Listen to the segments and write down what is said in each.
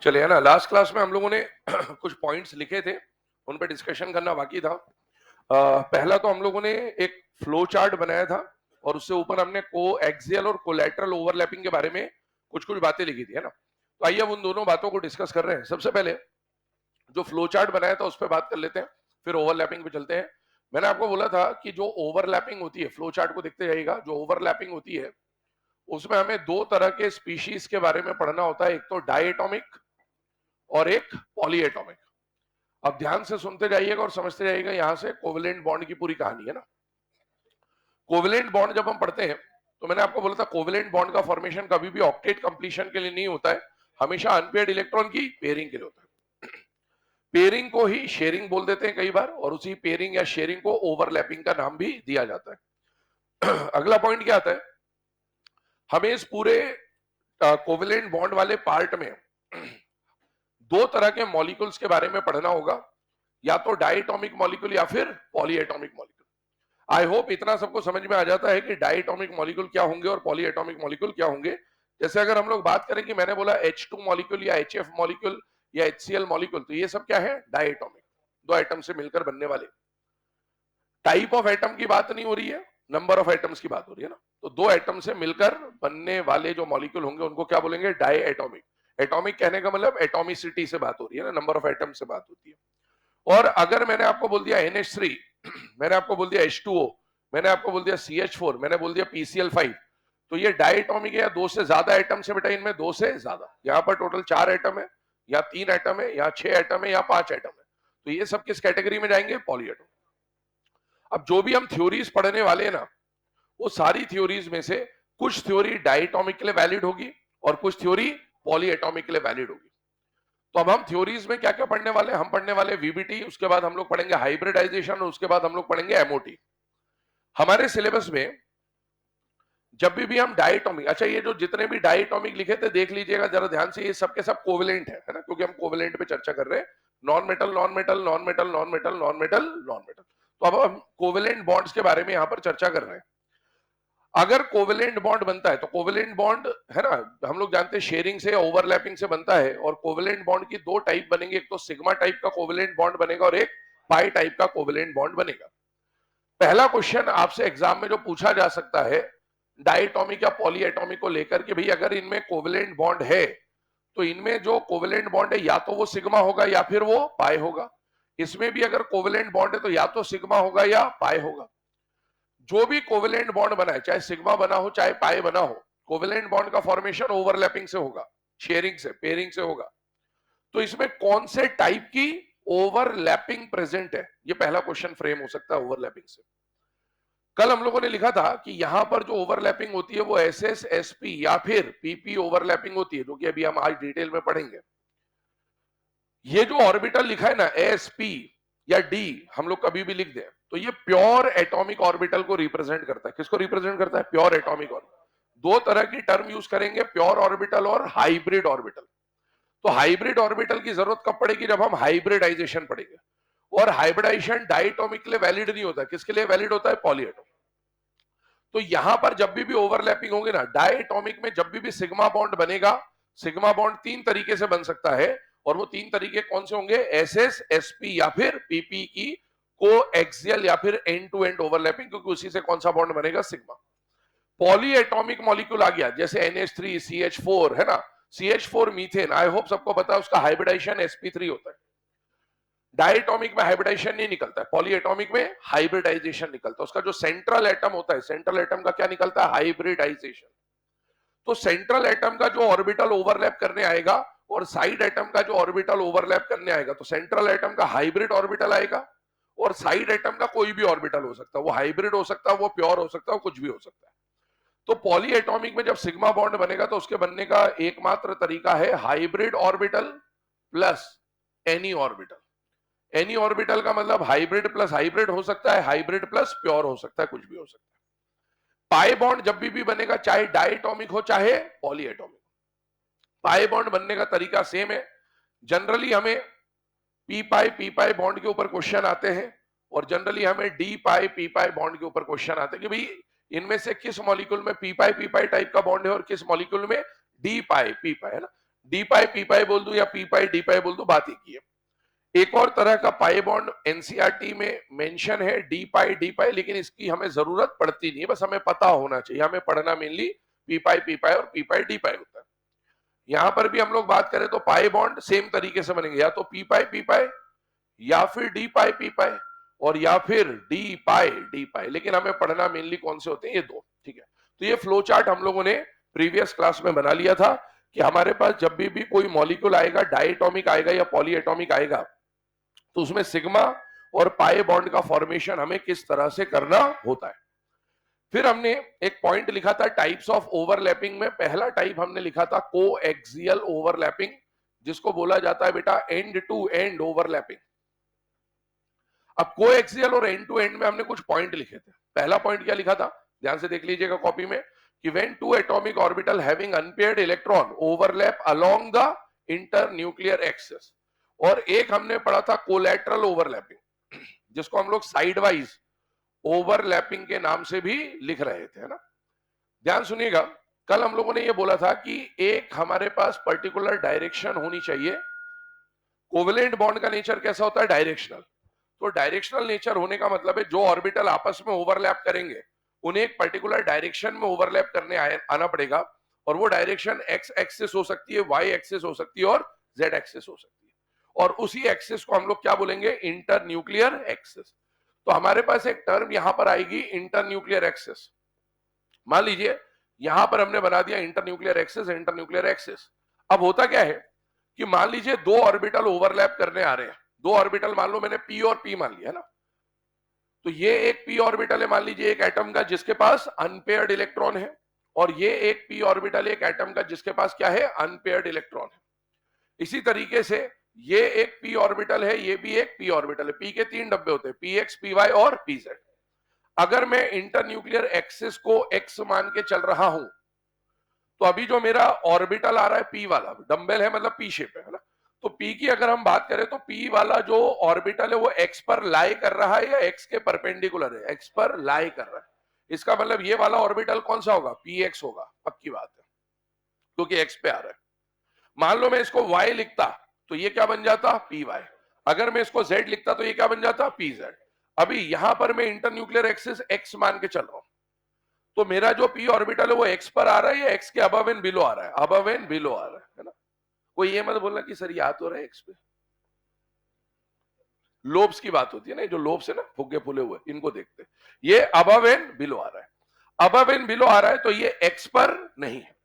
चलिए, है ना, लास्ट क्लास में हम लोगों ने कुछ पॉइंट्स लिखे थे, उन पे डिस्कशन करना बाकी था। पहला तो हम लोगों ने एक फ्लो चार्ट बनाया था और उससे ऊपर हमने को एक्सियल और कोलैटरल ओवरलैपिंग के बारे में कुछ कुछ बातें लिखी थी, है ना। तो आइए अब उन दोनों बातों को डिस्कस कर रहे हैं। सबसे पहले जो फ्लो चार्ट बनाया था उस पर बात कर लेते हैं, फिर ओवरलैपिंग पे चलते हैं। मैंने आपको बोला था कि जो ओवरलैपिंग होती है, फ्लो चार्ट को देखते जाइएगा, जो ओवरलैपिंग होती है उसमें हमें दो तरह के स्पीशीज के बारे में पढ़ना होता है, एक तो डायटोमिक और एक पॉलीएटॉमिक। अब ध्यान से सुनते जाइएगा और समझते जाइएगा, यहां से कोवेलेंट बॉन्ड की पूरी कहानी है ना। कोवेलेंट बॉन्ड जब हम पढ़ते हैं तो मैंने आपको बोला था कोवेलेंट बॉन्ड का फॉर्मेशन कभी भी ऑक्टेट कंप्लीशन के लिए नहीं होता है, हमेशा अनपेयर्ड इलेक्ट्रॉन की पेयरिंग के लिए होता है। पेयरिंग को ही शेयरिंग बोल देते हैं कई बार, और उसी पेयरिंग या शेयरिंग को ओवरलैपिंग का नाम भी दिया जाता है। अगला पॉइंट क्या आता है, हमें इस पूरे कोवेलेंट बॉन्ड वाले पार्ट में दो तरह के मॉलिक्यूल्स के बारे में पढ़ना होगा, या तो डायटोमिक मॉलिक्यूल या फिर पॉलीएटॉमिक मॉलिक्यूल। आई होप इतना सबको समझ में आ जाता है कि डायटोमिक मॉलिक्यूल क्या होंगे और पॉलीएटॉमिक मॉलिक्यूल क्या होंगे। जैसे अगर हम लोग बात करें कि मैंने बोला H2 मॉलिक्यूल या HF मॉलिक्यूल या HCl मॉलिक्यूल, तो ये सब क्या है, डायटोमिक, दो एटम से मिलकर बनने वाले। टाइप ऑफ एटम की बात नहीं हो रही है, नंबर ऑफ एटम्स की बात हो रही है ना। तो दो एटम से मिलकर बनने वाले जो मॉलिक्यूल होंगे उनको क्या बोलेंगे, डाई एटॉमिक। एटॉमिक कहने का मतलब एटॉमिसिटी से बात हो रही है ना, नंबर ऑफ एटम से बात होती है। और अगर मैंने आपको बोल दिया NH3, मैंने आपको बोल दिया H2O, मैंने आपको बोल दिया CH4, मैंने बोल दिया PCl5, तो ये डायटोमिक है या दो से ज्यादा एटम से बेटा, इनमें दो से ज्यादा। यहाँ पर टोटल 4 एटम है, या 3 एटम है, या 6 एटम है, या 5 एटम है। तो ये सब किस कैटेगरी में जाएंगे, पॉलीएटॉमिक। अब जो भी हम थ्योरीज पढ़ने वाले हैं ना, वो सारी थ्योरीज में से कुछ थ्योरी डायटोमिक के लिए वैलिड होगी और कुछ थ्योरी पॉलीएटॉमिक के लिए वैलिड होगी। तो अब हम थ्योरीज में क्या क्या पढ़ने वाले हैं, हम पढ़ने वाले VBT, उसके बाद हम लोग पढ़ेंगे हाइब्रिडाइजेशन, और उसके बाद हम लोग पढ़ेंगे MOT। हमारे सिलेबस में जब भी हम डायटोमिक, अच्छा ये जो जितने भी डायटोमिक लिखे थे देख लीजिएगा जरा ध्यान से, ये सब के सब कोवेलेंट है ना, क्योंकि हम कोवेलेंट पे चर्चा कर रहे हैं। Non metal non metal non metal non metal non metal non metal. तो अब हम कोवेलेंट बॉन्ड्स के बारे में यहां पर चर्चा कर रहे हैं। अगर कोवेलेंट बॉन्ड बनता है तो कोवेलेंट बॉन्ड, है ना, हम लोग जानते हैं शेयरिंग से या ओवरलैपिंग से बनता है, और कोवेलेंट बॉन्ड की दो टाइप बनेंगे, एक तो सिग्मा टाइप का कोवेलेंट बॉन्ड बनेगा और एक पाई टाइप का कोवेलेंट बॉन्ड बनेगा। पहला क्वेश्चन आपसे एग्जाम में जो पूछा जा सकता है डायटोमिक या पॉलीएटॉमिक को लेकर कि भाई अगर इनमें कोवेलेंट बॉन्ड है तो इनमें जो कोवेलेंट बॉन्ड है या तो वो सिग्मा होगा या फिर वो पाई होगा। इसमें भी अगर कोवेलेंट बॉन्ड है तो या तो सिग्मा होगा या पाई होगा। जो भी कोवेलेंट बॉन्ड बना है, चाहे सिग्मा बना हो चाहे पाई बना हो, कोवेलेंट बॉन्ड का फॉर्मेशन ओवरलैपिंग से होगा, शेयरिंग से, पेयरिंग से होगा। तो इसमें कौन से टाइप की ओवरलैपिंग प्रेजेंट है, ये पहला क्वेश्चन फ्रेम हो सकता है ओवरलैपिंग से। कल हम लोगों ने लिखा था कि यहां पर जो ओवरलैपिंग होती है वो SS SP या फिर PP ओवरलैपिंग होती है, जो कि अभी हम आज डिटेल में पढ़ेंगे। ये जो ऑर्बिटल लिखा है ना SP या D, हम लोग कभी भी लिख दें तो ये प्योर एटॉमिक ऑर्बिटल को रिप्रेजेंट करता है। किसको रिप्रेजेंट करता है, प्योर एटॉमिक ऑर्बिटल। दो तरह की टर्म यूज करेंगे, प्योर ऑर्बिटल और हाइब्रिड ऑर्बिटल। तो हाइब्रिड ऑर्बिटल की जरूरत कब पड़ेगी, जब हम हाइब्रिडाइजेशन पढ़ेंगे। और हाइब्रिडाइजेशन डायटोमिक के लिए वैलिड नहीं होता, किसके लिए वैलिड होता है, पॉलीएटॉमिक। तो यहां पर जब भी ओवरलैपिंग होंगे ना, डायटोमिक में जब भी सिग्मा बॉन्ड बनेगा, सिग्मा बॉन्ड तीन तरीके से बन सकता है, और वो तीन तरीके कौन से होंगे, SS SP या फिर PP की को एक्सियल या फिर एंड टू एंड ओवरलैपिंग, क्योंकि उसी से कौन सा बॉन्ड बनेगा, सिग्मा। पॉलीएटॉमिक मॉलिक्यूल आ गया, जैसे NH3 CH4, है ना, CH4 मीथेन, आई होप सबको पता है उसका हाइब्रिडाइजेशन sp3 होता है। डायटोमिक में हाइब्रिडाइजेशन नहीं निकलता है, पॉलीएटॉमिक में हाइब्रिडाइजेशन निकलता है। उसका जो सेंट्रल एटम होता है, सेंट्रल एटम का क्या निकलता है, हाइब्रिडाइजेशन। तो सेंट्रल एटम का जो ऑर्बिटल ओवरलैप करने आएगा और साइड एटम का जो ऑर्बिटल ओवरलैप करने आएगा, तो सेंट्रल एटम का हाइब्रिड ऑर्बिटल आएगा, और साइड एटम का कोई भी ऑर्बिटल हो सकता है, वो हाइब्रिड हो सकता है, वो प्योर हो सकता है, वो कुछ भी हो सकता है। तो पॉलीएटॉमिक में जब सिग्मा बॉन्ड बनेगा तो उसके बनने का एकमात्र तरीका है hybrid orbital plus any orbital. Any orbital का मतलब हाइब्रिड प्लस हाइब्रिड हो सकता है, हाइब्रिड प्लस प्योर हो सकता है, कुछ भी हो सकता है। पाई बॉन्ड जब भी बनेगा, चाहे डायटोमिक हो चाहे पॉलीएटॉमिक, पाई बॉन्ड बनने का तरीका सेम है। जनरली हमें पी पाई बॉन्ड के ऊपर क्वेश्चन आते हैं, और जनरली हमें डी पाई बॉन्ड के ऊपर क्वेश्चन आते हैं कि भाई इनमें से किस मॉलिक्यूल में पी पाई टाइप का बॉन्ड है और किस मॉलिक्यूल में डी पाई, है ना। डी पाई पी पाई बोल दूं या पी पाई डी पाई बोल दूं, बात एक ही है। एक और तरह का पाई बॉन्ड एनसीईआरटी में मेंशन है, डी पाई, लेकिन इसकी हमें जरूरत पड़ती नहीं है, बस हमें पता होना चाहिए। हमें पढ़ना मेनली पी पाई और पी पाई डी पाई होता है। यहां पर भी हम लोग बात करें तो पाई बॉन्ड सेम तरीके से बनेंगे, या तो पी पाई या फिर डी पाई पी पाई और या फिर डी पाई, लेकिन हमें पढ़ना मेनली कौन से होते हैं, ये दो। ठीक है, तो ये फ्लो चार्ट हम लोगों ने प्रीवियस क्लास में बना लिया था कि हमारे पास जब भी कोई मॉलिक्यूल आएगा, डायटोमिक आएगा या पॉलीएटॉमिक आएगा, तो उसमें सिग्मा और पाई बॉन्ड का फॉर्मेशन हमें किस तरह से करना होता है। फिर हमने एक पॉइंट लिखा था टाइप्स ऑफ ओवरलैपिंग में। पहला टाइप हमने लिखा था कोएक्सियल ओवरलैपिंग, जिसको बोला जाता है बेटा एंड टू एंड ओवरलैपिंग। अब कोएक्सियल और एंड टू एंड में हमने कुछ पॉइंट लिखे थे। पहला पॉइंट क्या लिखा था, ध्यान से देख लीजिएगा कॉपी में, कि when two atomic orbital having unpaired electron overlap along the internuclear axis. और एक हमने पढ़ा था कोलैटरल ओवरलैपिंग, जिसको हम लोग साइड वाइज ओवरलैपिंग के नाम से भी लिख रहे थे, है ना। ध्यान सुनिएगा, कल हम लोगों ने ये बोला था कि एक हमारे पास पर्टिकुलर डायरेक्शन होनी चाहिए। कोवेलेंट बॉन्ड का नेचर कैसा होता है, डायरेक्शनल। तो डायरेक्शनल नेचर होने का मतलब है जो ऑर्बिटल आपस में ओवरलैप करेंगे उन्हें एक पर्टिकुलर डायरेक्शन में ओवरलैप करने आना पड़ेगा, और वो डायरेक्शन एक्स एक्सिस हो सकती है, वाई एक्सिस हो सकती है और जेड एक्सिस हो सकती है। और उसी एक्सिस को हम लोग क्या बोलेंगे, इंटर न्यूक्लियर एक्सिस। तो हमारे पास एक टर्म यहां पर आएगी इंटर न्यूक्लियर एक्सिस। मान लीजिए यहां पर हमने बना दिया इंटर न्यूक्लियर एक्सिस। अब होता क्या है कि मान लीजिए दो ऑर्बिटल ओवरलैप करने आ रहे हैं। दो ऑर्बिटल मान लो मैंने पी और पी मान लिया, है ना। तो ये एक पी ऑर्बिटल है, मान लीजिए एक एटम का जिसके पास अनपेयर्ड इलेक्ट्रॉन है, और ये एक पी ऑर्बिटल एक एटम का जिसके पास क्या है, अनपेयर्ड इलेक्ट्रॉन है। इसी तरीके से ये एक पी ऑर्बिटल है, ये भी एक पी ऑर्बिटल है। पी के तीन डब्बे होते हैं, पी एक्स, पी वाई और पी जेड। अगर मैं इंटरन्यूक्लियर एक्सिस को एक्स मान के चल रहा हूं, तो अभी जो मेरा ऑर्बिटल आ रहा है पी वाला, डंबल है मतलब पी शेप है ना। तो पी की अगर हम बात करें तो पी वाला जो ऑर्बिटल है वो एक्स पर लाई कर रहा है या एक्स के परपेंडिकुलर है, एक्स पर लाई कर रहा है। इसका मतलब ये वाला ऑर्बिटल कौन सा होगा, पी एक्स होगा, पक्की बात है, क्योंकि एक्स पे आ रहा है। मान लो मैं इसको वाई लिखता तो ये क्या बन जाता, पी वाई। अगर मैं इसको जेड लिखता तो ये क्या बन जाता, पी जेड। अभी यहां पर मैं इंटरन्यूक्लियर एक्सिस एक्स मान के चल रहा हूं, तो मेरा जो पी ऑर्बिटल है वो एक्स पर आ रहा है या एक्स के अबव एंड बिलो आ रहा है, अबव एंड बिलो आ रहा है ना। कोई ये मत बोलना कि सर याद तो रहा है एक्स पे। लोब्स की बात होती है ना, जो लोब्स है ना फुग्गे फूले हुए, इनको देखते, ये अबव एंड बिलो आ रहा है। अबव एंड बिलो आ रहा है तो ये एक्स पर नहीं है।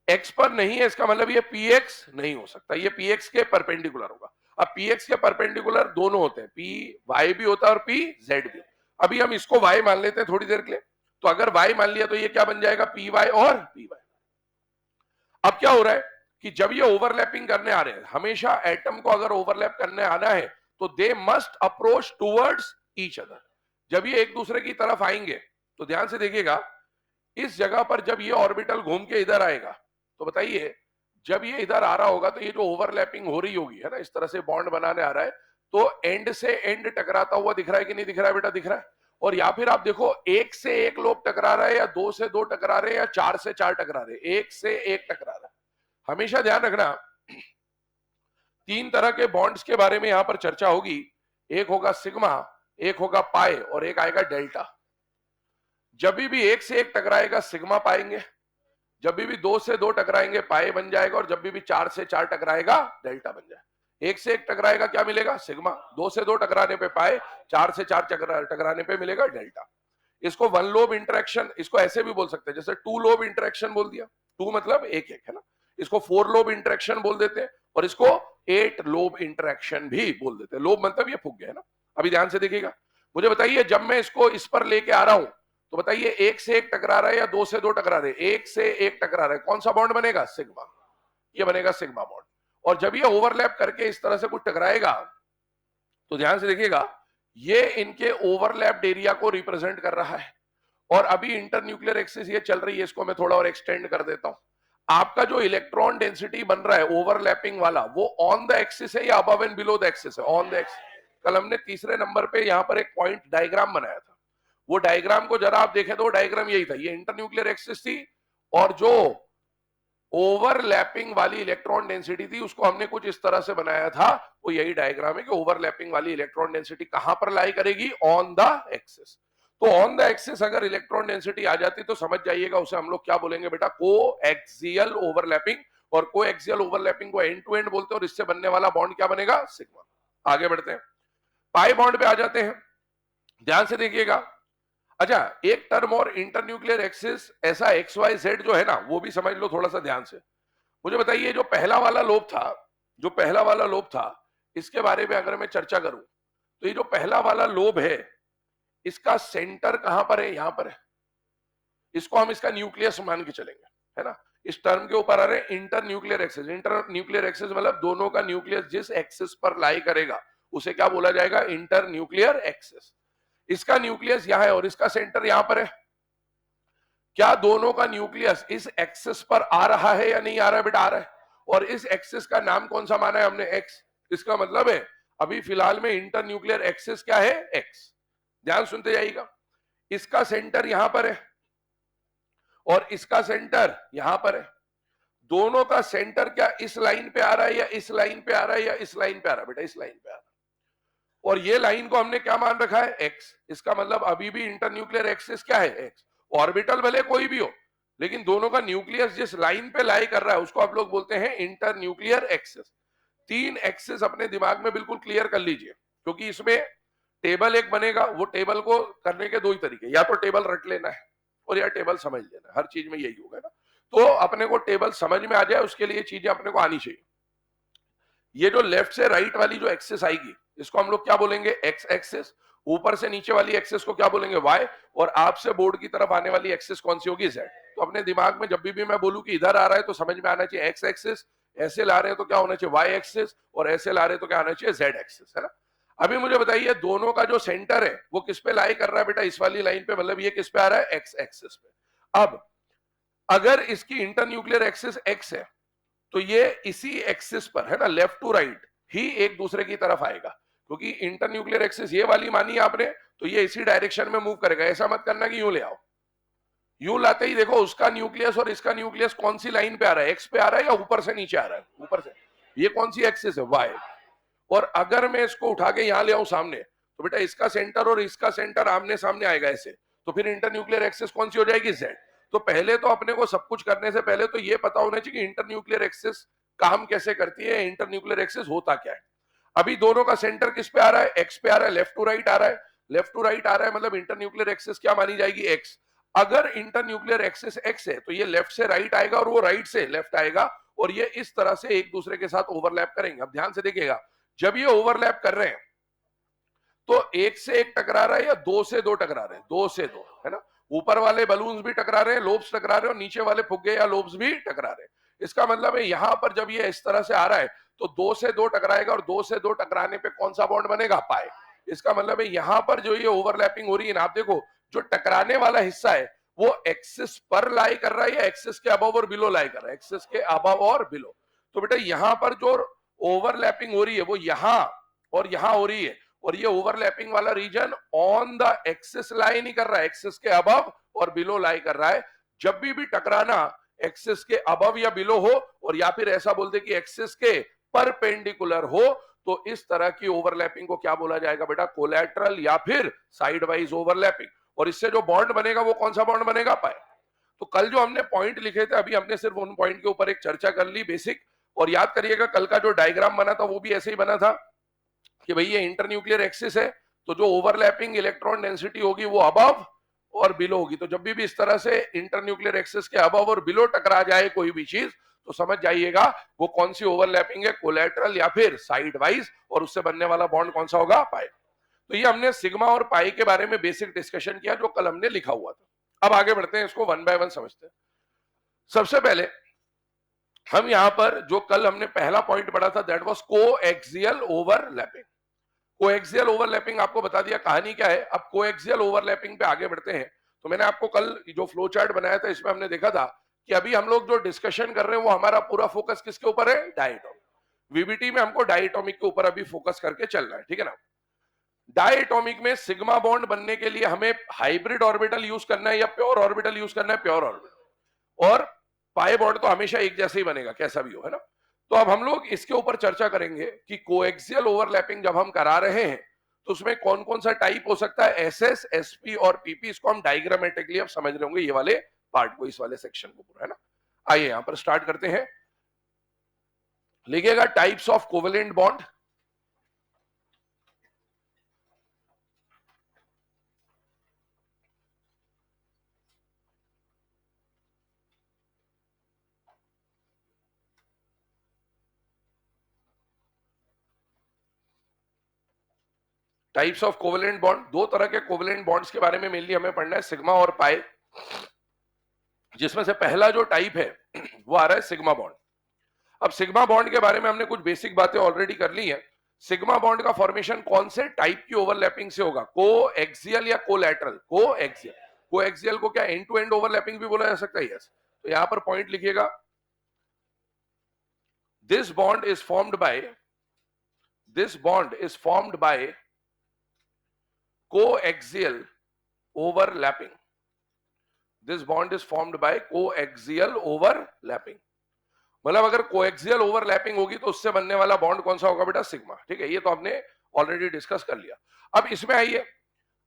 एक्स पर नहीं है इसका मतलब ये पी एक्स नहीं हो सकता, ये पी एक्स के परपेंडिकुलर होगा। अब पी एक्स के परपेंडिकुलर दोनों होते हैं, पी वाई भी होता है और पी जेड भी। अभी हम इसको वाई मान लेते हैं थोड़ी देर के लिए। तो अगर वाई मान लिया तो ये क्या बन जाएगा, पी वाई और पी वाई। अब क्या हो रहा है कि जब ये ओवरलैपिंग करने आ रहे हैं, हमेशा एटम को अगर ओवरलैप करने आना है तो they must approach towards each other. जब ये एक दूसरे की तरफ आएंगे तो ध्यान से देखिएगा, इस जगह पर जब ये ऑर्बिटल घूम के इधर आएगा, तो बताइए जब ये इधर आ रहा होगा तो ये जो ओवरलैपिंग हो रही होगी, है ना, इस तरह से बॉन्ड बनाने आ रहा है, तो एंड से एंड टकराता हुआ दिख रहा है कि नहीं दिख रहा है बेटा, दिख रहा है। और या फिर आप देखो एक से एक लोब टकरा रहा है, या दो से दो टकरा रहे हैं, या चार से चार टकरा रहे हैं, एक से एक टकरा रहा है। हमेशा ध्यान रखना, तीन तरह के बॉन्ड्स के बारे में यहां पर चर्चा होगी। एक होगा सिग्मा, एक होगा पाई और एक आएगा डेल्टा। जब भी एक से एक टकराएगा सिग्मा पाएंगे, जब भी दो से दो टकराएंगे पाई बन जाएगा, और जब भी चार से चार टकराएगा डेल्टा बन जाएगा। एक से एक टकराएगा क्या मिलेगा, सिग्मा। दो से दो टकराने पे पाई, चार से चार टकराने पे मिलेगा डेल्टा। इसको वन लोब इंटरेक्शन, इसको ऐसे भी बोल सकते हैं जैसे टू लोब इंटरेक्शन बोल दिया, टू मतलब एक एक, है ना। इसको फोर लोब इंटरेक्शन बोल देते हैं, और इसको एट लोब इंटरेक्शन भी बोल देते हैं। लोब मतलब ये फुग्गे, है ना। अभी ध्यान से देखिएगा, मुझे बताइए जब मैं इसको इस पर लेके आ रहा हूं, तो बताइए एक से एक टकरा रहा है या दो से दो टकरा रहे, एक से एक टकरा रहा है, कौन सा बॉन्ड बनेगा, सिग्मा। ये बनेगा सिग्मा बॉन्ड। और जब ये ओवरलैप करके इस तरह से कुछ टकराएगा, तो ध्यान से देखिएगा, ये इनके ओवरलैप्ड एरिया को रिप्रेजेंट कर रहा है। और अभी इंटरन्यूक्लियर एक्सिस ये चल रही है, इसको मैं थोड़ा और एक्सटेंड कर देता हूं। आपका जो इलेक्ट्रॉन डेंसिटी बन रहा है ओवरलैपिंग वाला, वो ऑन द एक्सिस है या above and below the axis है, ऑन द एक्सिस। कल हमने तीसरे नंबर पे यहां पर एक पॉइंट डायग्राम बनाया था, वो डायग्राम को जरा आप देखें तो डायग्राम यही था, ये इंटरन्यूक्लियर एक्सिस थी, और जो ओवरलैपिंग वाली इलेक्ट्रॉन डेंसिटी थी, उसको हमने कुछ इस तरह से बनाया था, वो यही डायग्राम है कि ओवरलैपिंग वाली इलेक्ट्रॉन डेंसिटी कहां पर लाई करेगी, ऑन द एक्सिस। तो ऑन द एक्सिस अगर इलेक्ट्रॉन डेंसिटी आ जाती तो समझ जाइएगा उसे हम लोग क्या बोलेंगे बेटा, कोएक्सियल ओवरलैपिंग। और कोएक्सियल ओवरलैपिंग को एंड टू एंड बोलते हैं, और इससे बनने वाला बॉन्ड क्या बनेगा, सिग्मा। आगे बढ़ते हैं, पाई बॉन्ड पे आ जाते हैं, ध्यान से देखिएगा। अच्छा, एक टर्म और इंटरन्यूक्लियर एक्सिस, ऐसा एक्स वाई जेड जो है ना, वो भी समझ लो थोड़ा सा ध्यान से। मुझे बताइए, जो पहला वाला लोब था, जो पहला वाला लोब था, इसके बारे में अगर मैं चर्चा करूं, तो ये जो पहला वाला लोब है, इसका सेंटर कहां पर है, यहां पर है। इसको हम इसका न्यूक्लियस मान के चलेंगे, है ना। इस टर्म के ऊपर आ रहे inter nuclear axis. Inter nuclear axis मतलब दोनों का न्यूक्लियस जिस एक्सिस पर लाई करेगा उसे क्या बोला जाएगा, इंटर न्यूक्लियर एक्सिस। इसका न्यूक्लियस यहां है और इसका सेंटर यहां पर है। क्या दोनों का न्यूक्लियस इस एक्सिस पर आ रहा है या नहीं आ रहा है बेटा, आ रहा है। और इस एक्सिस का नाम कौन सा माना है हमने, एक्स। इसका मतलब है अभी फिलहाल में इंटर न्यूक्लियर एक्सिस क्या है, एक्स। ध्यान सुनते जाइएगा, इसका सेंटर यहां पर है और इसका सेंटर यहां पर है। दोनों का सेंटर क्या इस लाइन पे आ रहा है या इस लाइन पे आ रहा है या इस लाइन पे आ रहा है बेटा, इस लाइन पे आ रहा है। और ये लाइन को हमने क्या मान रखा है, एक्स। इसका मतलब अभी भी इंटरन्यूक्लियर एक्सिस क्या है, एक्स। ऑर्बिटल भले कोई भी हो, लेकिन दोनों का न्यूक्लियस जिस लाइन पे लाई कर रहा है उसको आप लोग बोलते हैं इंटरन्यूक्लियर एक्सिस। तीन एक्सिस अपने दिमाग में बिल्कुल क्लियर कर लीजिए, क्योंकि इसमें टेबल एक बनेगा। वो टेबल को करने के दो ही तरीके, या तो टेबल रट लेना है और या टेबल समझ लेना है। हर चीज में यही होगा ना। तो अपने को टेबल समझ में आ जाए उसके लिए चीजें अपने को आनी चाहिए। ये जो लेफ्ट से राइट वाली जो एक्सिस आएगी, इसको हम लोग क्या बोलेंगे, एक्स एक्सिस। ऊपर से नीचे वाली एक्सिस को क्या बोलेंगे, वाई। और आपसे बोर्ड की तरफ आने वाली एक्सिस कौन सी होगी, जेड। तो अपने दिमाग में जब भी मैं बोलूं कि इधर आ रहा है तो समझ में आना चाहिए एक्स एक्सिस, ऐसे ला रहे हैं तो क्या होना चाहिए, वाई एक्सिस, और ऐसे ला रहे हैं तो क्या आना चाहिए, जेड एक्सिस, है ना। अभी मुझे बताइए, दोनों का जो सेंटर है वो किस पे लाई कर रहा है बेटा, इस वाली लाइन पे, मतलब ये किस पे आ रहा है, एक्स एक्सिस पे। अब अगर इसकी इंटरन्यूक्लियर एक्सिस एक्स है, तो ये इसी एक्सिस पर, है ना, लेफ्ट टू राइट ही एक दूसरे की तरफ आएगा। क्योंकि इंटरन्यूक्लियर एक्सिस ये वाली मानी आपने, तो ये इसी डायरेक्शन में मूव करेगा। ऐसा मत करना कि यूं ले आओ, यूं लाते ही देखो उसका न्यूक्लियस और इसका न्यूक्लियस कौन सी लाइन पे आ रहा है, एक्स पे आ रहा है या ऊपर से नीचे आ रहा है, ऊपर से। ये कौन सी एक्सिस है, वाई। और अगर मैं इसको उठा के यहां ले आऊं सामने, तो बेटा इसका सेंटर और इसका सेंटर आमने सामने आएगा ऐसे, तो फिर इंटरन्यूक्लियर एक्सिस कौन सी हो जाएगी, जेड। तो पहले तो अपने को सब कुछ करने से पहले तो ये पता होना चाहिए कि इंटरन्यूक्लियर एक्सिस काम कैसे करती है, इंटरन्यूक्लियर एक्सिस होता क्या है। अभी दोनों का सेंटर किस पे आ रहा है, एक्स पे आ रहा है, लेफ्ट टू राइट आ रहा है। लेफ्ट टू राइट आ रहा है मतलब इंटरन्यूक्लियर एक्सिस क्या मानी जाएगी, एक्स। अगर इंटरन्यूक्लियर एक्सिस एक्स है तो ये लेफ्ट से राइट आएगा और वो राइट से लेफ्ट आएगा, और ये इस तरह से एक दूसरे के साथ ओवरलैप करेंगे। अब ध्यान से देखिएगा, जब ये ओवरलैप कर रहे हैं तो एक से एक टकरा रहा है या दो से दो टकरा रहे हैं, दो से दो, है ना। ऊपर वाले बलून्स भी टकरा रहे हैं, लोब्स टकरा रहे हैं, और नीचे वाले फुग्गे या लोब्स भी टकरा रहे हैं। इसका मतलब है यहां पर जब ये इस तरह से आ रहा है तो दो से दो टकराएगा, और दो से दो टकराने पे कौन सा बॉन्ड बनेगा, पाई। इसका मतलब है यहां पर जो ये ओवरलैपिंग हो रही है ना, आप देखो जो टकराने वाला हिस्सा है वो एक्सिस पर लाई कर रहा है या एक्सिस के अबव और बिलो लाई कर रहा है, एक्सिस के अबव और बिलो। तो बेटा यहां पर जो ओवरलैपिंग हो रही है वो यहां और यहां हो रही है, और ये ओवरलैपिंग वाला region on the axis lie नहीं कर रहा है, एक्सिस के अबव और बिलो लाई कर रहा है। जब भी टकराना एक्सिस के अबव या बिलो हो, और या फिर ऐसा बोलते कि एक्सिस के परपेंडिकुलर हो, तो इस तरह की ओवरलैपिंग को क्या बोला जाएगा बेटा, कोलैटरल या फिर साइड वाइज ओवरलैपिंग। और इससे जो बॉन्ड बनेगा वो कौन सा बॉन्ड बनेगा, पाई। तो कल जो हमने पॉइंट लिखे थे, अभी हमने सिर्फ उन पॉइंट के ऊपर एक चर्चा कर ली बेसिक। और याद करिएगा कल का जो डायग्राम बना था वो भी ऐसे ही बना था कि भाई ये इंटरन्यूक्लियर एक्सिस है, तो जो ओवरलैपिंग इलेक्ट्रॉन डेंसिटी होगी वो अबव और बिलो होगी। तो जब भी इस तरह से इंटरन्यूक्लियर एक्सिस के अबव और बिलो टकरा जाए कोई भी चीज, तो समझ जाइएगा वो कौन सी ओवरलैपिंग है, कोलैटरल या फिर साइड वाइज, और उससे बनने वाला बॉन्ड कौन सा होगा, पाई। तो ये हमने सिग्मा और पाई के बारे में बेसिक डिस्कशन किया जो कल हमने लिखा हुआ था। अब आगे बढ़ते हैं, इसको वन बाय वन समझते हैं। सबसे पहले हम यहां पर जो कल हमने पहला पॉइंट पढ़ा था, that was coaxial overlapping. Coaxial overlapping आपको बता दिया कहानी क्या है। अब कोएक्सियल ओवरलैपिंग पे आगे बढ़ते हैं। तो मैंने आपको कल जो फ्लो चार्ट बनाया था इसमें हमने देखा था कि अभी हम लोग जो डिस्कशन कर रहे हैं वो हमारा पूरा फोकस किसके ऊपर है, डायटोमिक। वीबीटी में हमको डायटोमिक के ऊपर अभी फोकस करके चलना है, ठीक है ना। डायटोमिक में सिग्मा बॉन्ड बनने के लिए हमें हाइब्रिड ऑर्बिटल यूज करना है या प्योर ऑर्बिटल यूज करना है, प्योर ऑर्बिटल। और पाई बॉन्ड तो हमेशा एक जैसे ही बनेगा कैसा भी हो, है ना। तो अब हम लोग इसके ऊपर चर्चा करेंगे कि कोएक्सियल ओवरलैपिंग जब हम करा रहे हैं तो उसमें कौन कौन सा टाइप हो सकता है, एसएस, एसपी और पीपी। इसको हम डायग्रामेटिकली अब समझ रहे होंगे ये वाले पार्ट को, इस वाले सेक्शन को पूरा, है ना। आइए यहां पर स्टार्ट करते हैं। लिखिएगा types of covalent bond. Types of covalent bond, दो तरह के कोवेलेंट बॉन्ड्स के बारे में मेनली हमें पढ़ना है, सिग्मा और पाई। जिसमें से पहला जो टाइप है वो आ रहा है सिग्मा बॉन्ड। अब सिग्मा बॉन्ड के बारे में हमने कुछ बेसिक बातें ऑलरेडी कर ली है। सिग्मा बॉन्ड का फॉर्मेशन कौन से टाइप की ओवरलैपिंग से होगा, को एक्सियल या कोलैटरल। को एक्सियल, को एक्सियल को क्या एंड टू एंड ओवरलैपिंग भी बोला जा सकता है, यस। तो यहां पर पॉइंट लिखिएगा, this bond is formed bye, this bond is formed bye coaxial overlapping, this bond is formed bye coaxial overlapping. मतलब अगर कोएक्सियल ओवरलैपिंग होगी तो उससे बनने वाला बॉन्ड कौन सा होगा बेटा, सिग्मा। ठीक है, ये तो आपने ऑलरेडी डिस्कस कर लिया। अब इसमें आइए,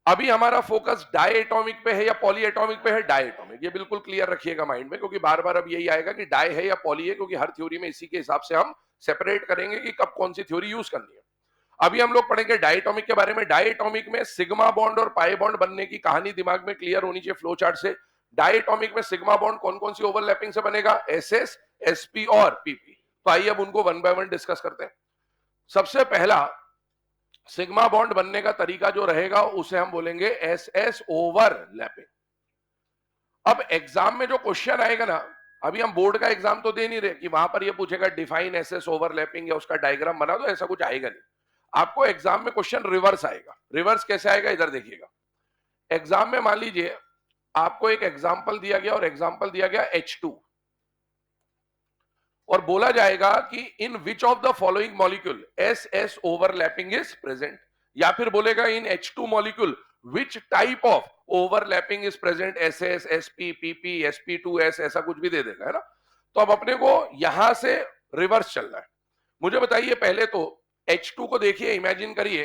अभी हमारा फोकस डाई एटॉमिक पे है या पॉली एटॉमिक पे है, डाई एटॉमिक। ये बिल्कुल क्लियर रखिएगा माइंड में, क्योंकि बार बार अब यही आएगा कि डाई है या पॉली है, क्योंकि हर थ्योरी में इसी के हिसाब से हम सेपरेट करेंगे कि कब कौन सी थ्योरी यूज करनी है। अभी हम लोग पढ़ेंगे डाई एटॉमिक के बारे में। डाई एटॉमिक में सिग्मा बॉन्ड और पाई बॉन्ड बनने की कहानी दिमाग में क्लियर होनी चाहिए फ्लो चार्ट से। डाई एटॉमिक में सिग्मा बॉन्ड कौन कौन सी ओवरलैपिंग से बनेगा, एसएस, एसपी और पीपी। तो आइए अब उनको वन बाय वन डिस्कस करते हैं। सबसे पहला सिग्मा बॉन्ड बनने का तरीका जो रहेगा उसे हम बोलेंगे एसएस ओवरलैपिंग। अब एग्जाम में जो क्वेश्चन आएगा ना, अभी हम बोर्ड का एग्जाम तो दे नहीं रहे कि वहां पर ये पूछेगा डिफाइन एसएस ओवरलैपिंग या उसका डायग्राम बना दो, ऐसा कुछ आएगा नहीं। आपको एग्जाम में क्वेश्चन रिवर्स आएगा। रिवर्स कैसे आएगा, इधर देखिएगा। एग्जाम में मान लीजिए आपको एक एग्जाम्पल दिया गया और एग्जाम्पल दिया गया H2, और बोला जाएगा कि in which of the following molecule s s overlapping is present, या फिर बोलेगा in H2 molecule which type of overlapping is present, s s, sp, pp, sp2s, ऐसा कुछ भी दे देगा, है ना। तो अब अपने को यहां से रिवर्स चलना है। मुझे बताइए पहले तो H2 को देखिए, इमेजिन करिए,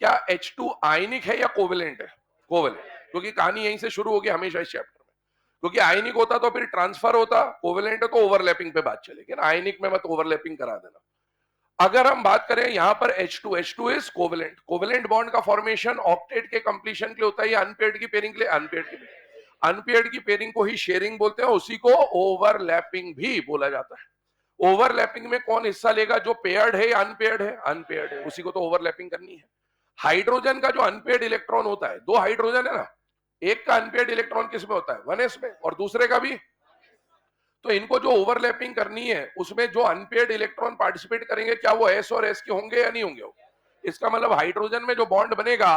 क्या H2 आयनिक है या कोवेलेंट है, कोवेलेंट, क्योंकि कहानी यहीं से शुरू होगी हमेशा इस चैप्टर में। क्योंकि आयनिक होता तो फिर ट्रांसफर होता, कोवेलेंट है तो ओवरलैपिंग पे बात चलेगी ना, आयनिक में मत ओवरलैपिंग करा देना। अगर हम बात करें यहां पर H2, H2 is covalent. Covalent bond का फॉर्मेशन ऑक्टेट के कंप्लीशन के लिए होता है या अनपेयर्ड की पेयरिंग के लिए, अनपेयर्ड की, अनपेयर्ड की पेयरिंग को ही शेयरिंग बोलते हैं, उसी को ओवरलैपिंग भी बोला जाता है। ओवरलैपिंग में कौन हिस्सा लेगा, जो पेयर्ड है या अनपेयर्ड है, अनपेयर्ड है, उसी को तो ओवरलैपिंग करनी है। हाइड्रोजन का जो अनपेयर्ड इलेक्ट्रॉन होता है, दो हाइड्रोजन है ना, एक का अनपेयर्ड इलेक्ट्रॉन किसमें होता है, 1s में, और दूसरे का भी। तो इनको जो ओवरलैपिंग करनी है उसमें जो अनपेयर्ड इलेक्ट्रॉन पार्टिसिपेट करेंगे, क्या वो एस और एस के होंगे या नहीं होंगे। इसका मतलब हाइड्रोजन में जो बॉन्ड बनेगा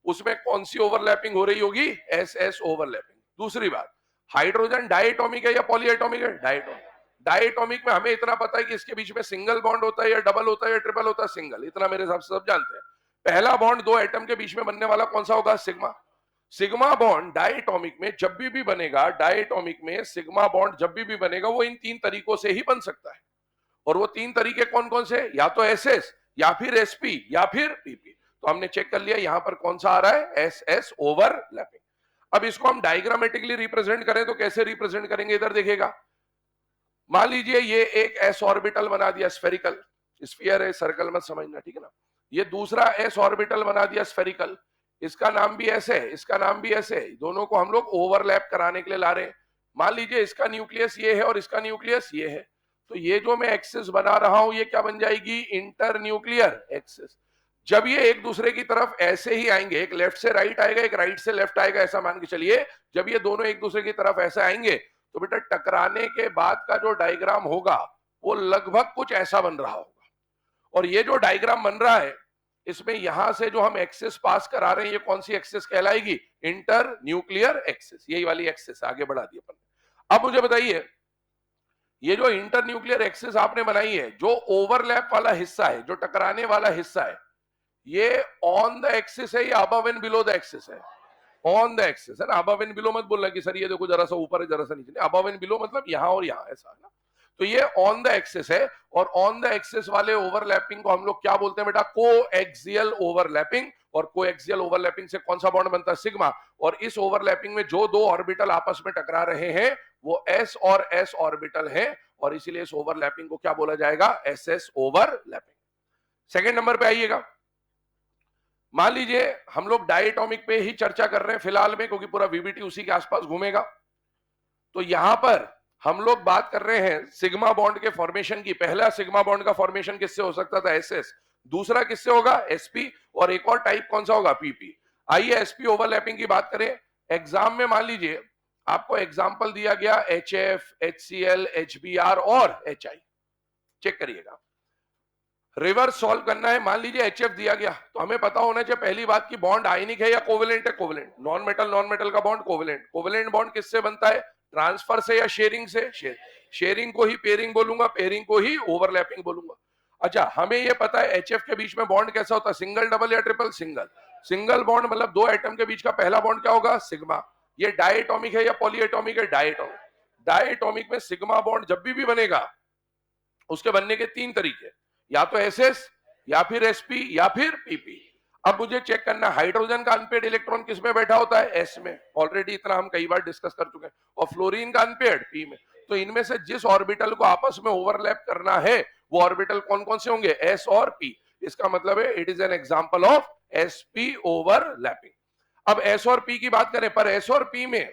उसमें कौन सी ओवरलैपिंग हो रही होगी, एस एस ओवरलैपिंग। दूसरी बात, हाइड्रोजन डायटोमिक है या पॉलीएटोमिक है, डायटोमिक। डायटोमिक में हमें इतना पता है कि इसके बीच में सिंगल बॉन्ड होता है या डबल होता है या ट्रिपल होता है, सिंगल, इतना मेरे हिसाब से सब जानते हैं। पहला बॉन्ड दो एटम के बीच में बनने वाला कौन सा होगा, सिग्मा। सिग्मा बॉन्ड डायटोमिक में जब भी बनेगा, डायटोमिक में सिग्मा बॉन्ड जब भी बनेगा वो इन तीन तरीकों से ही बन सकता है। और वो तीन तरीके कौन कौन से, या तो एसएस या फिर एसपी या फिर पीपी। तो हमने चेक कर लिया यहां पर कौन सा आ रहा है, एस एस ओवरलैपिंग। अब इसको हम डायग्रामेटिकली रिप्रेजेंट करें तो कैसे रिप्रेजेंट करेंगे, इधर देखिएगा। मान लीजिए ये एक एस ऑर्बिटल बना दिया, स्फेरिकल, स्फीयर है, सर्कल मत समझना, ठीक है ना। ये दूसरा एस ऑर्बिटल बना दिया स्फेरिकल, इसका नाम भी ऐसे है, इसका नाम भी ऐसे है। दोनों को हम लोग ओवरलैप कराने के लिए ला रहे हैं। मान लीजिए इसका न्यूक्लियस ये है और इसका न्यूक्लियस ये है, तो ये जो मैं एक्सिस बना रहा हूं ये क्या बन जाएगी, इंटर न्यूक्लियर एक्सिस। जब ये एक दूसरे की तरफ ऐसे ही आएंगे, एक लेफ्ट से राइट आएगा, एक राइट से लेफ्ट आएगा, ऐसा मान के चलिए, जब ये दोनों एक दूसरे की तरफ ऐसे आएंगे तो बेटा टकराने के बाद का जो डायग्राम होगा वो लगभग कुछ ऐसा बन रहा होगा। और ये जो डायग्राम बन रहा है इसमें यहां से जो हम एक्सिस पास करा रहे हैं, ये कौन सी एक्सिस कहलाएगी, इंटर न्यूक्लियर एक्सिस, यही वाली एक्सिस आगे बढ़ा दी अपन। अब मुझे बताइए, ये जो इंटर न्यूक्लियर एक्सिस आपने बनाई है, जो ओवरलैप वाला हिस्सा है, जो टकराने वाला हिस्सा है, ये ऑन द एक्सिस है या above and below the axis है, ऑन द एक्सिस है ना, अबव एंड बिलो मत बोलना कि सर ये देखो जरा सा ऊपर है जरा सा नीचे, अबव एंड बिलो मतलब यहां और यहां, ऐसा है ना। तो ये ऑन द एक्सिस है, और ऑन द एक्सिस वाले ओवरलैपिंग को हम लोग क्या बोलते हैं बेटा, कोएक्सियल ओवरलैपिंग। और कोएक्सियल ओवरलैपिंग से कौन सा बॉन्ड बनता है, सिग्मा। और इस ओवरलैपिंग में जो दो ऑर्बिटल आपस में टकरा रहे हैं वो एस और एस ऑर्बिटल है, और इसीलिए इस ओवरलैपिंग को क्या बोला जाएगा, S s overlapping. Second number पे आइएगा, मान लीजिए हम लोग डायटोमिक पे ही चर्चा कर रहे हैं फिलहाल में, क्योंकि पूरा वीबीटी उसी के आसपास घूमेगा। तो यहां पर हम लोग बात कर रहे हैं सिग्मा बॉन्ड के फॉर्मेशन की। पहला सिग्मा बॉन्ड का फॉर्मेशन किससे हो सकता था, एसएस। दूसरा किससे होगा, एसपी। और एक और टाइप कौन सा होगा, पीपी। आइए एसपी ओवरलैपिंग की बात करें। एग्जाम में मान लीजिए आपको एग्जाम्पल दिया गया एचएफ, एचसीएल, एचबीआर और एचआई। चेक करिएगा, रिवर्स सॉल्व करना है। मान लीजिए एचएफ दिया गया, तो हमें पता होना चाहिए पहली बात की बॉन्ड आयनिक है या कोवेलेंट है, कोवेलेंट। नॉन मेटल का बॉन्ड कोवेलेंट। कोवेलेंट बॉन्ड किससे बनता है, ट्रांसफर से या शेयरिंग से, शेयरिंग को ही पेयरिंग बोलूंगा, पेयरिंग को ही ओवरलैपिंग बोलूंगा। अच्छा, हमें यह पता है एचएफ के बीच में बॉन्ड कैसा होता है, सिंगल, डबल या ट्रिपल, सिंगल। सिंगल बॉन्ड मतलब दो एटम के बीच का पहला बॉन्ड क्या होगा, सिग्मा। ये डायटोमिक है या पॉलीएटोमिक है, डायटोमिक। डायटोमिक में सिग्मा बॉन्ड जब भी बनेगा उसके बनने के तीन तरीके, या तो एसएस, या फिर एसपी, या फिर पीपी। अब मुझे चेक करना, हाइड्रोजन का अनपेड इलेक्ट्रॉन किस में बैठा होता है, एस में। ऑलरेडी इतना हम कई बार डिस्कस कर चुके हैं। और फ्लोरीन का अनपेड पी में। तो इनमें से जिस ऑर्बिटल को आपस में ओवरलैप करना है वो ऑर्बिटल कौन कौन से होंगे, एस और पी। इसका मतलब है it is an example of SP overlapping. अब एस और पी की बात करें, पर एस और पी में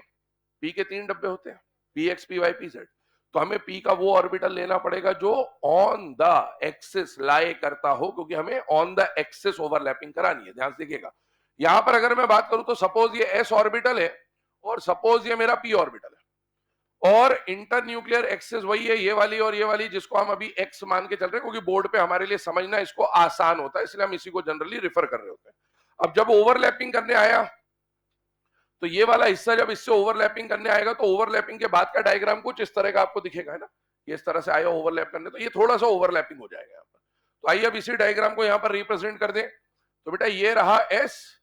पी के तीन डब्बे होते हैं, P x, P Y, P Z. तो हमें पी का वो ऑर्बिटल लेना पड़ेगा जो ऑन द एक्सिस लाई करता हो, क्योंकि हमें ऑन द एक्सिस ओवरलैपिंग करानी है। ध्यान से देखिएगा, यहां पर अगर मैं बात करूं तो सपोज ये एस ऑर्बिटल है और सपोज ये मेरा पी ऑर्बिटल है, और इंटर न्यूक्लियर एक्सिस वही है, ये वाली और ये वाली, जिसको हम अभी एक्स मान के चल रहे हैं, क्योंकि बोर्ड पे हमारे लिए समझना इसको आसान होता है, इसलिए हम इसी को जनरली रिफर कर रहे होते हैं। अब जब ओवरलैपिंग करने आया तो ये वाला हिस्सा जब इससे ओवरलैपिंग करने आएगा तो ओवरलैपिंग के बाद का डायग्राम कुछ इस तरह का आपको दिखेगा, है ना। ये इस तरह से आया ओवरलैप करने, तो ये थोड़ा सा ओवरलैपिंग हो जाएगा यहाँ पर। तो आइए अब इसी डायग्राम को यहाँ पर रिप्रेजेंट कर दें। तो बेटा ये रहा एस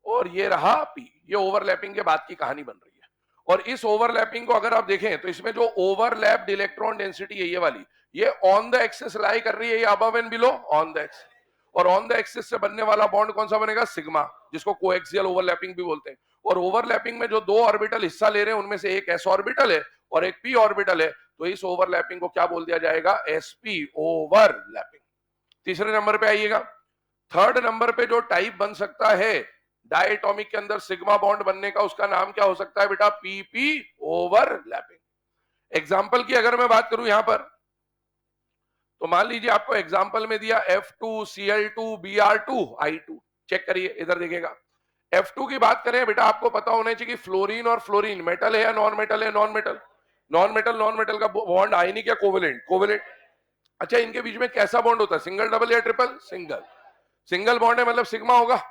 और ये रहा पी, ये ओवरलैपिंग के बाद की कहानी बन रही है। और इस ओवरलैपिंग को अगर आप देखें तो इसमें जो ओवरलैप्ड इलेक्ट्रॉन डेंसिटी है ये वाली, ये ऑन द एक्सिस लाई कर रही है, ये above and below on the axis. और ऑन द एक्सिस से बनने वाला बॉन्ड कौन सा बनेगा, सिग्मा, जिसको कोएक्सियल ओवरलैपिंग भी बोलते हैं। और ओवरलैपिंग में जो दो ऑर्बिटल हिस्सा ले रहे हैं उनमें से एक एस ऑर्बिटल है और एक पी ऑर्बिटल है, तो इस ओवरलैपिंग को क्या बोल दिया जाएगा, एसपी ओवरलैपिंग। तीसरे नंबर पे आइएगा, थर्ड नंबर पे जो टाइप बन सकता है डायटोमिक के अंदर सिग्मा बॉन्ड बनने का, उसका नाम क्या हो सकता है बेटा, पीपी ओवरलैपिंग। एग्जाम्पल की अगर मैं बात करूं यहां पर, तो मान लीजिए आपको एग्जाम्पल में दिया F2Cl2Br2I2। चेक करिए, इधर देखिएगा। F2 की बात करें बेटा, आपको पता होना चाहिए कि फ्लोरीन और फ्लोरीन मेटल है या नॉन मेटल है, नॉन मेटल। नॉन मेटल का बॉन्ड आयनिक या कोवेलेंट, कोवेलेंट। अच्छा, इनके बीच में कैसा बॉन्ड होता है, सिंगल, डबल या ट्रिपल, सिंगल। सिंगल बॉन्ड है मतलब सिग्मा होगा।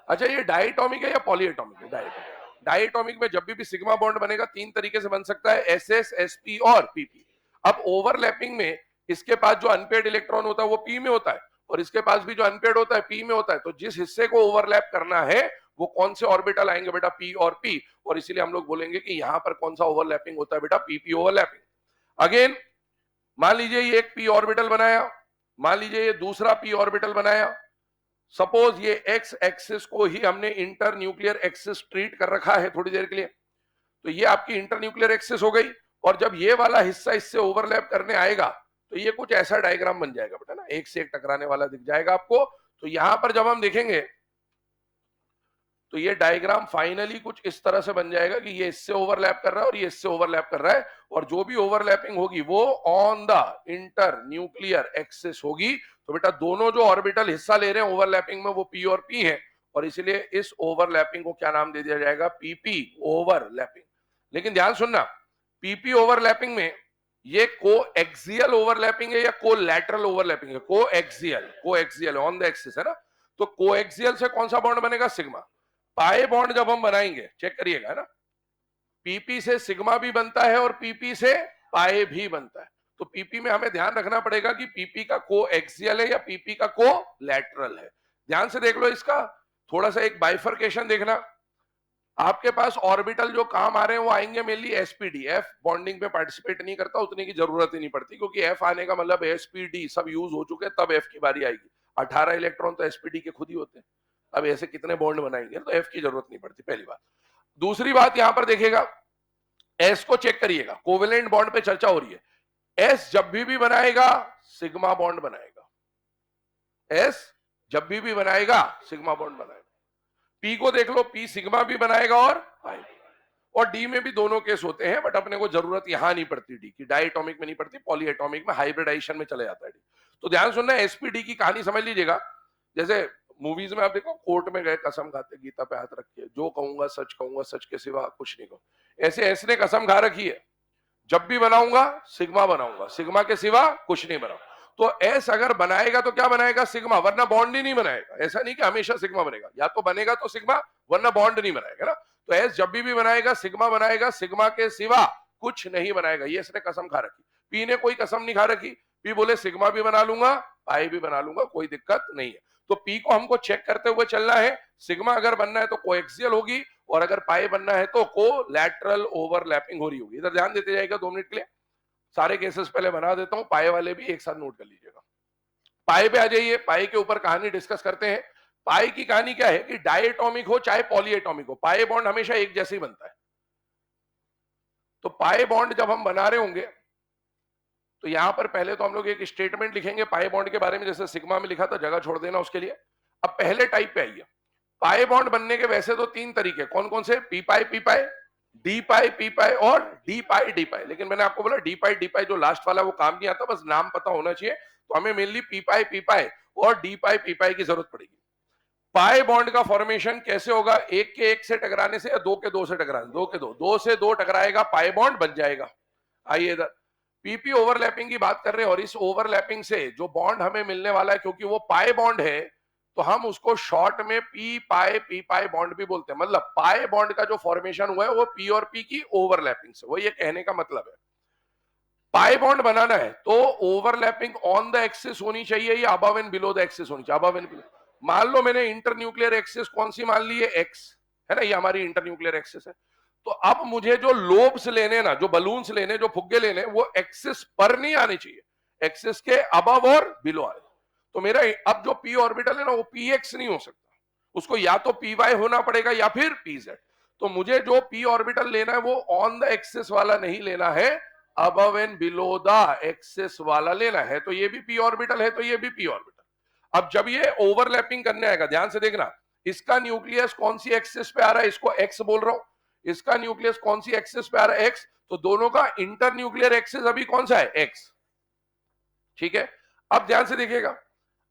अच्छा, ये डायटोमिक है या पॉलीएटोमिक है, डायटोमिक। डायटोमिक में जब भी सिग्मा बॉन्ड बनेगा तीन तरीके से बन सकता है, एसएस, एसपी और पीपी। अब ओवरलैपिंग में इसके पास जो अनपेड इलेक्ट्रॉन होता है वो पी में होता है, और इसके पास भी जो अनपेड होता है पी में होता है। तो जिस हिस्से को ओवरलैप करना है वो कौन से ऑर्बिटल आएंगे बेटा, पी और पी। और इसीलिए हम लोग बोलेंगे कि यहां पर कौन सा ओवरलैपिंग होता है बेटा, पीपी ओवरलैपिंग। अगेन मान लीजिए ये एक पी ऑर्बिटल बनाया, मान लीजिए ये दूसरा पी ऑर्बिटल बनाया। सपोज ये एक्स एक्सिस को ही हमने इंटर न्यूक्लियर एक्सिस ट्रीट कर रखा है थोड़ी देर के लिए, तो ये आपकी इंटर न्यूक्लियर एक्सिस हो गई। और जब ये वाला हिस्सा इससे ओवरलैप करने आएगा तो ये कुछ ऐसा डायग्राम बन जाएगा बेटा ना, एक से एक टकराने वाला दिख जाएगा आपको। तो यहां पर जब हम देखेंगे तो ये डायग्राम फाइनली कुछ इस तरह से बन जाएगा कि ये इससे ओवरलैप कर रहा है और ये इससे ओवरलैप कर रहा है, और जो भी ओवरलैपिंग होगी वो on the internuclear axis होगी। तो बेटा दोनों जो ऑर्बिटल हिस्सा ले रहे हैं ओवरलैपिंग में वो पी और पी है, और इसीलिए इस ओवरलैपिंग को क्या नाम दे दिया जाएगा, पीपी ओवरलैपिंग। लेकिन ध्यान सुनना, पीपी ओवरलैपिंग में ये कोएक्सियल ओवरलैपिंग है या कोलैटरल ओवरलैपिंग है, कोएक्सियल ऑन द एक्सिस है ना। तो कोएक्सियल से कौन सा बॉन्ड बनेगा, सिग्मा। पाए बॉन्ड जब हम बनाएंगे, चेक करिएगा, है ना, पीपी से सिग्मा भी बनता है और पीपी से पाए भी बनता है। तो पीपी में हमें ध्यान रखना पड़ेगा कि पीपी का कोएक्सियल है या पीपी का कोलैटरल है। ध्यान से देख लो इसका, थोड़ा सा एक बाइफर्केशन देखना। आपके पास ऑर्बिटल जो काम आ रहे हैं वो आएंगे मेनली एसपीडी। एफ बॉन्डिंग पे पार्टिसिपेट नहीं करता, उतने की जरूरत ही नहीं पड़ती, क्योंकि एफ आने का मतलब एसपीडी सब यूज हो चुके हैं, तब एफ की बारी आएगी। 18 इलेक्ट्रॉन तो एसपीडी के खुद ही होते हैं, अब ऐसे कितने बॉन्ड बनाएंगे, तो एफ की जरूरत नहीं पड़ती, पहली बात। दूसरी बात यहां पर देखिएगा, एस को चेक करिएगा, कोवेलेंट बॉन्ड पे चर्चा हो रही है। एस जब भी बनाएगा सिग्मा बॉन्ड बनाएगा, एस जब भी बनाएगा सिग्मा बॉन्ड बनाएगा। पी को देख लो, पी सिग्मा भी बनाएगा और पाई, और डी में भी दोनों केस होते हैं, बट अपने को जरूरत यहां नहीं पड़ती डी की, डायटोमिक में नहीं पड़ती, पॉलीएटॉमिक में हाइब्रिडाइजेशन में चले जाता है डी। तो ध्यान सुनना, एसपीडी की कहानी समझ लीजिएगा। जैसे मूवीज में आप देखो, कोर्ट में गए कसम खाते, गीता पे हाथ रख के, जो कहूंगा सच के सिवा कुछ नहीं कहूं, ऐसे एस ने कसम खा रखी है, जब भी बनाऊंगा सिग्मा बनाऊंगा, सिग्मा के सिवा कुछ नहीं बनाऊंगा। तो एस अगर बनाएगा तो क्या बनाएगा, सिग्मा, वरना बॉन्ड ही नहीं बनाएगा। ऐसा नहीं कि हमेशा सिग्मा बनेगा, या तो बनेगा तो सिग्मा, वरना बॉन्ड नहीं बनाएगा ना। तो एस जब भी बनाएगा सिग्मा बनाएगा, सिग्मा के सिवा कुछ नहीं बनाएगा, ये इसने कसम खा रखी। पी ने कोई कसम नहीं खा रखी, पी बोले सिग्मा भी बना लूंगा, पाई भी बना लूंगा, कोई दिक्कत नहीं है। तो पी को हमको चेक करते हुए चलना है, सिग्मा अगर बनना है तो कोएक्सियल होगी, और अगर पाई बनना है तो कोलैटरल ओवरलैपिंग हो रही होगी। इधर ध्यान देते जाएगा 2 मिनट के लिए, सारे केसेस पहले बना देता हूं, पाई वाले भी एक साथ नोट कर लीजिएगा। पाई पे आ जाइए, पाई के ऊपर कहानी डिस्कस करते हैं। पाई की कहानी क्या है कि डायटोमिक हो चाहे पॉलीएटॉमिक हो, पाई बॉन्ड हमेशा एक जैसे ही बनता है। तो पाई बॉन्ड जब हम बना रहे होंगे तो यहां पर पहले तो हम लोग एक स्टेटमेंट लिखेंगे पाई बॉन्ड के बारे में, जैसे सिग्मा में लिखा था, जगह छोड़ देना उसके लिए। अब पहले टाइप पे आइए। पाई बॉन्ड बनने के वैसे तो 3 तरीके, कौन कौन से, पी पाई डी पाई और डी पाई। लेकिन मैंने आपको बोला डी पाई जो लास्ट वाला वो काम नहीं आता, बस नाम पता होना चाहिए। तो हमें मेनली पी पाई और डी पाई की जरूरत पड़ेगी। पाई बॉन्ड का फॉर्मेशन कैसे होगा, एक के एक से टकराने से या दो के दो से टकराने, दो से दो टकराएगा, पाई बॉन्ड बन जाएगा। आइए इधर पीपी ओवरलैपिंग की बात कर रहे हैं, और इस ओवरलैपिंग से जो बॉन्ड हमें मिलने वाला है, क्योंकि वो पाई बॉन्ड है, तो हम उसको शॉर्ट में पी पाई बॉन्ड भी बोलते हैं। मतलब पाई बॉन्ड का जो फॉर्मेशन हुआ है वो पी और पी की ओवरलैपिंग से, वो ये कहने का मतलब है। पाई बॉन्ड बनाना है तो ओवरलैपिंग ऑन द एक्सिस होनी चाहिए या above and below the axis होनी चाहिए, अबव एंड बिलो। मान लो मैंने इंटरन्यूक्लियर एक्सिस कौन सी मान ली है, एक्स है ना, ये हमारी इंटरन्यूक्लियर एक्सिस है। तो अब मुझे जो लोब्स लेने ना, जो बलून्स लेने, जो फुग्गे लेने, वो एक्सिस पर नहीं आने चाहिए, एक्सिस के अबव और बिलो आने। तो मेरा अब जो पी ऑर्बिटल है ना, वो पी एक्स नहीं हो सकता, उसको या तो पी वाई होना पड़ेगा या फिर पी जेड। तो मुझे जो पी ऑर्बिटल लेना है वो ऑन द एक्सिस वाला नहीं लेना है, above and below the axis वाला लेना है। तो ये भी पी ऑर्बिटल है, तो ये भी पी ऑर्बिटल। अब जब ये ओवरलैपिंग करने आएगा, ध्यान से देखना, इसका न्यूक्लियस कौन सी एक्सिस पे आ रहा है, इसको एक्स बोल रहा हूं, इसका न्यूक्लियस कौन सी एक्सिस पे आ रहा है, एक्स। तो दोनों का इंटर न्यूक्लियर एक्सिस अभी कौन सा है, एक्स। ठीक है, अब ध्यान से देखिएगा,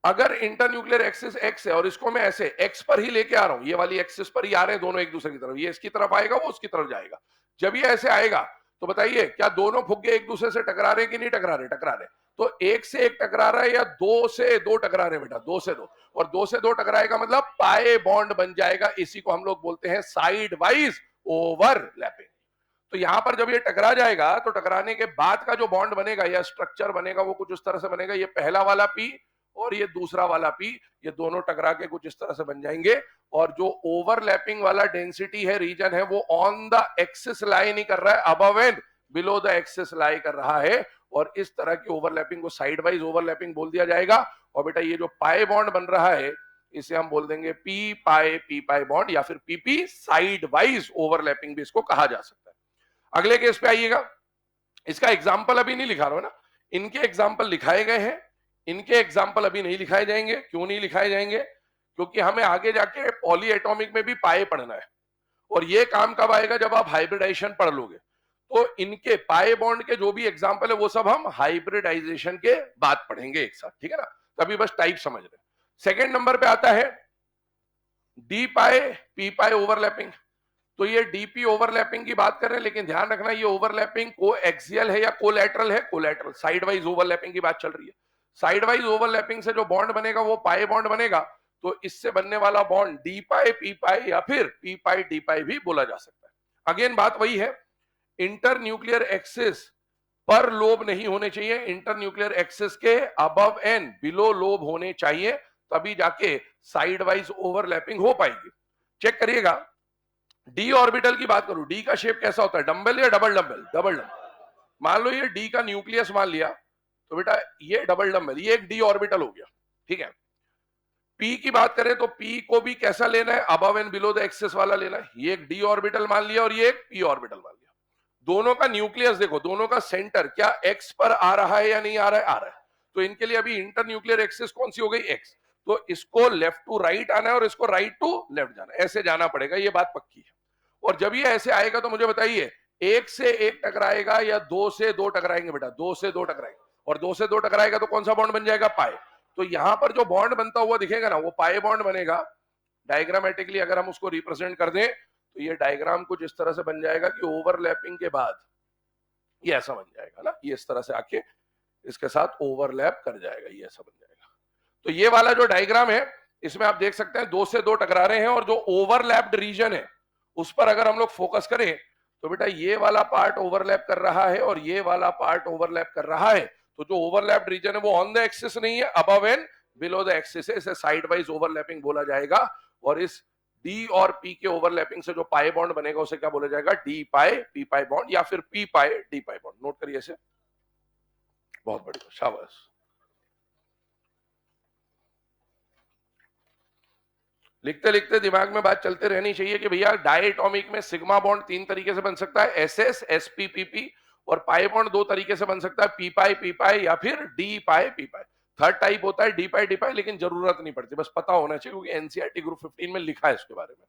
अगर इंटर न्यूक्लियर एक्सिस एक्स है और इसको मैं ऐसे एक्स पर ही लेके आ रहा हूं, ये वाली एक्सिस पर ही आ रहे हैं दोनों एक दूसरे की तरफ, ये इसकी तरफ आएगा, वो उसकी तरफ जाएगा। जब ये ऐसे आएगा तो बताइए क्या दोनों फुग्गे एक दूसरे से टकरा रहे कि नहीं टकरा रहे, टकरा रहे। तो एक से एक टकरा रहा है या दो से दो टकरा रहे बेटा, दो से दो, और दो से दो टकराएगा मतलब पाए बॉन्ड बन जाएगा। इसी को हम लोग बोलते हैं साइड वाइज ओवरलैपिंग। तो यहां पर जब ये टकरा जाएगा तो टकराने के बाद का जो बॉन्ड बनेगा या स्ट्रक्चर बनेगा वो कुछ उस तरह से बनेगा, ये पहला वाला पी और ये दूसरा वाला पी, ये दोनों टकरा के कुछ इस तरह से बन जाएंगे। और जो ओवरलैपिंग वाला डेंसिटी है, रीजन है, वो ऑन द एक्सिस लाई नहीं कर रहा है, above and below the axis लाई कर रहा है। और इस तरह की ओवरलैपिंग को साइड वाइज ओवरलैपिंग बोल दिया जाएगा। और बेटा ये जो पाई बॉन्ड बन रहा है इसे हम बोल देंगे पी पाई बॉन्ड, या फिर पीपी साइड वाइज ओवरलैपिंग भी इसको कहा जा सकता है। अगले केस पे आइएगा, इसका एग्जाम्पल अभी नहीं लिखा रहा हूं ना, इनके एग्जाम्पल लिखाए गए हैं, इनके एग्जाम्पल अभी नहीं लिखाए जाएंगे। क्यों नहीं लिखाए जाएंगे, क्योंकि हमें आगे जाके पॉली एटॉमिक में भी पाए पढ़ना है, और ये काम कब आएगा, जब आप हाइब्रिडाइजेशन पढ़ लोगे। तो इनके पाए बॉन्ड के जो भी एग्जाम्पल है वो सब हम हाइब्रिडाइजेशन के बाद पढ़ेंगे एक साथ, ठीक है ना। तभी बस टाइप समझ रहे। सेकेंड नंबर पे आता है डी पाए पी पाए ओवरलैपिंग। तो ये डीपी ओवरलैपिंग की बात कर रहे हैं, लेकिन ध्यान रखना ये ओवरलैपिंग को एक्सियल है या कोलैटरल है, कोलैटरल। साइड वाइज ओवरलैपिंग की बात चल रही है। साइड वाइज ओवरलैपिंग से जो बॉन्ड बनेगा वो पाई बॉन्ड बनेगा। तो इससे बनने वाला बॉन्ड डी पाई पी पाई या फिर पी पाई डी पाई भी बोला जा सकता है। अगेन बात वही है, इंटर न्यूक्लियर एक्सिस पर लोब नहीं होने चाहिए, इंटर न्यूक्लियर एक्सिस के अबव एंड बिलो लोब होने चाहिए, तभी जाके साइड वाइज ओवरलैपिंग हो पाएगी। चेक करिएगा, डी ऑर्बिटल की बात करूं, डी का शेप कैसा होता है, डंबल या डबल डंबल? Double dumbbell. मान लो ये डी का न्यूक्लियस मान लिया, तो बेटा ये डबल डंबल, ये एक डी ऑर्बिटल हो गया, ठीक है। पी की बात करें तो पी को भी कैसा लेना है, above and below the axis वाला लेना है। ये एक डी ऑर्बिटल मान लिया और ये एक पी ऑर्बिटल मान लिया। दोनों का न्यूक्लियस देखो, दोनों का सेंटर क्या एक्स पर आ रहा है या नहीं आ रहा है? आ रहा है। तो इनके लिए अभी इंटर न्यूक्लियर एक्सिस कौन सी हो गई? एक्स। तो इसको लेफ्ट टू राइट आना है और इसको राइट टू लेफ्ट जाना है, ऐसे जाना पड़ेगा, ये बात पक्की है। और जब ये ऐसे आएगा तो मुझे बताइए, एक से एक टकराएगा या दो से दो टकराएंगे? बेटा दो से दो टकराएंगे, और दो से दो टकराएगा तो कौन सा बॉन्ड बन जाएगा? पाए। तो यहां पर जो बॉन्ड बनता हुआ दिखेगा ना, वो पाए बॉन्ड बनेगा। डायग्रामेटिकली अगर हम उसको रिप्रेजेंट कर दें तो ये डायग्राम कुछ इस तरह से बन जाएगा कि ओवरलैपिंग के बाद ये ऐसा बन जाएगा ना, ये इस तरह से आके इसके साथ ओवरलैप कर जाएगा, ये ऐसा बन जाएगा। तो ये वाला जो डायग्राम है, इसमें आप देख सकते हैं दो से दो टकरा रहे हैं, और जो ओवरलैप्ड रीजन है उस पर अगर हम लोग फोकस करें तो बेटा ये वाला पार्ट ओवरलैप कर रहा है और ये वाला पार्ट ओवरलैप कर रहा है। तो जो ओवरलैप्ड रीजन है वो ऑन द एक्सिस नहीं है, above and below the axis है, इसे साइड वाइज ओवरलैपिंग बोला जाएगा। और इस डी और पी के ओवरलैपिंग से जो पाई बॉन्ड बनेगा उसे क्या बोला जाएगा? डी पाई पी पाई बॉन्ड, या फिर पी पाई डी पाई बॉन्ड। नोट करिए इसे, बहुत बढ़िया, शाबाश। लिखते लिखते दिमाग में बात चलते रहनी चाहिए कि भैया डायटोमिक में सिग्मा बॉन्ड तीन तरीके से बन सकता है, S S S P P P, और पाई बॉन्ड दो तरीके से बन सकता है, पी पाई या फिर डी पाई पी पाई। थर्ड टाइप होता है डी पाई, लेकिन जरूरत नहीं पड़ती, बस पता होना चाहिए क्योंकि एनसीईआरटी ग्रुप 15 में लिखा है इसके बारे में।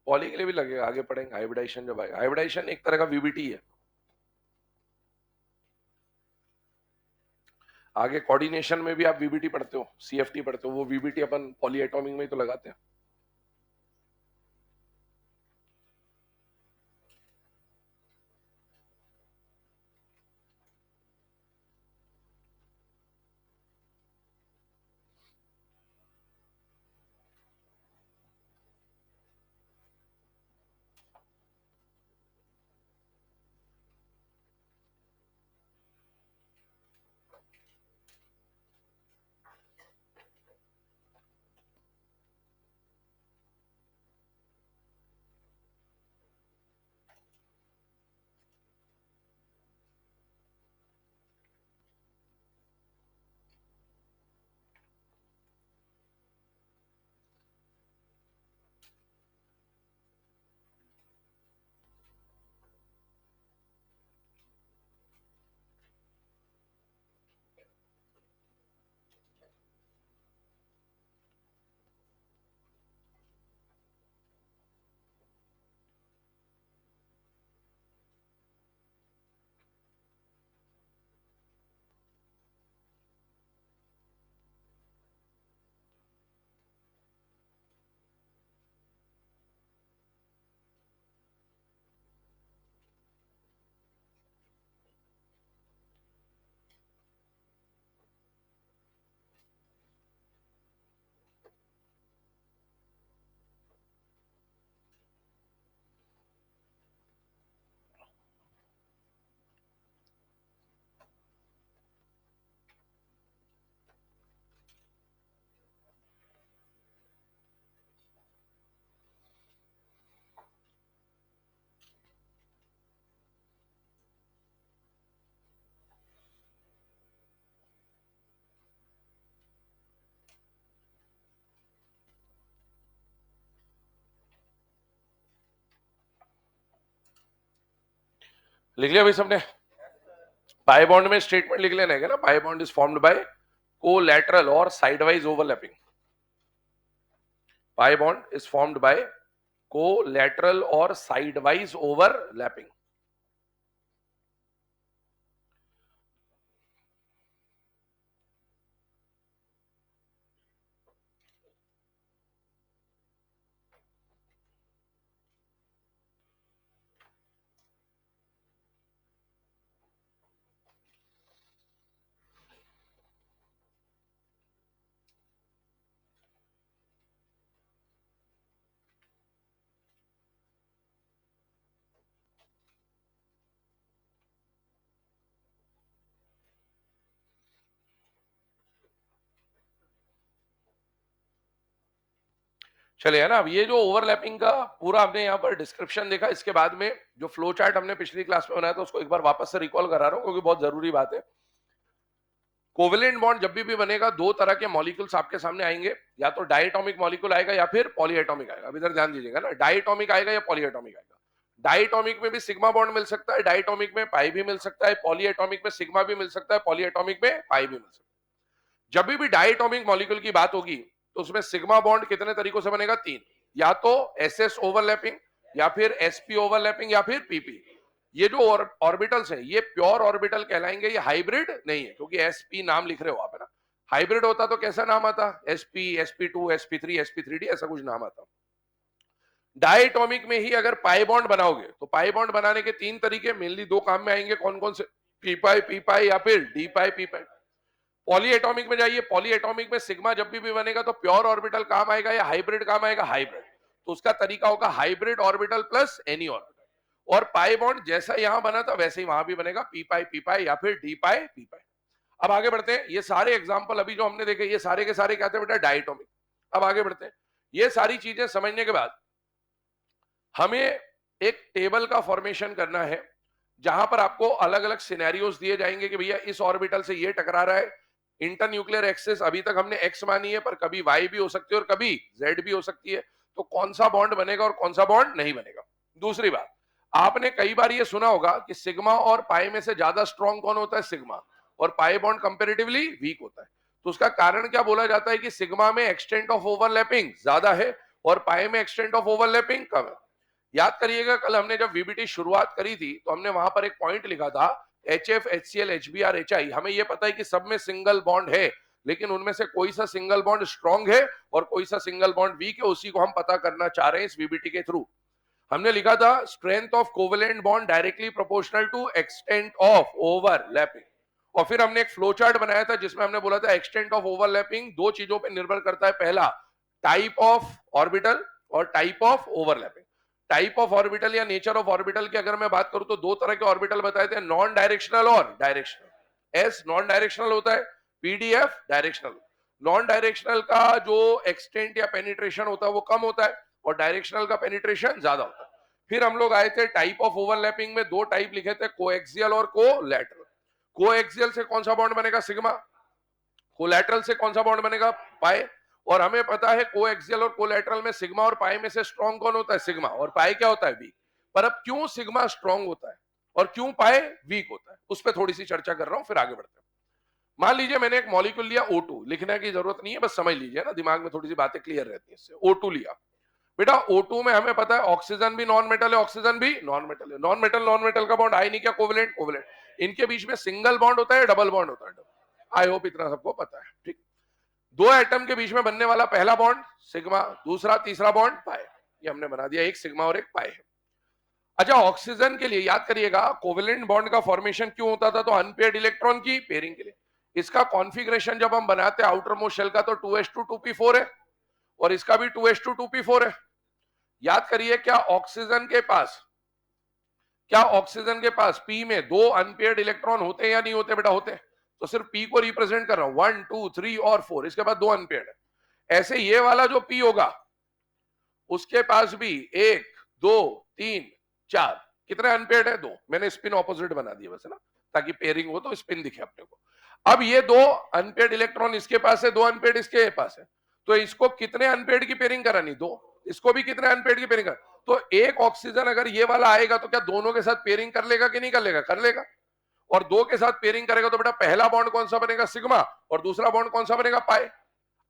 पॉली के लिए भी लगेगा, आगे पढ़ेंगे हाइब्रिडाइजेशन जब आएगा। हाइब्रिडाइजेशन एक तरह का वीबीटी है। आगे कोऑर्डिनेशन में भी आप वीबीटी पढ़ते हो, सीएफटी पढ़ते हो, वो वीबीटी अपन पॉलीएटॉमिक में ही तो लगाते हैं। लिख लिया भाई सबने? पाई बॉन्ड में स्टेटमेंट लिख लेना है ना, pi bond is formed by collateral और sideways overlapping. Pi bond is formed by collateral और साइडवाइज ओवरलैपिंग। चलिए, है ना। अब ये जो ओवरलैपिंग का पूरा हमने यहाँ पर डिस्क्रिप्शन देखा, इसके बाद में जो फ्लो चार्ट हमने पिछली क्लास में बनाया था उसको एक बार वापस से रिकॉल करा रहा हूँ क्योंकि बहुत जरूरी बात है। कोवेलेंट बॉन्ड जब भी बनेगा दो तरह के मॉलिक्यूल्स आपके सामने आएंगे, या तो डायटोमिक मॉलिक्यूल आएगा या फिर पॉलीएटॉमिक आएगा। अब इधर ध्यान दीजिएगा ना, डायटोमिक आएगा या पॉलीएटॉमिक आएगा। डायटोमिक में भी सिग्मा बॉन्ड मिल सकता है, डायटोमिक में पाई भी मिल सकता है, पॉलीएटॉमिक में सिग्मा भी मिल सकता है, पॉलीएटॉमिक में पाई भी मिल सकता है। जब भी डायटोमिक मॉलिक्यूल की बात होगी तो उसमें सिग्मा बॉन्ड कितने तरीकों से बनेगा? तीन, या तो एसएस ओवरलैपिंग, या फिर एसपी ओवरलैपिंग, या फिर पीपी। ये जो ऑर्बिटल्स हैं ये प्योर ऑर्बिटल कहलाएंगे, ये हाइब्रिड नहीं है, क्योंकि एसपी नाम लिख रहे हो आप, है ना। हाइब्रिड होता तो कैसा नाम आता? एसपी, sp2, sp3, sp3d, ऐसा कुछ नाम आता। डायटोमिक में ही अगर पाई बॉन्ड बनाओगे तो पाई बॉन्ड बनाने के तीन तरीके मेनली दो काम में आएंगे, कौन कौन से? पी पाई या फिर डी पाई। पॉलीएटॉमिक में जाइए, पॉलीएटॉमिक में सिग्मा जब भी बनेगा तो प्योर ऑर्बिटल काम आएगा या हाइब्रिड काम आएगा? हाइब्रिड। तो उसका तरीका होगा hybrid orbital plus any orbital. और पाई बॉन्ड जैसा यहां बना था वैसे ही वहां भी बनेगा, पी पाई या फिर डी पाई पी पाई। अब आगे बढ़ते हैं। ये सारे एग्जांपल अभी जो हमने देखे ये सारे के सारे क्या थे बेटा? डायटोमिक। अब आगे बढ़ते हैं। ये सारी चीजें समझने के बाद हमें एक टेबल का फॉर्मेशन करना है जहां पर आपको अलग अलग सिनेरियोस दिए जाएंगे कि भैया इस ऑर्बिटल से ये टकरा रहा है। इंटरन्यूक्लियर एक्सिस अभी तक हमने एक्स मानी है, पर कभी वाई भी हो सकती है और कभी जेड भी हो सकती है। तो कौन सा बॉन्ड बनेगा और कौन सा बॉन्ड नहीं बनेगा? दूसरी बात, आपने कई बार ये सुना होगा कि सिग्मा और पाई में से ज्यादा स्ट्रॉन्ग कौन होता है? सिग्मा। और पाई बॉन्ड कंपेरेटिवली वीक होता है। तो उसका कारण क्या बोला जाता है? कि सिग्मा में एक्सटेंट ऑफ ओवरलैपिंग ज्यादा है और पाई में एक्सटेंट ऑफ ओवरलैपिंग कम है। याद करिएगा, कल हमने जब वीबीटी शुरुआत करी थी तो हमने वहां पर एक पॉइंट लिखा था, HF, HCl, HBr, HI। हमें यह पता है कि सब में सिंगल बॉन्ड है, लेकिन उनमें से कोई सा सिंगल बॉन्ड स्ट्रॉन्ग है और कोई सा सिंगल बॉन्ड वीक है, उसी को हम पता करना चाह रहे हैं इस वीबीटी के थ्रू। हमने लिखा था strength of covalent bond directly proportional to extent of overlapping. और फिर हमने एक फ्लो चार्ट बनाया था जिसमें हमने बोला था एक्सटेंट ऑफ ओवरलैपिंग दो चीजों पर निर्भर करता है। पहला, टाइप ऑफ ऑर्बिटल और type of overlapping. Type of orbital या नेचर ऑफ ऑर्बिटल की अगर मैं बात करूं तो दो तरह के ऑर्बिटल बताए थे, नॉन डायरेक्शनल और डायरेक्शनल। एस नॉन डायरेक्शनल होता है, पीडीएफ डायरेक्शनल। नॉन डायरेक्शनल का जो एक्सटेंट या पेनिट्रेशन होता है वो कम होता है और डायरेक्शनल का पेनिट्रेशन ज्यादा होता है। फिर हम लोग आए थे टाइप ऑफ ओवरलैपिंग में, दो टाइप लिखे थे, कोएक्सियल और कोलैटरल। कोएक्सियल से कौन सा बॉन्ड बनेगा? सिग्मा। कोलैटरल से कौन सा बॉन्ड बनेगा? पाई। और हमें पता है कोएक्सियल और कोलैटरल में सिग्मा और पाई में से स्ट्रॉन्ग कौन होता है? सिग्मा। और पाई क्या होता है? वीक। पर अब क्यों सिग्मा स्ट्रॉन्ग होता है और क्यों पाई वीक होता है, उस पर थोड़ी सी चर्चा कर रहा हूं, फिर आगे बढ़ते हैं। मान लीजिए मैंने एक मॉलिक्यूल लिया O2, लिखने की जरूरत नहीं है, बस समझ लीजिए ना, दिमाग में थोड़ी सी बातें क्लियर रहती है इससे। O2 लिया बेटा, O2 में हमें पता है ऑक्सीजन भी नॉन मेटल है, ऑक्सीजन भी नॉन मेटल है। नॉन मेटल का बॉन्ड आए नहीं क्या? कोवेलेंट। कोवेलेंट। इनके बीच में सिंगल बॉन्ड होता है, डबल बॉन्ड होता है? आई होप इतना सबको पता है, ठीक। दो एटम के बीच में बनने वाला पहला बॉन्ड सिग्मा, दूसरा तीसरा बॉन्ड पाई। ये हमने बना दिया, एक सिग्मा और एक पाई है। अच्छा, ऑक्सीजन के लिए याद करिएगा कोवेलेंट बॉन्ड का फॉर्मेशन क्यों होता था? तो अनपेयर्ड इलेक्ट्रॉन की पेयरिंग के लिए। इसका कॉन्फ़िगरेशन जब हम बनाते हैं आउटर मोस्ट शेल का तो 2s2 2p4 है और इसका भी 2s2 2p4 है। याद करिए, क्या ऑक्सीजन के पास पी में दो अनपेयर्ड इलेक्ट्रॉन होते हैं या नहीं होते? बेटा होते हैं। तो सिर्फ पी को रिप्रेजेंट कर रहा हूं, 1 2 3 और 4, इसके बाद दो अनपेयर्ड है। ऐसे ये वाला जो पी होगा उसके पास भी 1 2 3 4, कितने अनपेयर्ड है? दो। मैंने स्पिन ऑपोजिट बना दिया वैसे ना, ताकि पेयरिंग हो तो स्पिन दिखे अपने को। अब ये दो अनपेयर्ड इलेक्ट्रॉन इसके पास है, दो अनपेयर्ड इसके पास है, तो इसको कितने अनपेयर्ड की पेयरिंग करानी? दो। इसको भी कितने अनपेयर्ड की पेयरिंग करानी? तो एक ऑक्सीजन अगर ये वाला आएगा तो क्या दोनों के साथ पेयरिंग कर लेगा कि नहीं कर लेगा? कर लेगा। और दो के साथ पेयरिंग करेगा तो बेटा पहला बॉन्ड कौन सा बनेगा? सिग्मा। और दूसरा बॉन्ड कौन सा बनेगा? पाई।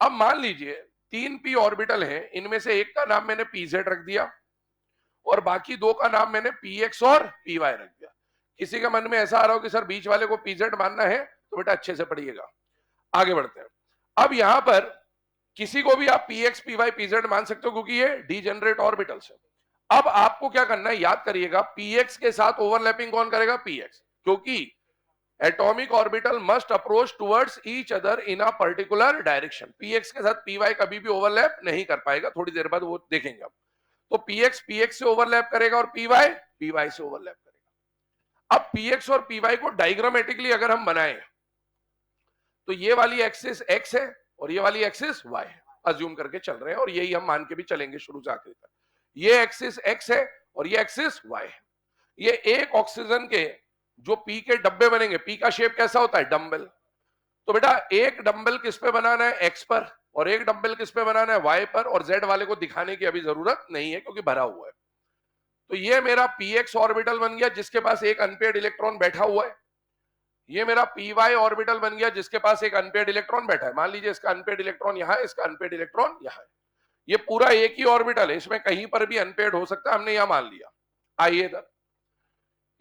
अब मान लीजिए तीन पी ऑर्बिटल हैं, इनमें से एक का नाम मैंने पीजेड रख दिया और बाकी दो का नाम मैंने पीएक्स और पीवाई रख दिया। किसी के मन में ऐसा आ रहा हो कि सर बीच वाले को पीजेड मानना है, तो बेटा अच्छे से पढ़िएगा। आगे बढ़ते हैं। अब यहां पर किसी को भी आप पीएक्स पीवाई पीजेड मान सकते हो क्योंकि ये डीजेनरेट ऑर्बिटल्स है। अब आपको क्या करना है, याद करिएगा, पीएक्स के साथ ओवरलैपिंग कौन करेगा? पीएक्स। क्योंकि atomic orbital must approach towards each other in a particular direction. Px के साथ पीवाई कभी भी ओवरलैप नहीं कर पाएगा, थोड़ी देर बाद वो देखेंगे हम। तो पीएक्स पीएक्स से ओवरलैप करेगा और पीवाई पीवाई से ओवरलैप करेगा। अब पीएक्स और पीवाई को डायग्रामेटिकली अगर हम बनाएं तो ये वाली एक्सिस एक्स है और ये वाली एक्सिस वाई है। अज्यूम करके चल रहे हैं और यही हम मान के भी चलेंगे शुरू से आखिर तक। ये एक्सिस एक्स है और ये एक्सिस वाई है। ये एक ऑक्सीजन के जो पी के डब्बे बनेंगे, पी का शेप कैसा होता है, डंबल। तो बेटा एक डंबल किस पे बनाना है, एक्स पर, और एक डंबल किस पे बनाना है, वाई पर, और जेड वाले को दिखाने की अभी जरूरत नहीं है क्योंकि भरा हुआ है। तो ये मेरा पी एक्स ऑर्बिटल बन गया जिसके पास एक अनपेयर्ड इलेक्ट्रॉन बैठा हुआ है। ये मेरा पी वाई ऑर्बिटल बन गया जिसके पास एक अनपेयर्ड इलेक्ट्रॉन बैठा है। मान लीजिए इसका अनपेयर्ड इलेक्ट्रॉन यहां है, इसका अनपेयर्ड इलेक्ट्रॉन यहां है। ये पूरा एक ही ऑर्बिटल है, इसमें कहीं पर भी अनपेयर्ड हो सकता है, हमने यहां मान लिया। आइए इधर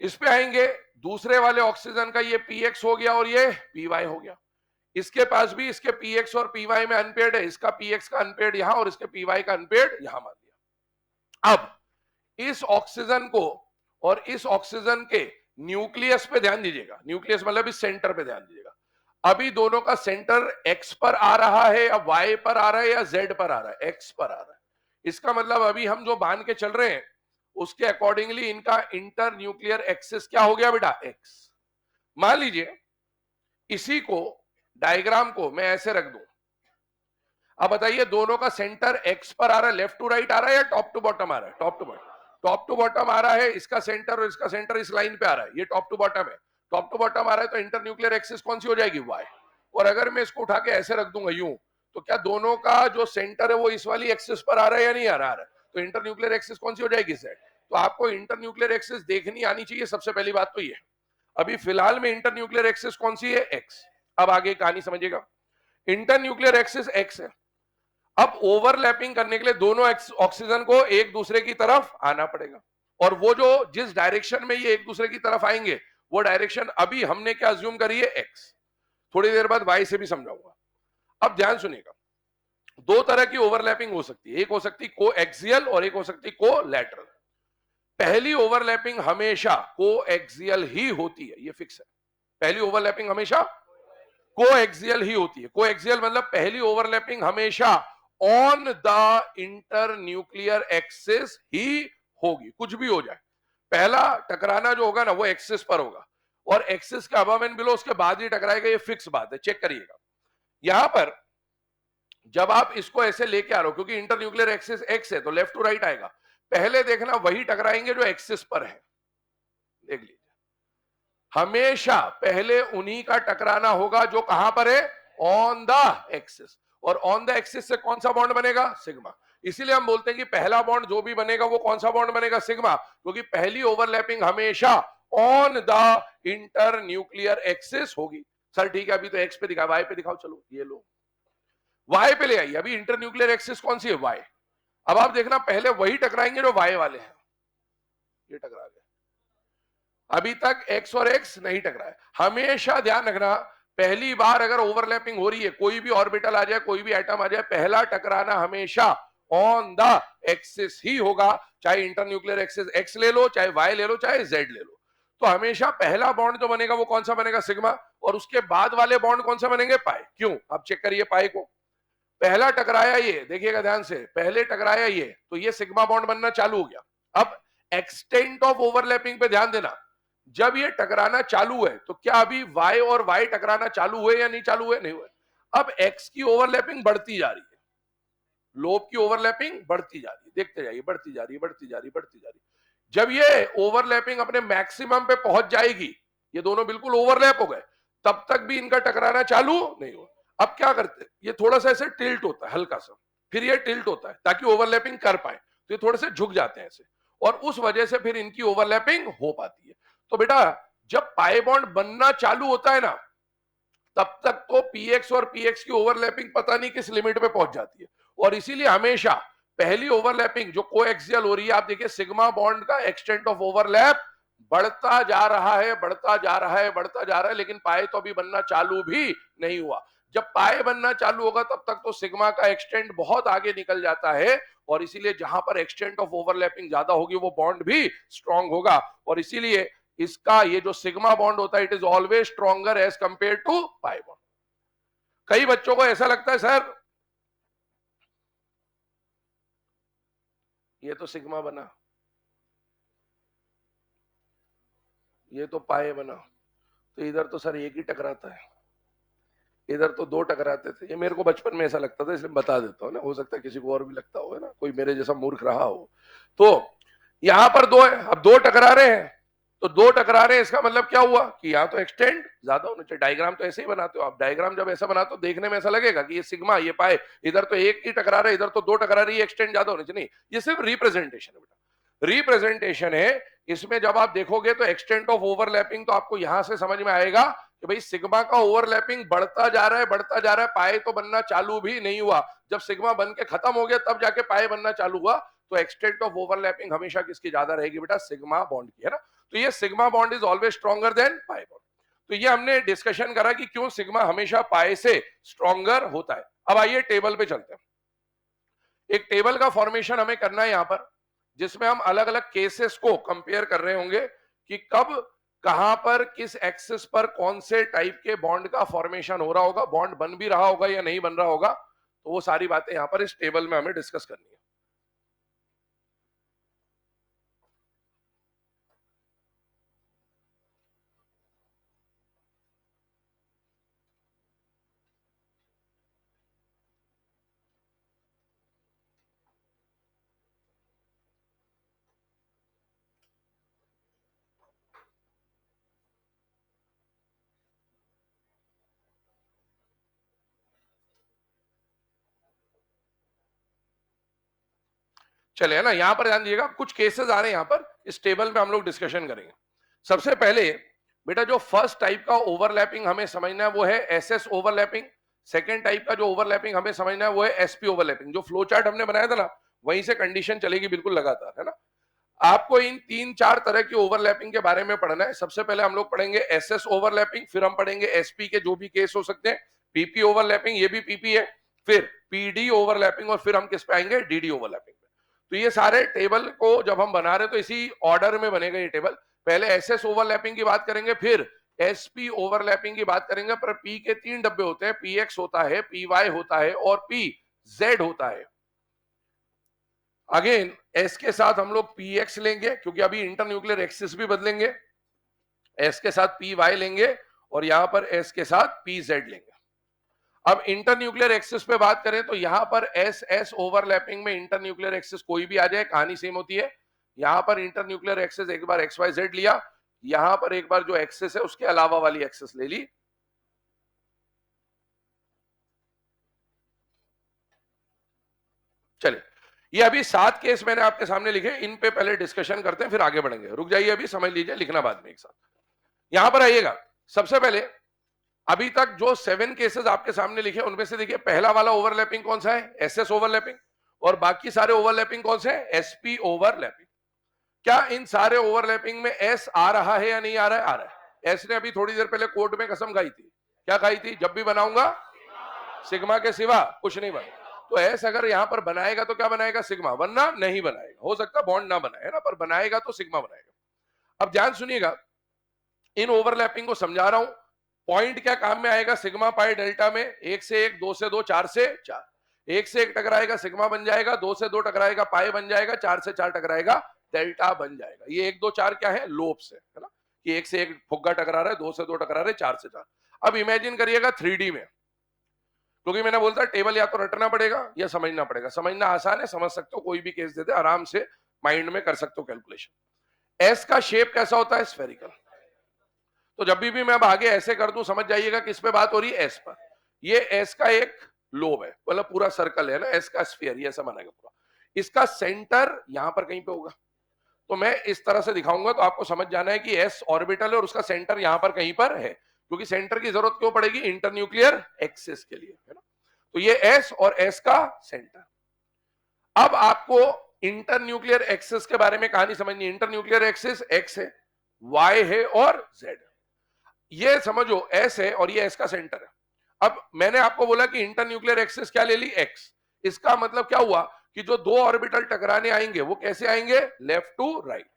इस पे आएंगे, दूसरे वाले ऑक्सीजन का ये पी एक्स हो गया और ये पी वाई हो गया। इसके पास भी इसके पी एक्स और पी वाई में अनपेयर्ड है, इसका पी एक्स का अनपेयर्ड यहां और इसके पी वाई का अनपेयर्ड यहां मान लिया। अब इस ऑक्सीजन को और इस ऑक्सीजन के न्यूक्लियस पे ध्यान दीजिएगा, न्यूक्लियस मतलब इस सेंटर पे ध्यान दीजिएगा। अभी दोनों का सेंटर एक्स पर आ रहा है या वाई पर आ रहा है या जेड पर आ रहा है, एक्स पर आ रहा है। इसका मतलब अभी हम जो मान के चल रहे हैं उसके अकॉर्डिंगली इनका इंटर न्यूक्लियर एक्सिस क्या हो गया बेटा, एक्स। मान लीजिए इसी को डायग्राम को मैं ऐसे रख दूं। अब बताइए दोनों का सेंटर एक्स पर आ रहा है, लेफ्ट टू राइट आ रहा है या टॉप टू बॉटम आ रहा है, top to bottom. Top to bottom आ रहा है, इसका सेंटर और इसका सेंटर इस लाइन पे आ रहा है, ये टॉप टू बॉटम है। टॉप टू बॉटम आ रहा है तो इंटर न्यूक्लियर एक्सिस कौन सी हो जाएगी, वाई। और अगर मैं इसको उठा के ऐसे रख दूंगा यूं, तो क्या दोनों का जो सेंटर है वो इस वाली एक्सिस पर आ रहा है या नहीं आ रहा है, तो इंटर न्यूक्लियर एक्सिस कौन सी हो जाएगी, जेड। तो आपको इंटर न्यूक्लियर एक्सिस देखनी आनी चाहिए, सबसे पहली बात तो ये। अभी फिलहाल में इंटर न्यूक्लियर एक्सिस कौन सी है, एक्स। अब आगे कहानी समझिएगा, इंटर न्यूक्लियर एक्सिस एक्स है। अब ओवरलैपिंग करने के लिए दोनों ऑक्सीजन को एक दूसरे की तरफ आना पड़ेगा, और वो जो जिस डायरेक्शन में ये एक दूसरे की तरफ आएंगे वो डायरेक्शन अभी हमने क्या अज्यूम करी है, एक्स। थोड़ी देर बाद वाई से भी समझाऊंगा। अब ध्यान सुनिएगा, दो तरह की ओवरलैपिंग हो सकती है, एक हो सकती है को एक्सियल और एक हो सकती है को लैटरल। पहली ओवरलैपिंग हमेशा को एक्सियल ही होती है, ये फिक्स है। पहली ओवरलैपिंग हमेशा कोएक्सियल ही होती है। कोएक्सियल मतलब पहली ओवरलैपिंग हमेशा on the internuclear axis ही होगी, कुछ भी हो जाए। पहला टकराना जो होगा ना वो एक्सिस पर होगा, और एक्सिस के अबव एंड बिलो उसके बाद ही टकराएगा, ये फिक्स बात है, चेक करिएगा। यहां पर जब आप इसको ऐसे लेके आ रहे हो, क्योंकि इंटर न्यूक्लियर एक्सिस एक्स है तो लेफ्ट टू राइट आएगा, पहले देखना वही टकराएंगे जो एक्सिस पर है। देख लीजिए, हमेशा पहले उन्हीं का टकराना होगा जो कहां पर है, ऑन द एक्सिस। और ऑन द एक्सिस से कौन सा बॉन्ड बनेगा, सिग्मा। इसीलिए हम बोलते हैं कि पहला बॉन्ड जो भी बनेगा वो कौन सा बॉन्ड बनेगा, सिग्मा, क्योंकि पहली ओवरलैपिंग हमेशा on the internuclear axis होगी। सर ठीक है, अभी तो एक्स पे दिखा, वाई पे दिखाओ, चलो ये लो, वाई पे ले आइए। अभी इंटर न्यूक्लियर एक्सिस कौन सी है, वाई। अब आप देखना पहले वही टकराएंगे जो वाई वाले हैं, ये टकरा गए। अभी तक एक्स और एक्स नहीं टकराए। हमेशा ध्यान रखना, पहली बार अगर ओवरलैपिंग हो रही है, कोई भी ऑर्बिटल आ जाए, कोई भी एटम आ जाए, पहला टकराना हमेशा ऑन द एक्सिस ही होगा। चाहे इंटर न्यूक्लियर एक्सिस एक्स ले लो, चाहे वाई ले लो, चाहे जेड ले लो। तो हमेशा पहला बॉन्ड जो बनेगा वो कौन सा बनेगा, सिग्मा। और उसके बाद वाले बॉन्ड कौन सा बनेंगे, पाई। क्यों, आप चेक करिए पाई को। पहला टकराया ये, देखिएगा ध्यान से, पहले टकराया ये तो ये सिग्मा बॉन्ड बनना चालू हो गया। अब एक्सटेंट ऑफ ओवरलैपिंग पे ध्यान देना, जब ये टकराना चालू है तो क्या अभी y और y टकराना चालू हुए या नहीं चालू हुए, नहीं हुए। अब x की ओवरलैपिंग बढ़ती जा रही है, लोब की ओवरलैपिंग बढ़ती जा रही है, देखते जाइए, बढ़ती जा रही है, बढ़ती जा रही है, बढ़ती जा रही है। जब ये ओवरलैपिंग अपने मैक्सिमम पे पहुंच जाएगी, ये दोनों बिल्कुल ओवरलैप हो गए, तब तक भी इनका टकराना चालू नहीं हुआ। अब क्या करते हैं, ये थोड़ा सा ऐसे टिल्ट होता है हल्का सा, फिर ये टिल्ट होता है ताकि ओवरलैपिंग कर पाए, तो ये थोड़े से झुक जाते हैं ऐसे, और उस वजह से फिर इनकी ओवरलैपिंग हो पाती है। तो बेटा जब पाई बॉन्ड बनना चालू होता है ना, तब तक तो पीएक्स और पीएक्स की ओवरलैपिंग पता नहीं किस लिमिट पे पहुंच जाती है। और इसीलिए हमेशा पहली ओवरलैपिंग जो कोएक्सियल हो रही है, आप देखिए सिग्मा बॉन्ड का एक्सटेंट ऑफ ओवरलैप बढ़ता जा रहा है, बढ़ता जा रहा है, बढ़ता जा रहा है, लेकिन पाए तो अभी बनना चालू भी नहीं हुआ। जब पाए बनना चालू होगा तब तक तो सिग्मा का एक्सटेंट बहुत आगे निकल जाता है, और इसीलिए जहां पर एक्सटेंट ऑफ ओवरलैपिंग ज्यादा होगी वो बॉन्ड भी स्ट्रांग होगा। और इसीलिए इसका ये जो सिग्मा बॉन्ड होता है, it is always stronger as compared to pi bond. कई बच्चों को ऐसा लगता है सर ये तो सिग्मा बना, ये तो पाए बना, तो इधर तो सर एक ही टकराता है। इधर तो दो टकराते थे। ये मेरे को बचपन में ऐसा लगता था, इसलिए बता देता हूँ ना, हो सकता है किसी को और भी लगता हो, है ना, कोई मेरे जैसा मूर्ख रहा हो। तो यहां पर दो है, अब दो टकरा रहे हैं, तो दो टकरा रहे हैं इसका मतलब क्या हुआ कि यहाँ तो एक्सटेंड ज्यादा होना चाहिए। डायग्राम तो ऐसे ही बनाते हो आप, डायग्राम जब ऐसा बनाते हो देखने में ऐसा लगेगा कि ये सिग्मा ये पाए, इधर तो एक ही टकरा रहा है, इधर तो दो टकरा रही है, एक्सटेंड ज्यादा होना चाहिए। नहीं, ये सिर्फ रिप्रेजेंटेशन है बेटा, रिप्रेजेंटेशन है। इसमें जब आप देखोगे तो एक्सटेंट ऑफ ओवरलैपिंग तो आपको यहां से समझ में आएगा कि भाई सिग्मा का ओवरलैपिंग बढ़ता जा रहा है, बढ़ता जा रहा है, पाए तो बनना चालू भी नहीं हुआ। जब सिग्मा बन के खत्म हो गया तब जाके पाए बनना चालू हुआ। तो एक्सटेंट ऑफ ओवरलैपिंग हमेशा किसकी ज्यादा रहेगी बेटा, सिग्मा बॉन्ड की, है ना। तो ये sigma bond is always stronger than pi bond. तो ये हमने डिस्कशन करा कि क्यों सिग्मा हमेशा पाई से स्ट्रॉन्गर होता है। अब आइए टेबल पे चलते हैं। एक टेबल का फॉर्मेशन हमें करना है यहां पर, जिसमें हम अलग अलग केसेस को कंपेयर कर रहे होंगे कि कब कहां पर किस एक्सिस पर कौन से टाइप के बॉन्ड का फॉर्मेशन हो रहा होगा, बॉन्ड बन भी रहा होगा या नहीं बन रहा होगा। तो वो सारी बातें यहां पर इस टेबल में हमें डिस्कस करनी है। चले, है ना, यहां पर ध्यान दीजिएगा, कुछ केसेस आ रहे हैं यहां पर, इस टेबल में हम लोग डिस्कशन करेंगे। सबसे पहले बेटा जो फर्स्ट टाइप का ओवरलैपिंग हमें समझना है वो है एसएस ओवरलैपिंग। सेकेंड टाइप का जो ओवरलैपिंग हमें समझना है वो है एसपी ओवरलैपिंग। जो फ्लो चार्ट हमने बनाया था ना, वहीं से कंडीशन चलेगी बिल्कुल लगातार, है ना। आपको इन तीन चार तरह की ओवरलैपिंग के बारे में पढ़ना है। सबसे पहले हम लोग पढ़ेंगे एसएस ओवरलैपिंग, फिर हम पढ़ेंगे एसपी के जो भी केस हो सकते हैं, पीपी ओवरलैपिंग, ये भी पीपी है, फिर पीडी ओवरलैपिंग, और फिर हम किस पे आएंगे, डीडी ओवरलैपिंग। तो ये सारे टेबल को जब हम बना रहे हैं तो इसी ऑर्डर में बनेगा ये टेबल। पहले एसएस ओवरलैपिंग की बात करेंगे, फिर एसपी ओवरलैपिंग की बात करेंगे। पर पी के तीन डब्बे होते हैं, पी एक्स होता है, पी वाई होता है और पी जेड होता है। अगेन एस के साथ हम लोग पी एक्स लेंगे क्योंकि अभी इंटरन्यूक्लियर एक्सिस भी बदलेंगे, एस के साथ पी वाई लेंगे और यहां पर एस के साथ पी जेड लेंगे। अब इंटरन्यूक्लियर एक्सिस पे बात करें तो यहां पर एस एस ओवरलैपिंग में इंटरन्यूक्लियर एक्सिस कोई भी आ जाए, कहानी सेम होती है। यहां पर इंटरन्यूक्लियर एक्सिस एक बार एक्स वाई जेड लिया, यहां पर एक बार जो एक्सिस है उसके अलावा वाली एक्सिस ले ली। चलिए, ये अभी 7 केस मैंने आपके सामने लिखे, इन पे पहले डिस्कशन करते हैं फिर आगे बढ़ेंगे। रुक जाइए, अभी समझ लीजिए, लिखना बाद में एक साथ। यहां पर आइएगा, सबसे पहले अभी तक जो 7 केसेस आपके सामने लिखे उनमें से देखिए पहला वाला ओवरलैपिंग कौन सा है, एसएस ओवरलैपिंग, और बाकी सारे ओवरलैपिंग कौन से हैं, एसपी ओवरलैपिंग। क्या इन सारे ओवरलैपिंग में एस आ रहा है या नहीं आ रहा है, आ रहा है। एस ने अभी थोड़ी देर पहले कोर्ट में कसम खाई थी, क्या खाई थी, जब भी बनाऊंगा सिग्मा के सिवा कुछ नहीं बना। तो एस अगर यहां पर बनाएगा तो क्या बनाएगा, सिग्मा, वरना नहीं बनाएगा। हो सकता बॉन्ड ना बनाए, है ना, पर बनाएगा तो सिग्मा बनाएगा। अब ध्यान सुनिएगा, इन ओवरलैपिंग को समझा रहा हूं। पॉइंट क्या काम में आएगा, सिग्मा पाई डेल्टा में, एक से एक, दो से दो, चार से चार। एक से एक टकराएगा सिग्मा बन जाएगा, दो से दो टकराएगा पाई बन जाएगा, चार से चार टकराएगा डेल्टा बन जाएगा। ये एक दो चार क्या है, लोब्स है ना, कि एक से एक फुग्गा टकरा रहा है, दो से दो टकरा रहे, चार से चार। अब इमेजिन करिएगा 3D में, क्योंकि मैंने बोलता टेबल या तो रटना पड़ेगा या समझना पड़ेगा। समझना आसान है, समझ सकते हो, कोई भी केस देते आराम से माइंड में कर सकते हो कैलकुलेशन। एस का शेप कैसा होता है, स्फेरिकल। तो जब भी मैं अब आगे ऐसे कर दूं, समझ जाइएगा किस पे बात हो रही है, एस पर। ये एस का एक लोब है, मतलब पूरा सर्कल है ना, एस का स्फीयर, ये ऐसा मानेगा पूरा। इसका सेंटर यहां पर कहीं पे होगा, तो मैं इस तरह से दिखाऊंगा तो आपको समझ जाना है कि एस ऑर्बिटल है और उसका सेंटर यहां पर कहीं पर है। क्योंकि सेंटर की जरूरत क्यों पड़ेगी, इंटरन्यूक्लियर एक्सिस के लिए, है ना। तो ये एस और एस का सेंटर। अब आपको इंटरन्यूक्लियर एक्सिस के बारे में कहानी समझनी है। इंटरन्यूक्लियर एक्सिस एक्स है, वाई है और जेड। ये समझो एस है और ये एस का सेंटर है। अब मैंने आपको बोला कि इंटरन्यूक्लियर एक्सिस क्या ले ली, एक्स। इसका मतलब क्या हुआ कि जो दो ऑर्बिटल टकराने आएंगे वो कैसे आएंगे, लेफ्ट टू राइट।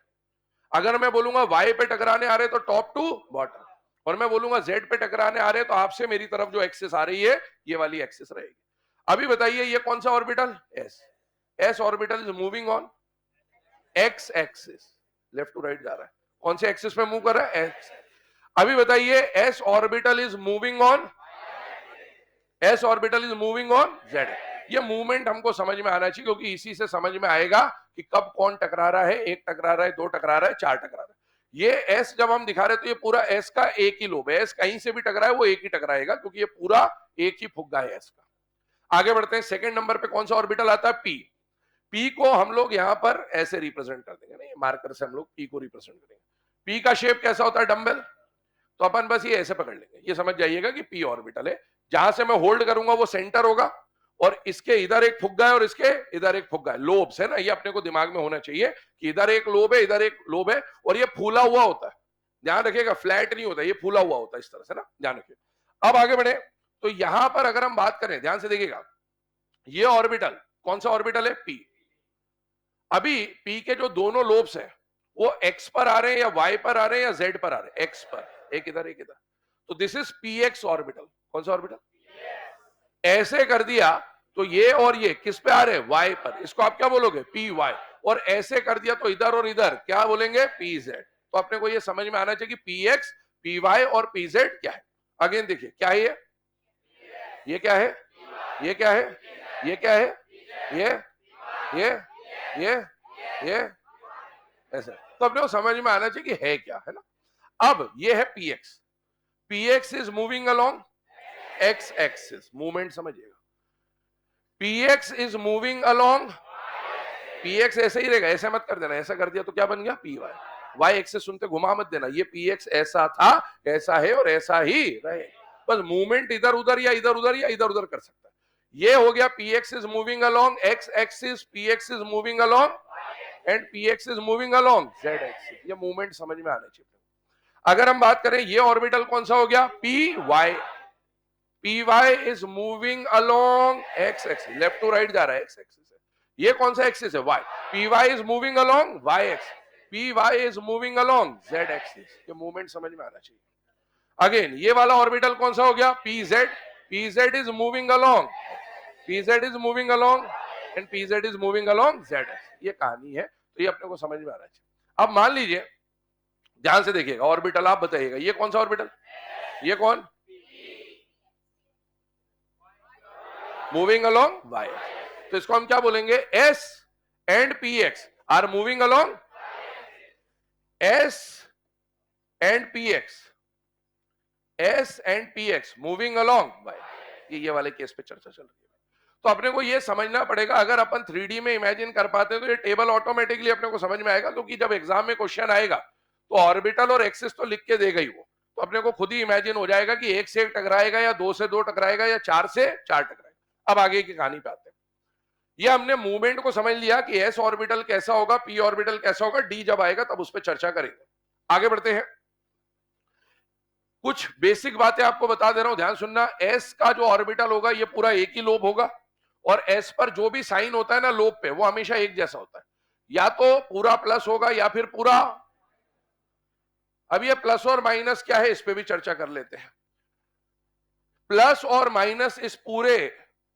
अगर मैं बोलूंगा वाई पे टकराने आ रहे तो टॉप टू बॉटम, और मैं बोलूंगा जेड पे टकराने आ रहे तो आपसे मेरी तरफ जो एक्सिस आ रही है ये वाली एक्सिस रहेगी। अभी बताइए ये कौन सा orbital, S. S orbital is moving on X axis, left to right जा रहा है। कौन से एक्सिस पे मूव कर रहा है, एक्स। अभी बताइए S orbital is moving on, S orbital is moving on Z. ये मूवमेंट हमको समझ में आना चाहिए, क्योंकि इसी से समझ में आएगा कि कब कौन टकरा रहा है, एक टकरा रहा है, दो टकरा रहा है, चार टकरा रहा है। ये एस जब हम दिखा रहे तो ये पूरा एस का एक ही लोब है, एस कहीं से भी टकराए वो एक ही टकराएगा, क्योंकि ये पूरा एक ही फुग्गा है एस का। आगे बढ़ते हैं, सेकंड नंबर पे कौन सा ऑर्बिटल आता है, पी। पी को हम लोग यहां पर ऐसे रिप्रेजेंट कर देंगे, नहीं मार्कर से हम लोग पी को रिप्रेजेंट करेंगे। पी का शेप कैसा होता है, डंबल। तो अपन बस ये ऐसे पकड़ लेंगे, ये समझ जाइएगा कि पी ऑर्बिटल है। जहां से मैं होल्ड करूंगा वो सेंटर होगा, और इसके इधर एक फुग्गा है और इसके इधर एक फुग्गा है, लोब्स है ना, ये अपने को दिमाग में होना चाहिए कि इधर एक लोब है, इधर एक लोब है, और ये फूला हुआ होता है, ध्यान रखिएगा, फ्लैट नहीं होता, ये फूला हुआ होता है इस तरह से ना, ध्यान रखिए। अब आगे बढ़े, तो यहां पर अगर हम बात करें, ध्यान से देखिएगा, ये ऑर्बिटल कौन सा ऑर्बिटल है, पी। अभी पी के जो दोनों लोब्स हैं वो एक्स पर आ रहे हैं या वाई पर आ रहे हैं या जेड पर आ रहे हैं, एक्स पर, एक इधर एक इधर। तो this is P x orbital. कौन सा ऑर्बिटल, ऐसे कर दिया तो ये और ये किस पे आ रहे हैं, वाई पर, इसको आप क्या बोलोगे, पी वाई। और ऐसे कर दिया तो इधर और इधर क्या बोलेंगे, पी जेड। तो अपने को ये समझ में आना चाहिए कि पी एक्स, पी वाई और पी जेड क्या है। अगेन देखिए, क्या है ये क्या है, ये क्या है, ये क्या है, ये ये ये ये ऐसे। तो अपने को समझ में आना चाहिए कि है क्या, है ना। अब ये है P x. P x is moving along x axis, movement समझिएगा। P x is moving along, p x ऐसे ही रहेगा, ऐसे मत कर देना, ऐसा कर दिया तो क्या बन गया, पी वाई। वाई एक्सिस सुनते घुमा मत देना, ये पी एक्स ऐसा था, ऐसा है और ऐसा ही रहे, बस मूवमेंट इधर उधर या इधर उधर या इधर उधर कर सकता है। ये हो गया P x is moving along x axis, P x is moving along and P x is moving along Z axis. ये मूवमेंट समझ में आना चाहिए। अगर हम बात करें, ये ऑर्बिटल कौन सा हो गया, P Y. P Y is moving along x axis, left to right जा रहा है, एक्स एक्सिस है। ये कौन सा एक्सिस है, Y. P Y is moving along Y X, P Y is moving along Z axis. ये मूवमेंट समझ में आना चाहिए। अगेन ये वाला ऑर्बिटल कौन सा हो गया, P Z. P Z is moving along, P Z is moving along and P Z is moving along Z axis. ये कहानी है, तो ये अपने को समझ में आना चाहिए। अब मान लीजिए, ध्यान से देखिएगा, ऑर्बिटल आप बताइएगा, ये कौन सा ऑर्बिटल, ये कौन, मूविंग अलोंग वाई। तो इसको हम क्या बोलेंगे, S and P X are moving along, S and P X, S and P X moving along Y. ये वाले केस पे चर्चा चल रही है। तो अपने को ये समझना पड़ेगा, अगर अपन 3D में इमेजिन कर पाते हैं तो ये टेबल ऑटोमेटिकली अपने को समझ में आएगा, क्योंकि जब एग्जाम में क्वेश्चन आएगा तो ऑर्बिटल और एक्सिस तो लिख के देगा ही वो, तो अपने को खुद ही इमेजिन हो जाएगा कि एक से एक टकराएगा या दो से दो टकराएगा या चार से चार टकराएगा। अब आगे की कहानी पे आते हैं। ये हमने मूवमेंट को समझ लिया कि एस ऑर्बिटल कैसा होगा, पी ऑर्बिटल कैसा होगा, डी जब आएगा तब उस पर चर्चा करेंगे। आगे बढ़ते हैं, कुछ बेसिक बातें आपको बता दे रहा हूं, ध्यान सुनना। एस का जो ऑर्बिटल होगा ये पूरा एक ही लोब होगा, और एस पर जो भी साइन होता है ना लोब पे, वो हमेशा एक जैसा होता है, या तो पूरा प्लस होगा या फिर पूरा। अब ये प्लस और माइनस क्या है, इस पे भी चर्चा कर लेते हैं। प्लस और माइनस इस पूरे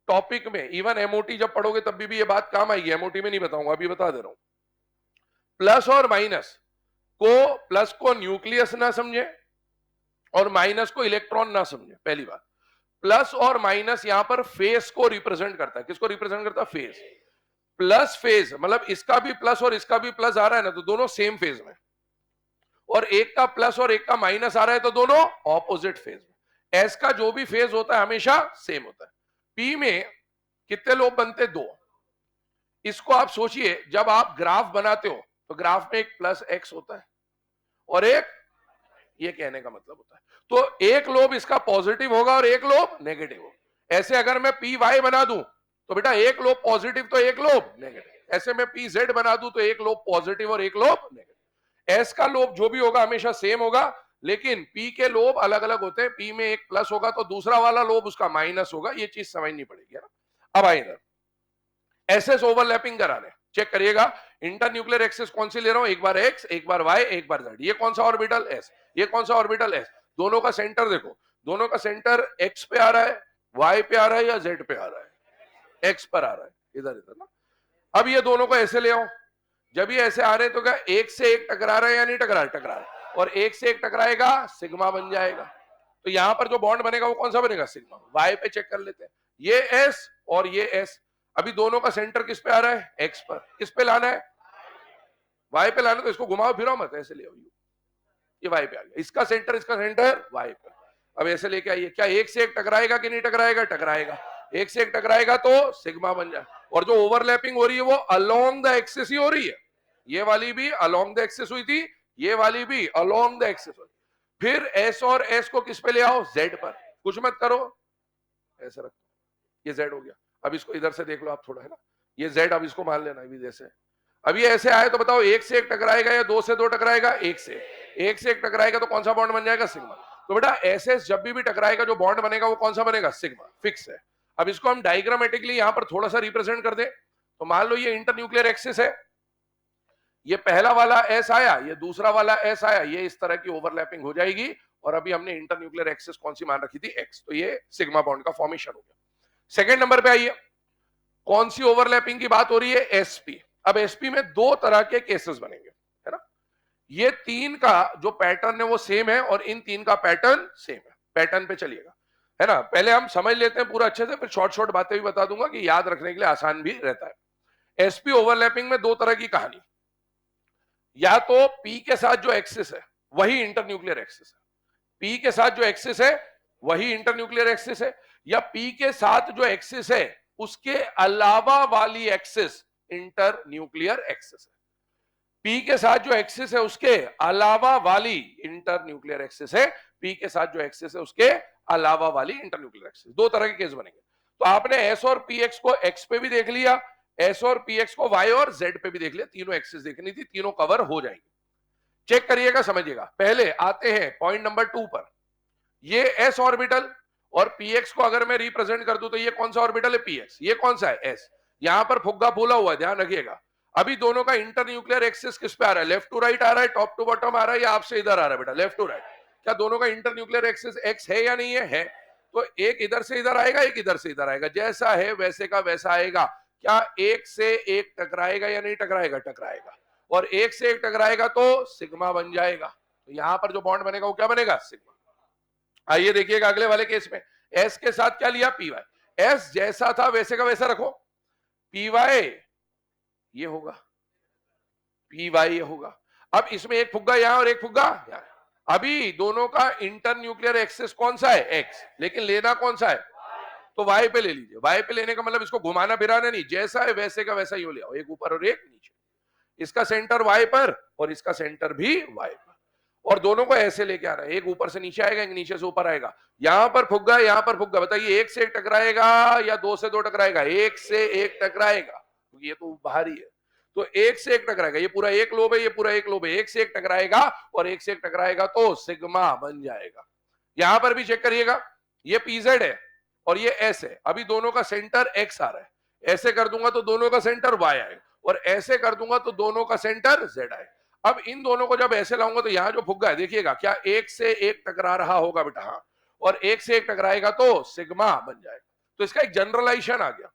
टॉपिक में, इवन एमओटी जब पढ़ोगे तब भी ये बात काम आएगी, एमओटी में नहीं बताऊंगा, अभी बता दे रहा हूं। प्लस और माइनस को, प्लस को न्यूक्लियस ना समझे और माइनस को इलेक्ट्रॉन ना समझे। पहली बात, प्लस और माइनस यहां पर फेस को रिप्रेजेंट करता है। किसको रिप्रेजेंट करता है, फेस। प्लस फेज मतलब इसका भी प्लस और इसका भी प्लस आ रहा है ना, तो दोनों सेम फेज में, और एक का प्लस और एक का माइनस आ रहा है तो दोनों ऑपोजिट फेज में। एस का जो भी फेज होता है हमेशा सेम होता है। पी में कितने लोब बनते, दो। इसको आप सोचिए, जब आप ग्राफ बनाते हो तो ग्राफ में एक प्लस एक्स होता है और एक, ये कहने का मतलब होता है, तो एक लोब इसका पॉजिटिव होगा और एक लोब नेगेटिव होगा। ऐसे अगर मैं पी वाई बना दूं तो बेटा एक लोब पॉजिटिव तो एक लोब नेगेटिव। ऐसे मैं पी जेड बना दूं तो एक लोब पॉजिटिव और एक लोब नेगेटिव। एस का लोब जो भी होगा हमेशा सेम होगा, लेकिन पी के लोब अलग अलग होते हैं। पी में एक प्लस होगा तो दूसरा वाला लोब उसका माइनस होगा। ये चीज समझनी पड़ेगी ना। अब आइए इधर, एसएस ओवरलैपिंग कराने, चेक करिएगा। इंटरन्यूक्लियर एक्सिस कौन सी ले रहा हूं, एक बार एक्स, एक बार वाई, एक बार जेड। ये कौन सा ऑर्बिटल, एस। ये कौन सा ऑर्बिटल, एस। दोनों का सेंटर देखो, दोनों का सेंटर एक्स पे आ रहा है, वाई पे आ रहा है या जेड पे आ रहा है, एक्स पर आ रहा है, इधर इधर ना। अब ये दोनों को ऐसे ले आओ, जब ये ऐसे आ रहे हैं तो क्या एक से एक टकरा रहा है या नहीं टकरा रहा है, टकरा रहा है, और एक से एक टकराएगा सिग्मा बन जाएगा। तो यहां पर जो बॉन्ड बनेगा वो कौन सा बनेगा, सिग्मा। वाई पे चेक कर लेते हैं, ये एस और ये एस, अभी दोनों का सेंटर किस पे आ रहा है, एक्स पर। किस पे लाना है, वाई पे लाना, तो इसको घुमाओ फिराओ मत, ऐसे ले आओ, ये वाई पे आ गया, इसका सेंटर वाई पर। अब ऐसे लेके आइए, क्या एक से एक टकराएगा कि नहीं टकराएगा, टकराएगा। एक से एक टकराएगा तो सिग्मा बन जाए, और जो ओवरलैपिंग हो रही है वो अलोंग द एक्सिस ही हो रही है। ये वाली भी अलोंग द एक्सिस हुई थी, ये वाली भी अलोंग द एक्सिस हुई। फिर एस और एस को किस पे ले आओ, जेड पर, कुछ मत करो, ऐसे रखो, ये जेड हो गया। अब इसको इधर से देख लो आप थोड़ा, है ना, ये जेड, अब इसको मान लेना अभी जैसे। अब ये ऐसे आए तो बताओ एक से एक टकराएगा या दो से दो टकराएगा, एक से एक टकराएगा, तो कौन सा बॉन्ड बन जाएगा, सिग्मा। तो बेटा एस एस जब भी टकराएगा जो बॉन्ड बनेगा वो कौन सा बनेगा, सिग्मा, फिक्स है। अब इसको हम डायग्रामेटिकली यहां पर थोड़ा सा रिप्रेजेंट कर दे, तो मान लो ये इंटरन्यूक्लियर एक्सिस है, ये पहला वाला एस आया, ये दूसरा वाला एस आया, ये इस तरह की ओवरलैपिंग हो जाएगी, और अभी हमने इंटरन्यूक्लियर एक्सिस कौन सी मान रखी थी, एक्स, तो ये सिग्मा बॉन्ड का फॉर्मेशन हो गया। सेकेंड नंबर पे आइए, कौन सी ओवरलैपिंग की बात हो रही है, एसपी। अब एसपी में दो तरह के केसेस बनेंगे, है ना, ये तीन का जो पैटर्न है वो सेम है, और इन तीन का पैटर्न सेम है। पैटर्न पे चलिएगा, है ना, पहले हम समझ लेते हैं पूरा अच्छे से, फिर शॉर्ट शॉर्ट बातें भी बता दूंगा कि याद रखने के लिए आसान भी रहता है। एसपी ओवरलैपिंग में दो तरह की कहानी, या तो पी के साथ जो एक्सिस है वही इंटरन्यूक्लियर एक्सिस है, पी के साथ जो एक्सिस है वही इंटरन्यूक्लियर एक्सिस है, या पी के साथ जो एक्सिस है उसके अलावा वाली एक्सिस इंटरन्यूक्लियर एक्सिस है। पी के साथ जो एक्सिस है उसके अलावा वाली इंटरन्यूक्लियर एक्सिस है, पी के साथ जो एक्सिस है उसके अलावा वाली इंटरन्यूक्लियर एक्सिस। दो तरह के केस बनेंगे। तो आपने एस और पी एक्स को एक्स पे भी देख लिया, एस और पी एक्स को वाई और जेड पे भी देख लिया, तीनों एक्सिस देखनी थी, तीनों कवर हो जाएंगे। चेक करिएगा, समझिएगा। पहले आते हैं पॉइंट नंबर 2 पर, ये एस ऑर्बिटल और पीएक्स को अगर मैं रिप्रेजेंट कर दूं तो ये कौन सा ऑर्बिटल है, पीएक्स, ये कौन सा है, एस। यहां पर फुग्गा फूला हुआ है, ध्यान रखिएगा। अभी दोनों का इंटरन्यूक्लियर एक्सिस किस पे आ रहा है, लेफ्ट टू राइट आ रहा है, टॉप टू बॉटम आ रहा है, या आपसे इधर आ रहा है बेटा, लेफ्ट टू राइट। क्या दोनों का इंटरन्यूक्लियर एक्सिस एक्स है या नहीं है, है। तो एक इधर से इधर आएगा, एक इधर से इधर आएगा, जैसा है वैसे का वैसा आएगा। क्या एक से एक टकराएगा या नहीं टकराएगा, टकराएगा, और एक से एक टकराएगा तो सिग्मा बन जाएगा। तो यहां पर जो बॉन्ड बनेगा वो क्या बनेगा, सिग्मा। आइए देखिएगा अगले वाले केस में, एस के साथ क्या लिया, पी वाई, एस जैसा था वैसे का वैसा रखो, पी वाई ये होगा, पी वाई ये होगा। अब इसमें एक फुग्गा यहां और एक फुग्गा यहां। अभी दोनों का इंटरन्यूक्लियर एक्सिस कौन सा है, एक्स, लेकिन लेना कौन सा है, तो वाई पे ले लीजिए। वाई पे लेने का मतलब इसको घुमाना फिराना नहीं, जैसा है वैसे का वैसा ही ले आओ, एक ऊपर और एक नीचे। इसका सेंटर वाई पर और इसका सेंटर भी वाई पर, और दोनों को ऐसे लेके आना है, एक ऊपर से नीचे आएगा, एक नीचे से ऊपर आएगा। यहां पर फुग्गा, यहां पर फुग्गा, बताइए एक से एक टकराएगा या दो से दो टकराएगा, एक से एक टकराएगा, क्योंकि ये तो बाहर ही है। तो एक से एक टकराएगा, ये पूरा एक लोब है, ये पूरा एक लोब है, एक से एक टकराएगा, और एक से एक टकराएगा तो सिग्मा बन जाएगा। यहां पर भी चेक करिएगा, ये पीजेड है और ये एस है, अभी दोनों का सेंटर एक्स आ रहा है, ऐसे कर दूंगा तो दोनों का सेंटर वाई आएगा, और ऐसे कर दूंगा तो दोनों का सेंटर जेड आएगा। अब इन दोनों को जब ऐसे लाऊंगा तो यहां जो फुग्गा है देखिएगा, क्या एक से एक टकरा रहा होगा बेटा, हाँ, और एक से एक टकराएगा तो सिग्मा बन जाएगा। तो इसका एक जनरलाइजेशन आ गया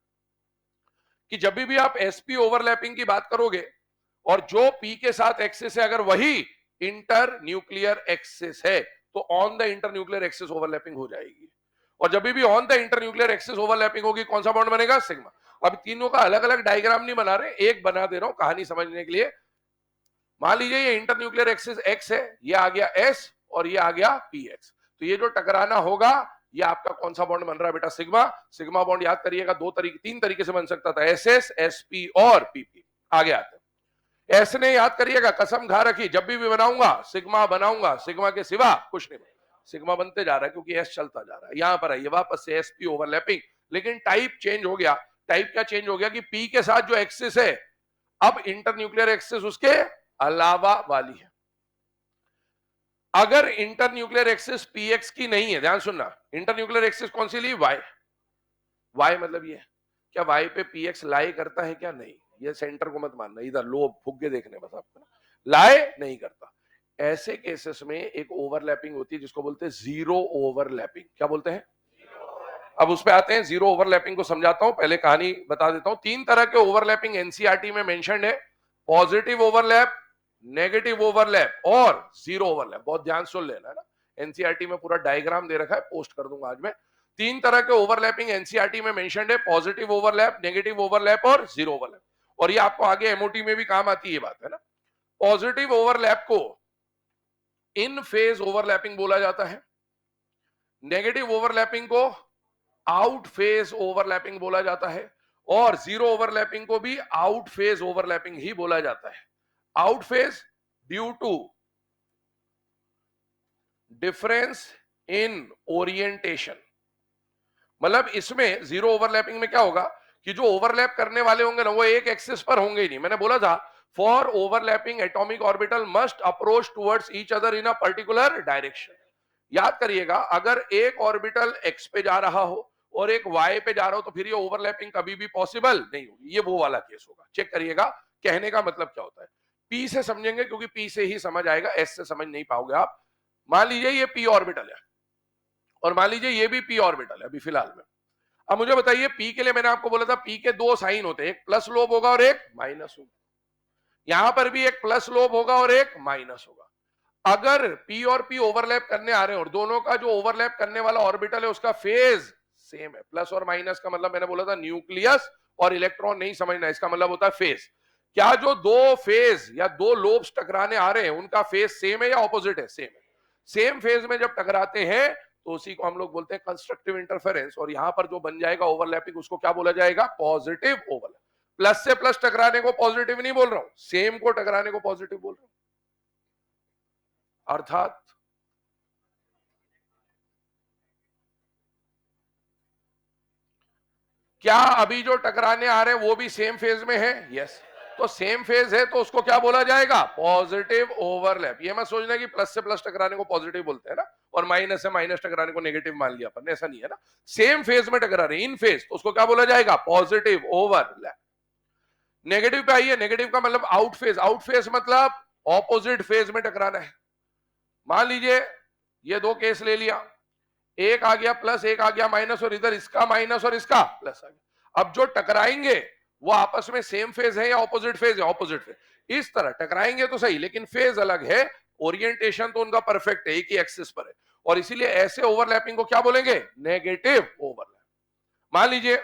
कि जब भी आप एसपी ओवरलैपिंग की बात करोगे और जो पी के साथ एक्सिस है अगर वही इंटर न्यूक्लियर एक्सिस है तो on the internuclear axis overlapping हो जाएगी, और जब भी on the internuclear axis overlapping होगी कौन सा बॉन्ड बनेगा, सिग्मा। अब तीनों का अलग अलग डायग्राम नहीं बना रहे, एक बना दे रहा हूं कहानी समझने के लिए। मान लीजिए ये इंटर न्यूक्लियर एक्सिस एक्स है, ये आ गया एस और ये आ गया पी एक्स, तो ये जो टकराना होगा ये आपका कौन सा बॉन्ड बन रहा है बेटा, सिग्मा। सिग्मा बॉन्ड याद करिएगा दो तरीके, तीन तरीके से बन सकता था, एस एस, एस पी और पीपी। आगे आते हैं, एस ने याद करिएगा, कसम खा रखी जब भी बनाऊंगा सिग्मा बनाऊंगा, सिग्मा के सिवा कुछ नहीं, सिग्मा बनते जा रहा है क्योंकि एस चलता जा रहा है। यहां पर आइए वापस से एस पी ओवरलैपिंग, लेकिन टाइप चेंज हो गया। टाइप क्या चेंज हो गया कि पी के साथ जो एक्सिस है अब इंटर न्यूक्लियर एक्सिस उसके अलावा वाली है। अगर इंटर न्यूक्लियर एक्सिस पीएक्स की नहीं है, ध्यान सुनना, इंटर न्यूक्लियर एक्सिस कौन सी ली, वाई। वाई मतलब ये, क्या वाई पे पीएक्स लाई करता है क्या, नहीं, ये सेंटर को मत मानना, इधर लोब फुग्गे देखने बस आपको, लाए नहीं करता। ऐसे केसेस में एक ओवरलैपिंग होती है जिसको बोलते हैं जीरो ओवरलैपिंग। क्या बोलते हैं, अब उस पे आते हैं, जीरो ओवरलैपिंग को समझाता हूं, पहले कहानी बता देता हूं। तीन तरह के ओवरलैपिंग एनसीईआरटी में मेंशन्ड है, पॉजिटिव ओवरलैप, नेगेटिव ओवरलैप और जीरो ओवरलैप। बहुत ध्यान सुन लेना है ना, एनसीईआरटी में पूरा डायग्राम दे रखा है, पोस्ट कर दूंगा आज मैं। 3 तरह के ओवरलैपिंग एनसीईआरटी में मेंशन्ड है, पॉजिटिव ओवरलैप, नेगेटिव ओवरलैप और जीरो ओवरलैप। और ये आपको आगे एमओटी में भी काम आती है बात, है ना। पॉजिटिव ओवरलैप को इन फेज ओवरलैपिंग बोला जाता है, नेगेटिव ओवरलैपिंग को आउट फेज ओवरलैपिंग बोला जाता है, और जीरो ओवरलैपिंग को भी आउट फेज ओवरलैपिंग ही बोला जाता है। Out phase due to difference in orientation, मतलब इसमें जीरो ओवरलैपिंग में क्या होगा कि जो ओवरलैप करने वाले होंगे ना वो एक एक्सिस पर होंगे ही नहीं। मैंने बोला था for overlapping atomic orbital must approach towards each other in a particular direction. याद करिएगा, अगर एक ऑर्बिटल एक्स पे जा रहा हो और एक वाई पे जा रहा हो तो फिर ये ओवरलैपिंग कभी भी पॉसिबल नहीं होगी, ये वो वाला केस होगा। चेक करिएगा कहने का मतलब क्या होता है। पी से समझेंगे क्योंकि पी से ही समझ आएगा, एस से समझ नहीं पाओगे आप। मान लीजिए ये पी ऑर्बिटल है और मान लीजिए ये भी पी ऑर्बिटल है अभी फिलहाल में। अब मुझे बताइए पी के लिए मैंने आपको बोला था पी के दो साइन होते हैं, एक प्लस लोब होगा और एक माइनस होगा। यहां पर भी एक प्लस लोब होगा और एक माइनस होगा। अगर पी और पी ओवरलैप करने आ रहे हैं और दोनों का जो ओवरलैप करने वाला ऑर्बिटल है उसका फेज सेम है, प्लस और माइनस का मतलब मैंने बोला था न्यूक्लियस और इलेक्ट्रॉन नहीं समझना, इसका मतलब होता है फेज। क्या जो दो फेज या दो लोब्स टकराने आ रहे हैं उनका फेज सेम है या ऑपोजिट है? सेम है। सेम फेज में जब टकराते हैं तो उसी को हम लोग बोलते हैं कंस्ट्रक्टिव इंटरफेरेंस, और यहां पर जो बन जाएगा ओवरलैपिंग उसको क्या बोला जाएगा? Positive overlap. प्लस से प्लस टकराने को पॉजिटिव नहीं बोल रहा हूं, सेम को टकराने को पॉजिटिव बोल रहा हूं। अर्थात क्या अभी जो टकराने आ रहे हैं वो भी सेम फेज में है? यस। तो सेम फेज है तो उसको क्या बोला जाएगा? Positive overlap. ये मत सोचना कि प्लस से प्लस टकराने को पॉजिटिव बोलते हैं ना, और माइनस से माइनस टकराने को नेगेटिव मान लिया अपन, ऐसा नहीं है ना। सेम फेज में टकरा रहे, इन फेज, तो उसको क्या बोला जाएगा? Positive overlap. नेगेटिव पे आइए, नेगेटिव का मतलब आउट फेज। आउट फेज मतलब ऑपोजिट फेज में टकराना है। मान लीजिए ये दो केस ले लिया, एक आ गया प्लस, एक आ गया माइनस, और इधर इसका माइनस और इसका प्लस आ गया। अब जो टकराएंगे वो आपस में सेम फेज है या ऑपोजिट फेज है? Opposite phase. इस तरह टकराएंगे तो सही, लेकिन फेज अलग है, ओरिएंटेशन तो उनका परफेक्ट है, एक ही एक्सिस पर है, और इसीलिए ऐसे ओवरलैपिंग को क्या बोलेंगे? Negative overlap. मान लीजिए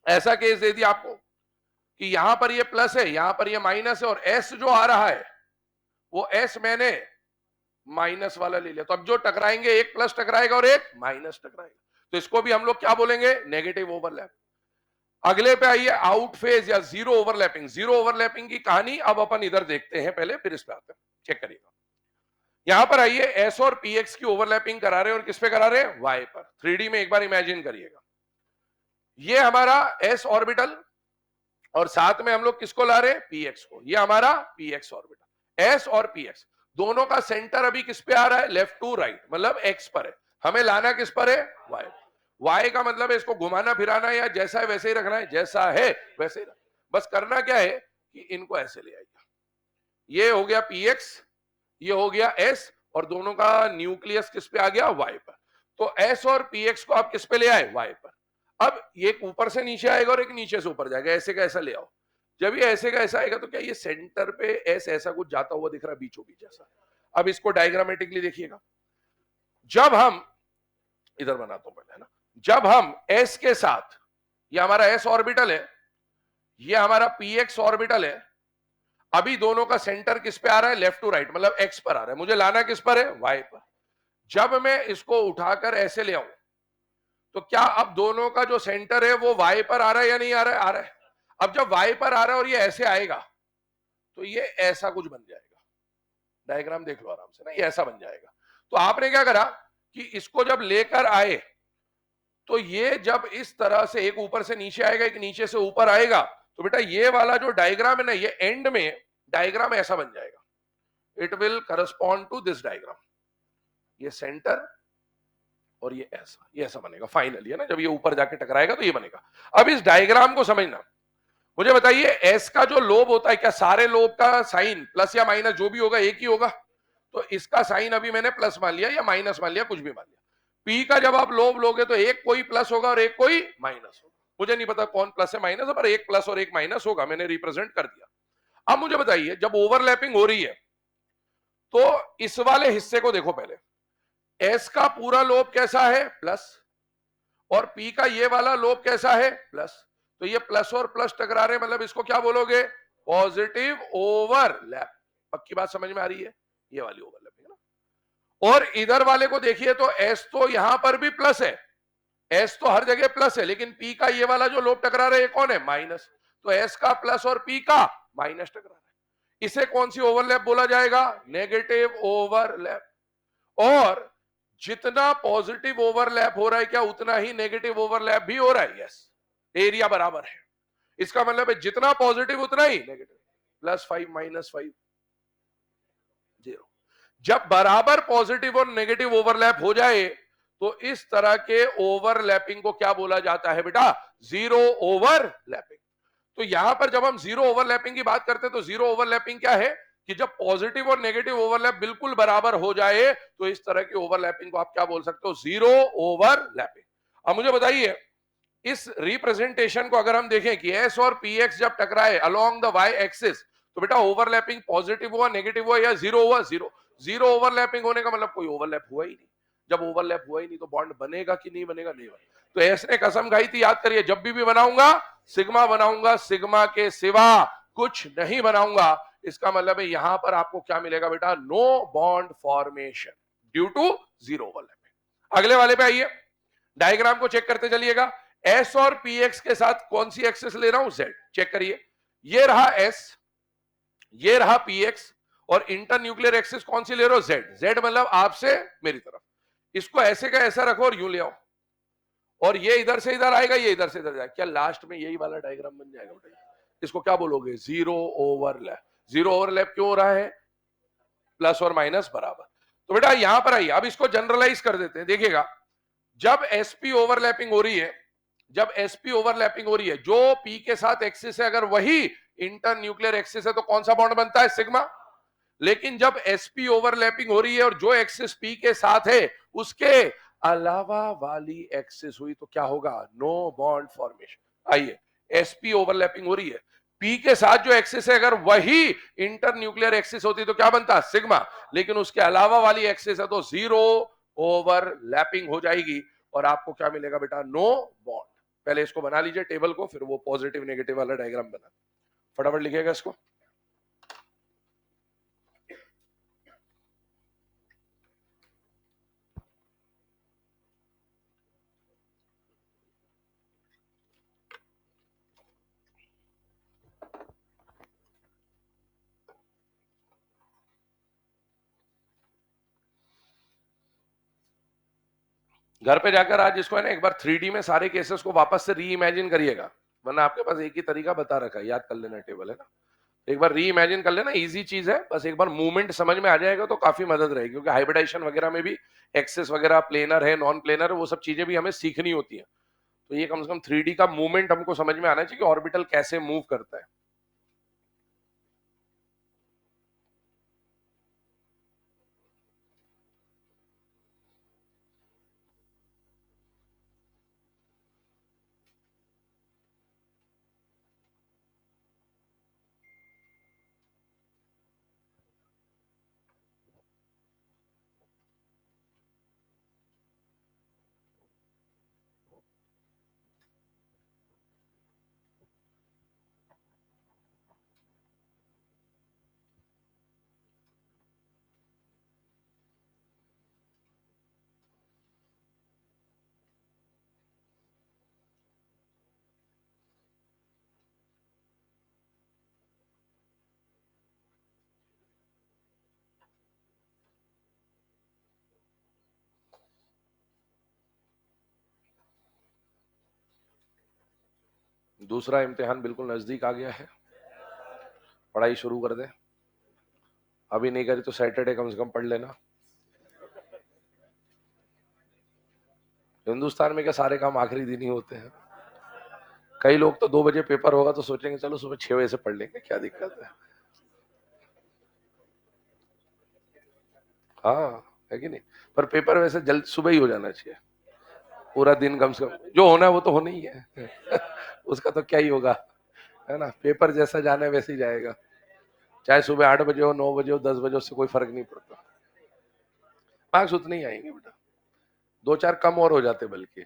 ऐसा केस दे दिया आपको कि यहां पर ये प्लस है, यहां पर ये माइनस है, और एस जो आ रहा है वो एस मैंने माइनस वाला ले लिया, तो अब जो टकराएंगे एक प्लस टकराएगा और एक माइनस टकराएगा, तो इसको भी हम लोग क्या बोलेंगे? Negative overlap. अगले पे आइए, आउट फेज या जीरो ओवरलैपिंग। जीरो ओवरलैपिंग की कहानी अब अपन इधर देखते हैं पहले, फिर इस पे आते हैं। चेक करिएगा, यहां पर आइए, एस और पीएक्स की ओवरलैपिंग करा रहे हैं, और किस पे करा रहे हैं? वाई पर। 3D में एक बार इमेजिन करिएगा, ये हमारा एस ऑर्बिटल और साथ में हम लोग किसको ला रहे हैं? पीएक्स को। ये हमारा पीएक्स ऑर्बिटल। एस और पीएक्स दोनों का सेंटर अभी किस पे आ रहा है? लेफ्ट टू राइट, मतलब एक्स पर है। हमें लाना किस पर है? वाई। वाई का मतलब है इसको घुमाना फिराना या जैसा है वैसे ही रखना है, जैसा है वैसे ही रखना। बस करना क्या है कि इनको ऐसे ले आइए, ये हो गया पीएक्स, ये हो गया एस, और दोनों का न्यूक्लियस किस पे आ गया? वाई पर। तो एस और पीएक्स को आप किस पे ले आए? वाई पर। अब एक ऊपर से नीचे आएगा और एक नीचे से ऊपर जाएगा, ऐसे का ऐसा ले आओ। जब ये ऐसे का ऐसा आएगा तो क्या ये सेंटर पे एस ऐसा कुछ जाता हुआ दिख रहा है बीचों बीच ऐसा? अब इसको डायग्रामेटिकली देखिएगा, जब हम इधर बनाता हूं पहले, है ना, जब हम एस के साथ, ये हमारा एस ऑर्बिटल है, ये हमारा पीएक्स ऑर्बिटल है, अभी दोनों का सेंटर किस पे आ रहा है? लेफ्ट टू राइट, मतलब एक्स पर आ रहा है। मुझे लाना किस पर है? वाई पर। जब मैं इसको उठाकर ऐसे ले आऊं तो क्या अब दोनों का जो सेंटर है वो वाई पर आ रहा है या नहीं आ रहा है? आ रहा है। अब जब वाई पर आ रहा है और ये ऐसे आएगा तो ये ऐसा कुछ बन जाएगा, डायग्राम देख लो आराम से ना, ये ऐसा बन जाएगा। तो आपने क्या करा कि इसको जब लेकर आए तो ये जब इस तरह से एक ऊपर से नीचे आएगा, एक नीचे से ऊपर आएगा, तो बेटा ये वाला जो डायग्राम है ना, ये एंड में डायग्राम ऐसा बन जाएगा। It will correspond to this diagram. ये सेंटर और ये ऐसा बनेगा फाइनली, है ना। जब ये ऊपर जाके टकराएगा तो ये बनेगा। अब इस डायग्राम को समझना, मुझे बताइए एस का जो लोब होता है, क्या सारे लोब का साइन प्लस या माइनस जो भी होगा एक ही होगा? तो इसका साइन अभी मैंने प्लस मान लिया या माइनस मान लिया, कुछ भी मान लिया। पी का जब आप लोब लोगे तो एक कोई प्लस होगा और एक कोई माइनस होगा। मुझे नहीं पता कौन प्लस है माइनस है, पर एक प्लस और एक माइनस होगा, मैंने रिप्रेजेंट कर दिया। अब मुझे बताइए जब ओवरलैपिंग हो रही है तो इस वाले हिस्से को देखो पहले, एस का पूरा लोब कैसा है, प्लस, और पी का ये वाला लोब कैसा है, प्लस। तो ये प्लस और प्लस टकरा रहे, मतलब इसको क्या बोलोगे, पॉजिटिव ओवरलैप। पक्की बात समझ में आ रही है, ये वाली ओवरलैपिंग ना। और इधर वाले को देखिए तो एस तो यहां पर भी प्लस है, एस तो हर जगह प्लस है, लेकिन पी का ये वाला जो लोब टकरा रहा है ये कौन है, माइनस। तो एस का प्लस और पी का माइनस टकरा रहा है। इसे कौन सी ओवरलैप बोला जाएगा, नेगेटिव ओवरलैप। और जितना पॉजिटिव ओवरलैप हो रहा है क्या, उतना ही नेगेटिव ओवरलैप भी हो रहा है, यस। एरिया बराबर है, इसका मतलब है जितना पॉजिटिव उतना ही नेगेटिव। +5 -5 0। जब बराबर पॉजिटिव और नेगेटिव ओवरलैप हो जाए तो इस तरह के ओवरलैपिंग को क्या बोला जाता है बेटा, जीरो ओवरलैपिंग। तो यहां पर जब हम जीरो ओवरलैपिंग की बात करते हैं तो जीरो ओवरलैपिंग क्या है कि जब पॉजिटिव और नेगेटिव ओवरलैप बिल्कुल बराबर हो जाए तो इस तरह की ओवरलैपिंग को आप क्या बोल सकते हो, जीरो ओवरलैपिंग। अब मुझे बताइए, इस रिप्रेजेंटेशन को अगर हम देखें कि एस और पी एक्स जब टकराए अलोंग द वाई एक्सिस, तो बेटा ओवरलैपिंग पॉजिटिव हुआ, नेगेटिव हुआ या जीरो हुआ, जीरो। जीरो ओवरलैपिंग होने का मतलब कोई ओवरलैप हुआ ही नहीं। जब ओवरलैप हुआ ही नहीं तो बॉन्ड बनेगा कि नहीं बनेगा, नहीं बनेगा। तो एस ने कसम खाई थी, याद करिए, जब भी बनाऊंगा सिग्मा बनाऊंगा, सिग्मा के सिवा कुछ नहीं बनाऊंगा। इसका मतलब है यहां पर आपको क्या मिलेगा बेटा, no bond formation due to zero overlapping. अगले वाले पे आइए, डायग्राम को चेक करते चलिएगा। एस और पी एक्स के साथ कौन सी एक्सिस ले रहा हूं, जेड। चेक करिए, ये रहा एस, ये रहा पी एक्स, और इंटर न्यूक्लियर एक्सिस कौन सी ले रहे हो, जेड। जेड मतलब आपसे मेरी तरफ। इसको ऐसे का ऐसा रखो और यूं ले आओ, और ये इधर से इधर आएगा, ये इधर से इधर जाएगा। क्या लास्ट में यही वाला डायग्राम बन जाएगा बेटा? इसको क्या बोलोगे, जीरो ओवरलैप। जीरो ओवरलैप क्यों हो रहा है, प्लस और माइनस बराबर। तो बेटा यहां पर आइए, अब इसको जनरलाइज कर देते हैं। देखिएगा, जब एसपी ओवरलैपिंग हो रही है, जब एसपी ओवरलैपिंग हो रही है, जो पी के साथ एक्सिस है अगर वही इंटर न्यूक्लियर एक्सिस है तो कौन सा बॉन्ड बनता है, सिग्मा। लेकिन जब एसपी ओवरलैपिंग हो रही है और जो एक्सिस पी के साथ है उसके अलावा वाली एक्सिस हुई तो क्या होगा, नो बॉन्ड फॉर्मेशन। आइए, एसपी ओवरलैपिंग हो रही है, पी के साथ जो एक्सिस है अगर वही इंटर न्यूक्लियर एक्सिस होती तो क्या बनता, सिग्मा। लेकिन उसके अलावा वाली एक्सिस है तो जीरो ओवरलैपिंग हो जाएगी और आपको क्या मिलेगा बेटा, नो बॉन्ड। पहले इसको बना लीजिए टेबल को, फिर वो पॉजिटिव नेगेटिव वाला डायग्राम बना, फटाफट लिखिएगा इसको। घर पे जाकर आज इसको है ना एक बार 3D में सारे केसेस को वापस से री इमेजिन करिएगा, वरना आपके पास एक ही तरीका बता रखा है, याद कर लेना टेबल है ना। एक बार री इमेजिन कर लेना, इजी चीज है, बस एक बार मूवमेंट समझ में आ जाएगा तो काफी मदद रहेगी। क्योंकि हाइब्रिडाइजेशन वगैरह में भी एक्सेस वगैरह, प्लेनर है, नॉन प्लेनर है, वो सब चीजें भी हमें सीखनी होती है। तो ये कम से कम 3D का मूवमेंट हमको समझ में आना चाहिए कि ऑर्बिटल कैसे मूव करता है। दूसरा इम्तिहान बिल्कुल नजदीक आ गया है, पढ़ाई शुरू कर दे। अभी नहीं करी तो सैटरडे कम से कम पढ़ लेना। हिंदुस्तान में क्या सारे काम आखिरी दिन ही होते हैं? कई लोग तो 2 बजे पेपर होगा तो सोचेंगे चलो सुबह 6 बजे से पढ़ लेंगे, क्या दिक्कत है। हाँ, है कि नहीं। पर पेपर वैसे जल्द सुबह ही हो जाना चाहिए, पूरा दिन कम से कम, जो होना है वो तो होना ही है उसका तो क्या ही होगा, है ना। पेपर जैसा जाना है वैसे ही जाएगा, चाहे सुबह 8 बजे हो, 9 बजे हो, 10 बजे, उससे कोई फर्क नहीं पड़ता। मार्क्स उतने ही आएंगे बेटा, 2-4 कम और हो जाते बल्कि।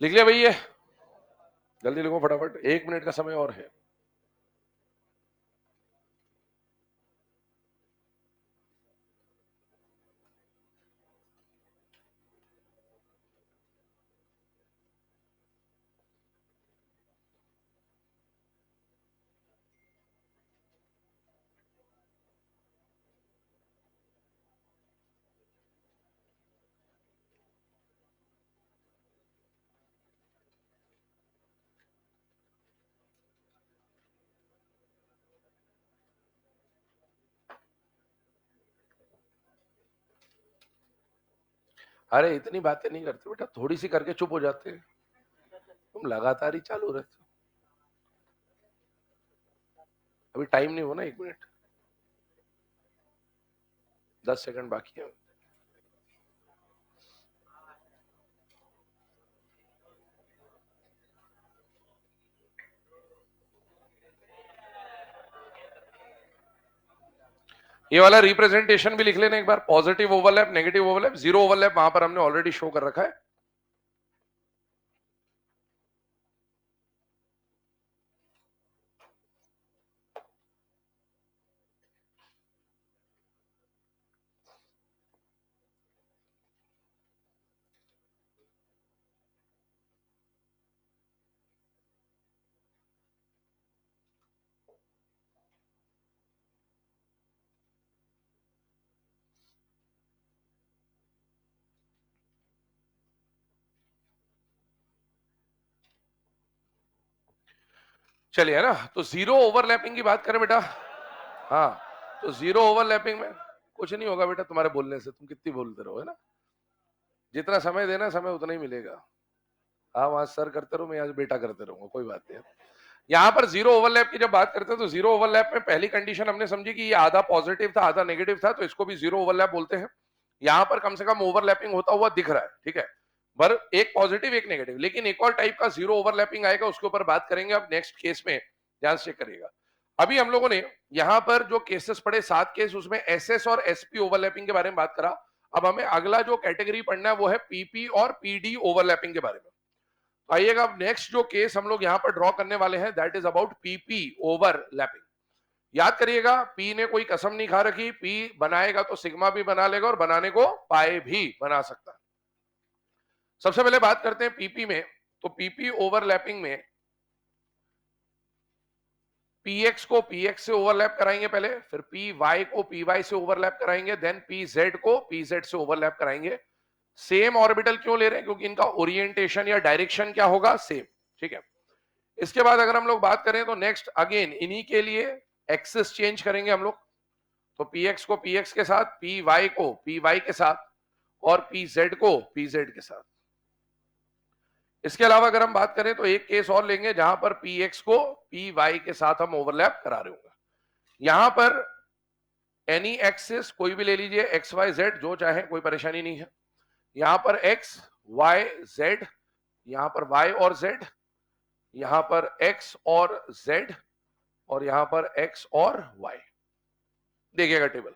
लिख लिया भैया, जल्दी लिखो फटाफट, 1 मिनट का समय और है। अरे इतनी बातें नहीं करते बेटा, थोड़ी सी करके चुप हो जाते हैं, तुम लगातार ही चालू रहते हो। अभी टाइम नहीं हुआ ना, 1 मिनट 10 सेकंड बाकी है। ये वाला रिप्रेजेंटेशन भी लिख लेना एक बार, positive overlap, negative overlap, zero overlap वहां पर हमने ऑलरेडी शो कर रखा है। चलिए, है ना, तो जीरो ओवरलैपिंग की बात करें बेटा। हाँ, तो जीरो ओवरलैपिंग में कुछ नहीं होगा बेटा, तुम्हारे बोलने से, तुम कितनी बोलते रहो, है ना, जितना समय देना समय उतना ही मिलेगा। हाँ, वहां सर करते रहो, मैं यहाँ बेटा करते रहूंगा, कोई बात नहीं। यहाँ पर जीरो ओवरलैप की जब बात करते हैं तो जीरो ओवरलैप में पहली कंडीशन हमने समझी कि ये आधा पॉजिटिव था आधा नेगेटिव था, तो इसको भी जीरो ओवरलैप बोलते हैं। यहाँ पर कम से कम ओवरलैपिंग होता हुआ दिख रहा है, ठीक है, पर एक पॉजिटिव एक नेगेटिव। लेकिन एक और टाइप का जीरो ओवरलैपिंग आएगा, उसके ऊपर बात करेंगे अब नेक्स्ट केस में, ध्यान से चेक करिएगा। अभी हम लोगों ने यहाँ पर जो केसेस पढ़े 7 केस, उसमें एसएस और एसपी ओवरलैपिंग के बारे में बात करा। अब हमें अगला जो कैटेगरी पढ़ना है वो है पीपी और पीडी ओवरलैपिंग के बारे में। आइएगा, अब नेक्स्ट जो केस हम लोग यहाँ पर ड्रॉ करने वाले हैं that is about PP overlapping. याद करिएगा, पी ने कोई कसम नहीं खा रखी, पी बनाएगा तो सिग्मा भी बना लेगा और बनाने को पाए भी बना सकता है। सबसे पहले बात करते हैं पीपी में, तो पीपी ओवरलैपिंग में px को px से ओवरलैप कराएंगे पहले, फिर py को py से ओवरलैप कराएंगे, देन pz को pz से ओवरलैप कराएंगे। सेम ऑर्बिटल क्यों ले रहे हैं? क्योंकि इनका ओरिएंटेशन या डायरेक्शन क्या होगा, सेम, ठीक है। इसके बाद अगर हम लोग बात करें तो नेक्स्ट अगेन इन्हीं के लिए एक्सिस चेंज करेंगे हम लोग, तो px को px के साथ, py को py के साथ और pz को pz के साथ। इसके अलावा अगर हम बात करें तो एक केस और लेंगे जहां पर px को py के साथ हम ओवरलैप करा रहे होंगे। यहां पर एनी एक्सिस कोई भी ले लीजिए, एक्स वाई जेड जो चाहे, कोई परेशानी नहीं है। यहां पर एक्स वाई जेड, यहां पर वाई और जेड, यहां पर एक्स और जेड, और यहां पर एक्स और वाई। देखिएगा टेबल,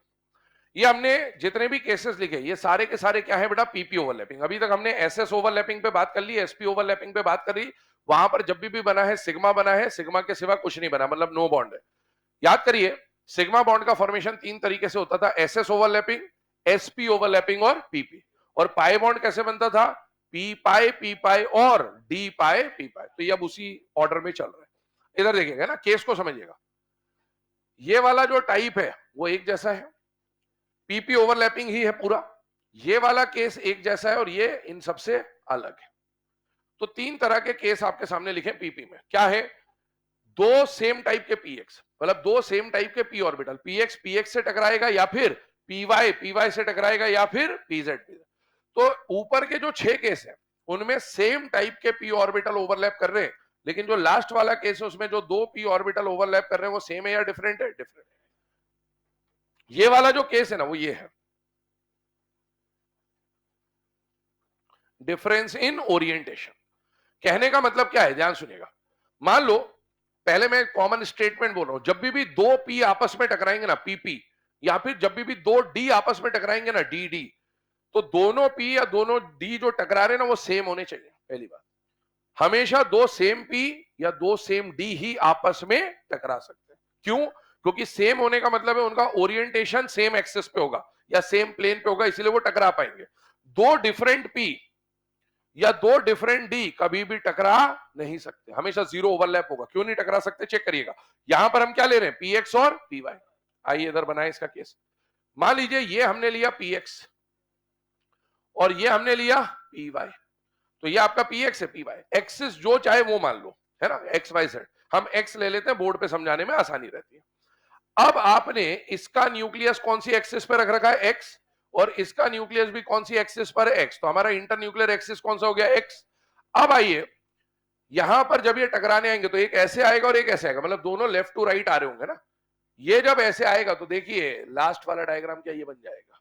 ये हमने जितने भी केसेस लिखे ये सारे के सारे क्या है बेटा, पीपी ओवरलैपिंग। अभी तक हमने एसएस ओवरलैपिंग पे बात कर ली, एसपी ओवरलैपिंग पे बात कर ली। वहां पर जब भी बना है सिग्मा बना है, सिग्मा के सिवा कुछ नहीं बना, मतलब नो बॉन्ड है। याद करिए, सिग्मा बॉन्ड का फॉर्मेशन 3 तरीके से होता था, एसएस ओवरलैपिंग, एसपी ओवरलैपिंग और पीपी। और पाई बॉन्ड कैसे बनता था, पी पाई और डी पी पाई। तो ये अब उसी ऑर्डर में चल रहा है। इधर देखिएगा ना, केस को समझिएगा, ये वाला जो टाइप है वो एक जैसा है, पीपी ओवरलैपिंग ही है पूरा। ये वाला केस एक जैसा है और ये इन सबसे अलग है। तो 3 तरह के केस आपके सामने लिखे पीपी में, क्या है, दो सेम टाइप के पीएक्स, मतलब दो सेम टाइप के पी ऑर्बिटल, पीएक्स पीएक्स से टकराएगा या फिर पीवाई पीवाई से टकराएगा या फिर पीजेड पीजेड। तो ऊपर के जो 6 केस हैं उनमें सेम टाइप के पी ऑर्बिटल ओवरलैप कर रहे हैं, लेकिन जो लास्ट वाला केस है उसमें जो 2 पी ऑर्बिटल ओवरलैप कर रहे हैं वो सेम है या डिफरेंट है, डिफरेंट। ये वाला जो केस है ना वो ये है, डिफरेंस इन ओरिएंटेशन। कहने का मतलब क्या है, ध्यान सुनिएगा। मान लो पहले मैं कॉमन स्टेटमेंट बोल रहा हूं, जब भी दो पी आपस में टकराएंगे ना, पीपी, या फिर जब भी दो डी आपस में टकराएंगे ना, डी डी, तो दोनों पी या दोनों डी जो टकरा रहे हैं ना वो सेम होने चाहिए। पहली बात, हमेशा दो सेम पी या दो सेम डी ही आपस में टकरा सकते हैं। क्यों? क्योंकि सेम होने का मतलब है उनका ओरिएंटेशन सेम एक्सिस पे होगा या सेम प्लेन पे होगा, इसलिए वो टकरा पाएंगे। दो डिफरेंट पी या दो डिफरेंट डी कभी भी टकरा नहीं सकते, हमेशा जीरो ओवरलैप होगा। क्यों नहीं टकरा सकते, चेक करिएगा। यहां पर हम क्या ले रहे हैं, पी एक्स और पी वाई। आइए इधर बनाए इसका केस। मान लीजिए ये हमने लिया पी एक्स और ये हमने लिया पी वाई। तो ये आपका पी एक्स है, पी वाई एक्सिस जो चाहे वो मान लो, है ना, एक्स वाई जेड। हम एक्स ले लेते हैं, बोर्ड पे समझाने में आसानी रहती है। अब आपने इसका न्यूक्लियस कौन सी एक्सिस पर रख रखा है, एक्स, और इसका न्यूक्लियस भी कौन सी एक्सिस पर है, एक्स। तो हमारा इंटर न्यूक्लियर एक्सिस कौन सा हो गया, एक्स। अब आइए यहां पर जब ये टकराने आएंगे तो एक ऐसे आएगा और एक ऐसे आएगा, मतलब दोनों लेफ्ट टू राइट आ रहे होंगे ना। ये जब ऐसे आएगा तो देखिए लास्ट वाला डायग्राम क्या ये बन जाएगा,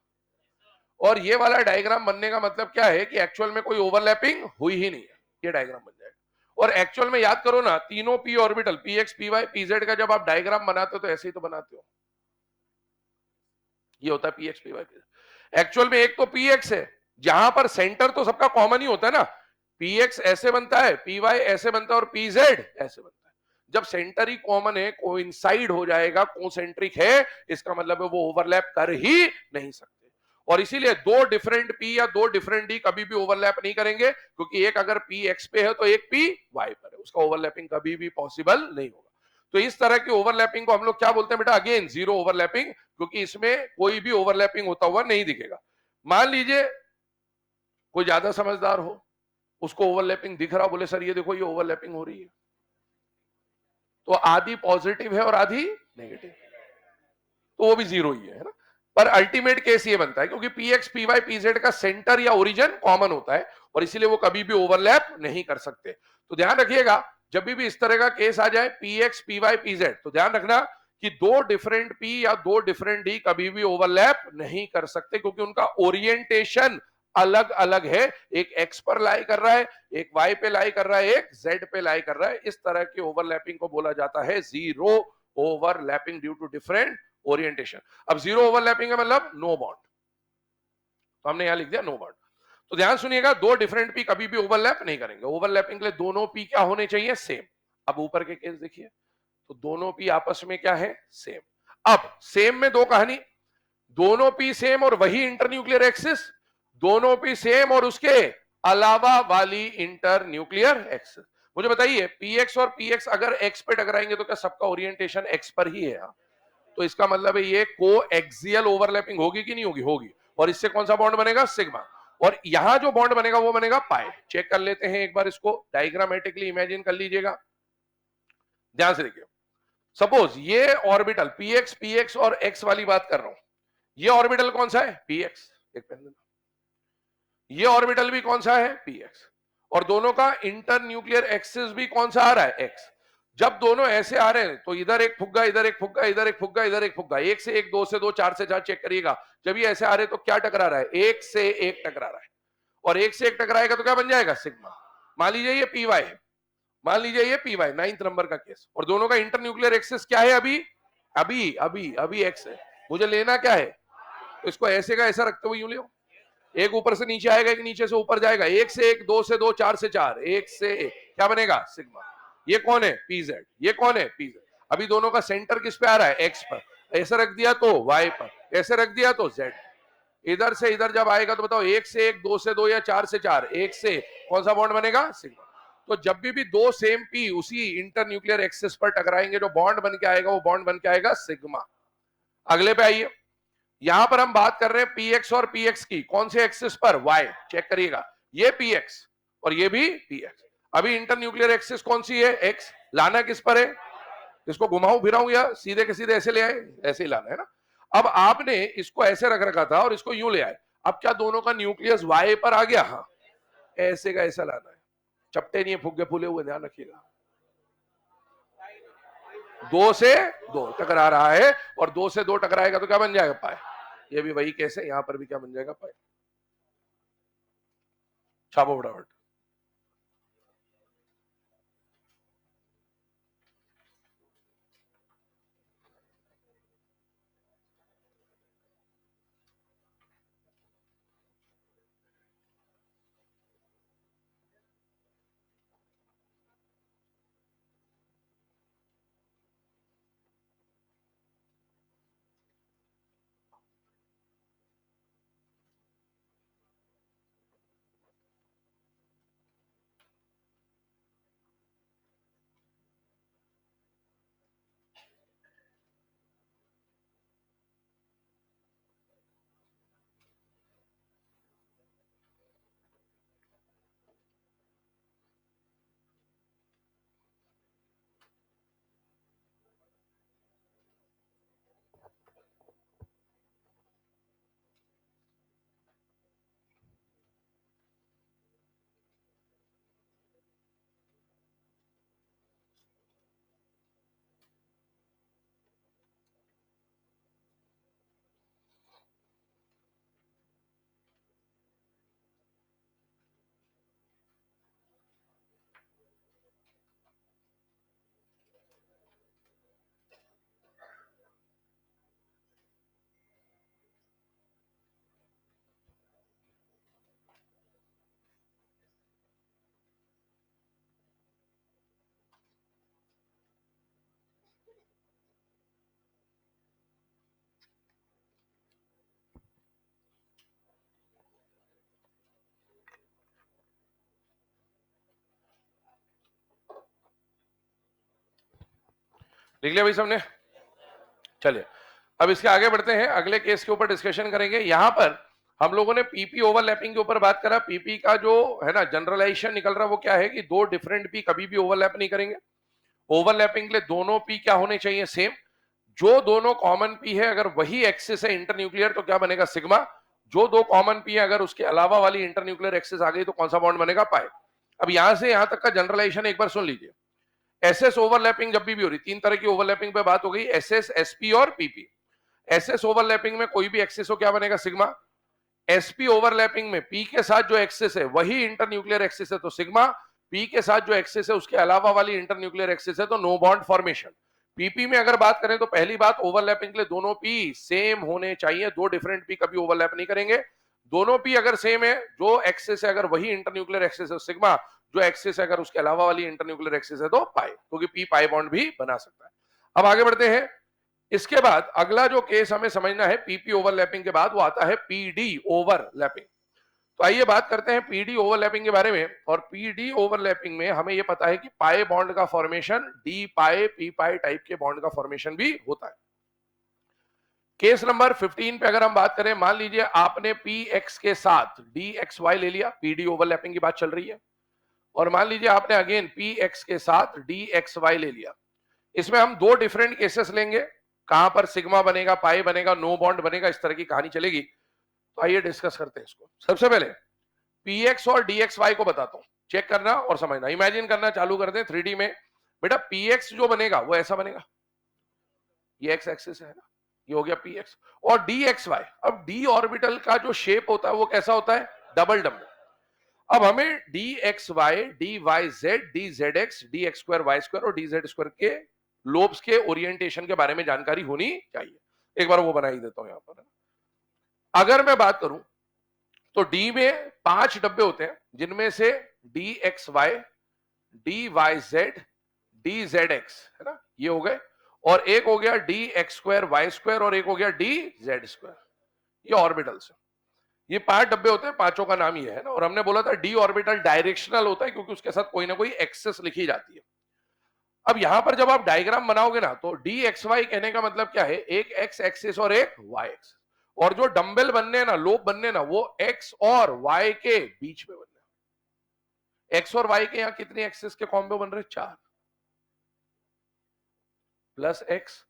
और ये वाला डायग्राम बनने का मतलब क्या है कि एक्चुअल में कोई ओवरलैपिंग हुई ही नहीं है, ये डायग्राम बन जाएगा। और एक्चुअल में याद करो ना, तीनों P orbital P x P Y P Z का जब आप डायग्राम बनाते हो तो ऐसे ही तो बनाते हो, ये होता है P x P Y. Actual में एक तो पी एक्स है जहां पर सेंटर तो सबका कॉमन ही होता है ना, पी एक्स ऐसे बनता है, पी वाई ऐसे बनता है और पी जेड ऐसे बनता है। जब सेंटर ही कॉमन है, कोइंसाइड हो जाएगा, कोसेंट्रिक है, इसका मतलब है वो ओवरलैप कर ही नहीं सकते। और इसीलिए दो डिफरेंट पी या दो डिफरेंट डी कभी भी ओवरलैप नहीं करेंगे, क्योंकि एक अगर पी एक्स पे है तो एक पी वाई पर है, उसका ओवरलैपिंग कभी भी पॉसिबल नहीं होगा। तो इस तरह की ओवरलैपिंग को हम लोग क्या बोलते हैं बेटा, अगेन जीरो ओवरलैपिंग, क्योंकि इसमें कोई भी ओवरलैपिंग होता हुआ नहीं दिखेगा। मान लीजिए कोई ज्यादा समझदार हो, उसको ओवरलैपिंग दिख रहा, बोले सर ये देखो ये ओवरलैपिंग हो रही है, तो आधी पॉजिटिव है और आधी नेगेटिव, तो वो भी जीरो ही है ना। पर अल्टीमेट केस ये बनता है क्योंकि P x P Y P Z का सेंटर या ओरिजिन कॉमन होता है और इसीलिए वो कभी भी ओवरलैप नहीं कर सकते। तो ध्यान रखिएगा, जब भी इस तरह का केस आ जाए P x P Y P Z, तो ध्यान रखना कि दो डिफरेंट पी या दो डिफरेंट डी कभी भी ओवरलैप नहीं कर सकते, क्योंकि उनका ओरिएंटेशन अलग अलग है। एक एक्स पर लाई कर रहा है, एक वाई पे लाई कर रहा है, एक जेड पे लाई कर रहा है। इस तरह की ओवरलैपिंग को बोला जाता है zero overlapping due to different orientation. अब जीरो ओवरलैपिंग है मतलब नो बॉन्ड, तो हमने यहां लिख दिया नो बॉन्ड। तो ध्यान सुनिएगा, दो डिफरेंट पी कभी भी ओवरलैप नहीं करेंगे। ओवरलैपिंग के लिए दोनों पी क्या होने चाहिए, सेम। अब ऊपर के केस देखिए, तो दोनों पी आपस में क्या है, सेम। अब सेम में दो कहानी, दोनों पी सेम और वही इंटर न्यूक्लियर एक्सिस, दोनों पी सेम और उसके अलावा वाली इंटर न्यूक्लियर एक्सिस। मुझे बताइए पी एक्स और पी एक्स अगर एक्स पे टकराएंगे तो क्या सबका ओरिएंटेशन एक्स पर ही है? तो इसका मतलब है ये को एक्सियल ओवरलैपिंग होगी कि नहीं होगी, होगी। और इससे कौन सा बॉन्ड बनेगा, सिग्मा। और यहां जो बॉन्ड बनेगा वो बनेगा पाई। चेक कर लेते हैं एक बार, इसको डायग्रामेटिकली इमेजिन कर लीजिएगा, ध्यान से देखिए। सपोज ये ऑर्बिटल पी एक्स और एक्स वाली बात कर रहा हूं, ये ऑर्बिटल कौन सा है, पी एक्स। एक पेन देना, ये ऑर्बिटल भी कौन सा है, पी एक्स, और दोनों का इंटर न्यूक्लियर एक्सिस भी कौन सा आ रहा है, एक्स। जब दोनों ऐसे आ रहे हैं तो इधर एक फुग्गा, इधर एक फुग्गा, इधर एक फुग्गा, इधर एक फुग्गा, एक से एक, दो से दो, चार से चार, चेक करिएगा। जब ये ऐसे आ रहे हैं तो क्या टकरा रहा है, एक से एक टकरा रहा है, और एक से एक टकराएगा तो क्या बन जाएगा, सिग्मा। मान लीजिए ये पी वाई है, मान लीजिए ये पी वाई, 9th नंबर का केस, और दोनों का इंटर न्यूक्लियर एक्सिस क्या है, अभी अभी अभी अभी एक्स है। मुझे लेना क्या है, तो इसको ऐसे का ऐसा रखते हुए यूं लियो, एक ऊपर से नीचे आएगा, एक नीचे से ऊपर जाएगा, एक से एक, दो से दो, चार से चार, एक से एक, क्या बनेगा, सिग्मा। ये कौन है, पीजेड, ये कौन है, पीजेड। अभी दोनों का सेंटर किस पे आ रहा है, एक्स पर, ऐसे रख दिया तो वाई पर, ऐसे रख दिया तो जेड। इधर से इधर जब आएगा तो बताओ, एक से एक, दो से दो या चार से चार, एक से कौन सा बॉन्ड बनेगा, सिग्मा। तो जब भी दो सेम पी उसी इंटर न्यूक्लियर एक्सिस पर टकराएंगे, जो बॉन्ड बन के आएगा वो बॉन्ड बन के आएगा सिग्मा। अगले पे आइए, यहां पर हम बात कर रहे हैं पी एक्स और पी एक्स की, कौन से एक्सिस पर, वाई। चेक करिएगा, ये पी एक्स और ये भी पी एक्स। अभी इंटर न्यूक्लियर एक्सिस कौन सी है, एक्स। लाना किस पर है, इसको घुमाऊं फिराऊं या सीधे के सीधे ऐसे ले आए, ऐसे ही लाना है ना। अब आपने इसको ऐसे रख रखा था और इसको यूं ले आए, अब क्या दोनों का न्यूक्लियस वाई पर आ गया, हाँ, ऐसे का ऐसा लाना है, चपटे नहीं है, फुग्गे फूले हुए, ध्यान रखिएगा। दो से दो टकरा रहा है और दो से दो टकराएगा तो क्या बन जाएगा, पाए। ये भी वही केस है, यहां पर भी क्या बन जाएगा, पाए। छापो फटाफट। लिख लिया भाई सबने? चलिए अब इसके आगे बढ़ते हैं, अगले केस के ऊपर डिस्कशन करेंगे। यहां पर हम लोगों ने पीपी ओवरलैपिंग के ऊपर बात करा। पीपी का जो है ना जनरलाइजेशन निकल रहा है वो क्या है कि दो डिफरेंट पी कभी भी ओवरलैप नहीं करेंगे। ओवरलैपिंग के लिए दोनों पी क्या होने चाहिए? सेम। जो दोनों कॉमन पी है अगर वही एक्सिस है इंटरन्यूक्लियर तो क्या बनेगा? सिग्मा। जो दो कॉमन पी है अगर उसके अलावा वाली इंटरन्यूक्लियर एक्सिस आ गई तो कौन सा बॉन्ड बनेगा? पाई। अब यहां से यहां तक का जनरलाइजेशन एक बार सुन लीजिए। एसएस ओवरलैपिंग जब भी हो रही, तीन तरह की ओवरलैपिंग पे बात हो गई, एसएस, एसपी और पीपी। एसएस ओवरलैपिंग में कोई भी एक्सिस हो क्या बनेगा? सिग्मा। एसपी ओवरलैपिंग में पी के साथ जो एक्सिस है वही इंटरन्यूक्लियर एक्सिस है तो सिग्मा। पी के साथ जो एक्सिस है उसके अलावा वाली इंटरन्यूक्लियर एक्सिस है तो नो बॉन्ड फॉर्मेशन। पीपी में अगर बात करें तो पहली बात ओवरलैपिंग के लिए दोनों पी सेम होने चाहिए, दो डिफरेंट पी कभी ओवरलैप नहीं करेंगे। दोनों पी अगर सेम है, जो एक्सिस है अगर वही इंटरन्यूक्लियर एक्सिस है सिग्मा, जो एक्सिस है अगर उसके अलावा वाली इंटरन्यूक्लियर एक्सिस है तो पाई, क्योंकि पी पाई बॉन्ड भी बना सकता है। अब आगे बढ़ते हैं। इसके बाद अगला जो केस हमें समझना है पीपी ओवरलैपिंग के बाद वो आता है पीडी ओवरलैपिंग। तो आइए बात करते हैं पीडी ओवरलैपिंग के बारे में। और पीडी ओवरलैपिंग में हमें यह पता है कि पाई बॉन्ड का फॉर्मेशन डी पाई पी पाई टाइप के बॉन्ड का फॉर्मेशन भी होता है। केस नंबर 15 पे अगर हम बात करें, मान लीजिए आपने पी एक्स के साथ डी एक्स वाई ले लिया, पीडी ओवरलैपिंग की बात चल रही है। और मान लीजिए आपने अगेन पी एक्स के साथ डी एक्स वाई ले लिया। इसमें हम दो डिफरेंट केसेस लेंगे, कहां पर सिग्मा बनेगा, पाई बनेगा, नो बॉन्ड बनेगा, इस तरह की कहानी चलेगी। तो आइए डिस्कस करते हैं इसको। सबसे पहले पी एक्स और डी एक्स वाई को बताता हूं, चेक करना और समझना, इमेजिन करना चालू कर दें 3D में। बेटा पी एक्स जो बनेगा वो ऐसा बनेगा, ये एक्स एक्सिस है ना, ये हो गया पी एक्स। और डी एक्स वाई, अब डी ऑर्बिटल का जो शेप होता है वो कैसा होता है? Double double. अब हमें D X Y, D Y Z, D Z X, D X square Y square और डी जेड स्क्वायर के लोब्स के ओरिएंटेशन के बारे में जानकारी होनी चाहिए। एक बार वो बना ही देता हूं यहां पर। अगर मैं बात करूं तो डी में 5 डब्बे होते हैं, जिनमें से D X Y, D Y Z, D Z X है ना, ये हो गए। और एक हो गया D X square Y square और एक हो गया डी जेड स्क्वायर, ये ऑर्बिटल्स है। ये 5 डब्बे होते हैं, पांचों का नाम ये है ना। और हमने बोला था डी ऑर्बिटल डायरेक्शनल होता है क्योंकि उसके साथ कोई ना कोई एक्सेस लिखी जाती है। अब यहां पर जब आप डायग्राम बनाओगे ना तो डी एक्स वाई कहने का मतलब क्या है? एक एक्स एक्सिस और एक वाई एक्सिस। और जो डंबल बनने ना, लोब बनने ना, वो एक्स और वाई के बीच में बनने। एक्स और वाई के यहां कितने एक्सिस के कॉम्बो बन रहे? 4। Plus X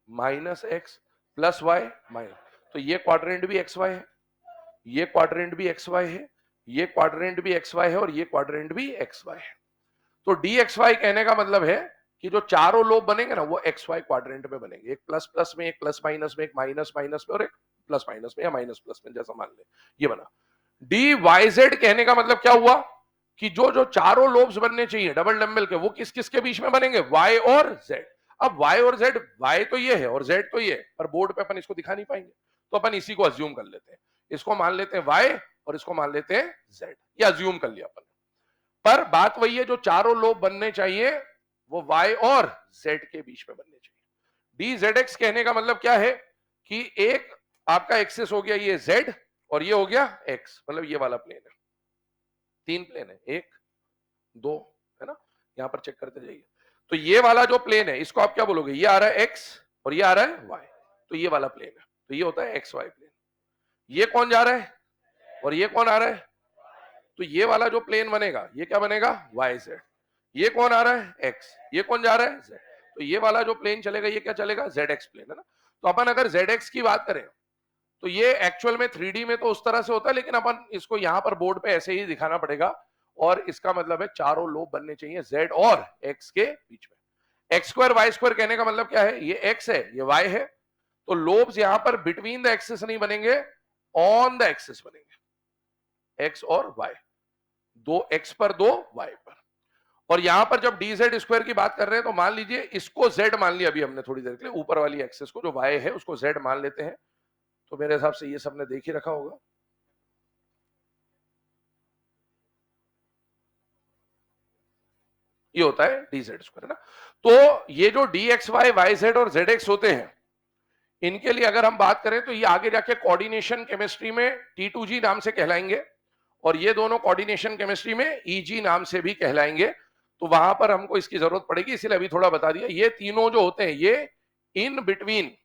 minus X plus Y minus, तो ये क्वाड्रेंट भी एक्स वाई है, ये क्वाड्रेंट भी एक्स वाई है, ये क्वाड्रेंट भी एक्स वाई है और ये क्वाड्रेंट भी एक्स वाई है। तो डी एक्स वाई कहने का मतलब है कि जो चारों लोब बनेंगे ना वो एक्स वाई क्वाड्रेंट में बनेंगे। एक प्लस प्लस में, एक प्लस माइनस में, एक माइनस माइनस में और एक प्लस माइनस में या माइनस प्लस में, जैसा मान ले ये बना। डी वाई जेड कहने का मतलब क्या हुआ कि जो जो चारों लोब्स बनने चाहिए डबल डम्बल के, वो किस किस के बीच में बनेंगे, वाई और जेड। अब वाई और जेड, वाई तो ये है और जेड तो ये है, पर बोर्ड पे अपन इसको दिखा नहीं पाएंगे, तो अपन इसी को अज्यूम कर लेते हैं। इसको मान लेते हैं वाई और इसको मान लेते हैं जेड, ये अज्यूम कर लिया अपन। पर बात वही है, जो चारों लोब बनने चाहिए वो वाई और जेड के बीच में बनने चाहिए। डी जेड एक्स कहने का मतलब क्या है कि एक आपका एक्सेस हो गया ये जेड और ये हो गया एक्स, मतलब ये वाला प्लेन है। तीन प्लेन है, एक दो, है ना, यहां पर चेक करते जाइए। तो ये वाला जो प्लेन है इसको आप क्या बोलोगे, ये आ रहा है एक्स और ये आ रहा है वाई, तो ये वाला प्लेन है, तो ये होता है एक्स वाई प्लेन। ये कौन जा रहा है और ये कौन आ रहा है, तो ये वाला जो प्लेन बनेगा ये क्या बनेगा, वाई जेड। ये कौन आ रहा है, एक्स, ये कौन जा रहा है, जेड। तो ये वाला जो प्लेन चलेगा ये क्या चलेगा, जेड एक्स प्लेन, है ना। तो अपन अगर जेड एक्स की बात करें तो ये एक्चुअल में 3D में तो उस तरह से होता है, लेकिन अपन इसको यहां पर बोर्ड पे ऐसे ही दिखाना पड़ेगा। और इसका मतलब है चारों लोब बनने चाहिए जेड और एक्स के बीच में। एक्स स्क्वायर वाई स्क्वायर कहने का मतलब क्या है, ये एक्स है ये वाई है, तो लोब्स यहां पर बिटवीन द एक्सिस नहीं बनेंगे, ऑन द एक्सिस बनेंगे, एक्स और वाई, दो एक्स पर दो वाई पर। और यहां पर जब डी जेड स्क्वायर की बात कर रहे हैं तो मान लीजिए इसको जेड मान लिया अभी हमने थोड़ी देर के लिए, ऊपर वाली एक्सिस को जो वाई है उसको जेड मान लेते हैं, तो मेरे हिसाब से ये सबने देख ही रखा होगा। ये होता है डी जेड स्क्वायर, है ना। तो ये जो D X Y Y Z और जेड एक्स होते हैं, इनके लिए अगर हम बात करें तो ये आगे जाके कोऑर्डिनेशन केमिस्ट्री में T2G नाम से कहलाएंगे, और ये दोनों कोऑर्डिनेशन केमिस्ट्री में EG नाम से भी कहलाएंगे। तो वहां पर हमको इसकी जरूरत पड़ेगी, इसलिए अभी थोड़ा बता दिया। ये तीनों जो होते हैं ये इन बिटवीन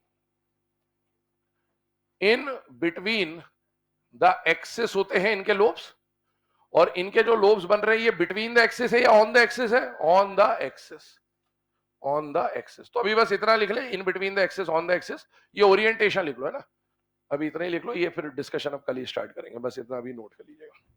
द एक्सिस होते हैं इनके लोब्स, और इनके जो लोब्स बन रहे हैं ये बिटवीन द एक्सिस है या ऑन द एक्सिस है, on the axis, on the axis. तो अभी बस इतना लिख ले, in between the axis on the axis, ये ओरिएंटेशन लिख लो, है ना। अभी इतना ही लिख लो, ये फिर डिस्कशन अब कल ही स्टार्ट करेंगे, बस इतना अभी नोट कर लीजिएगा।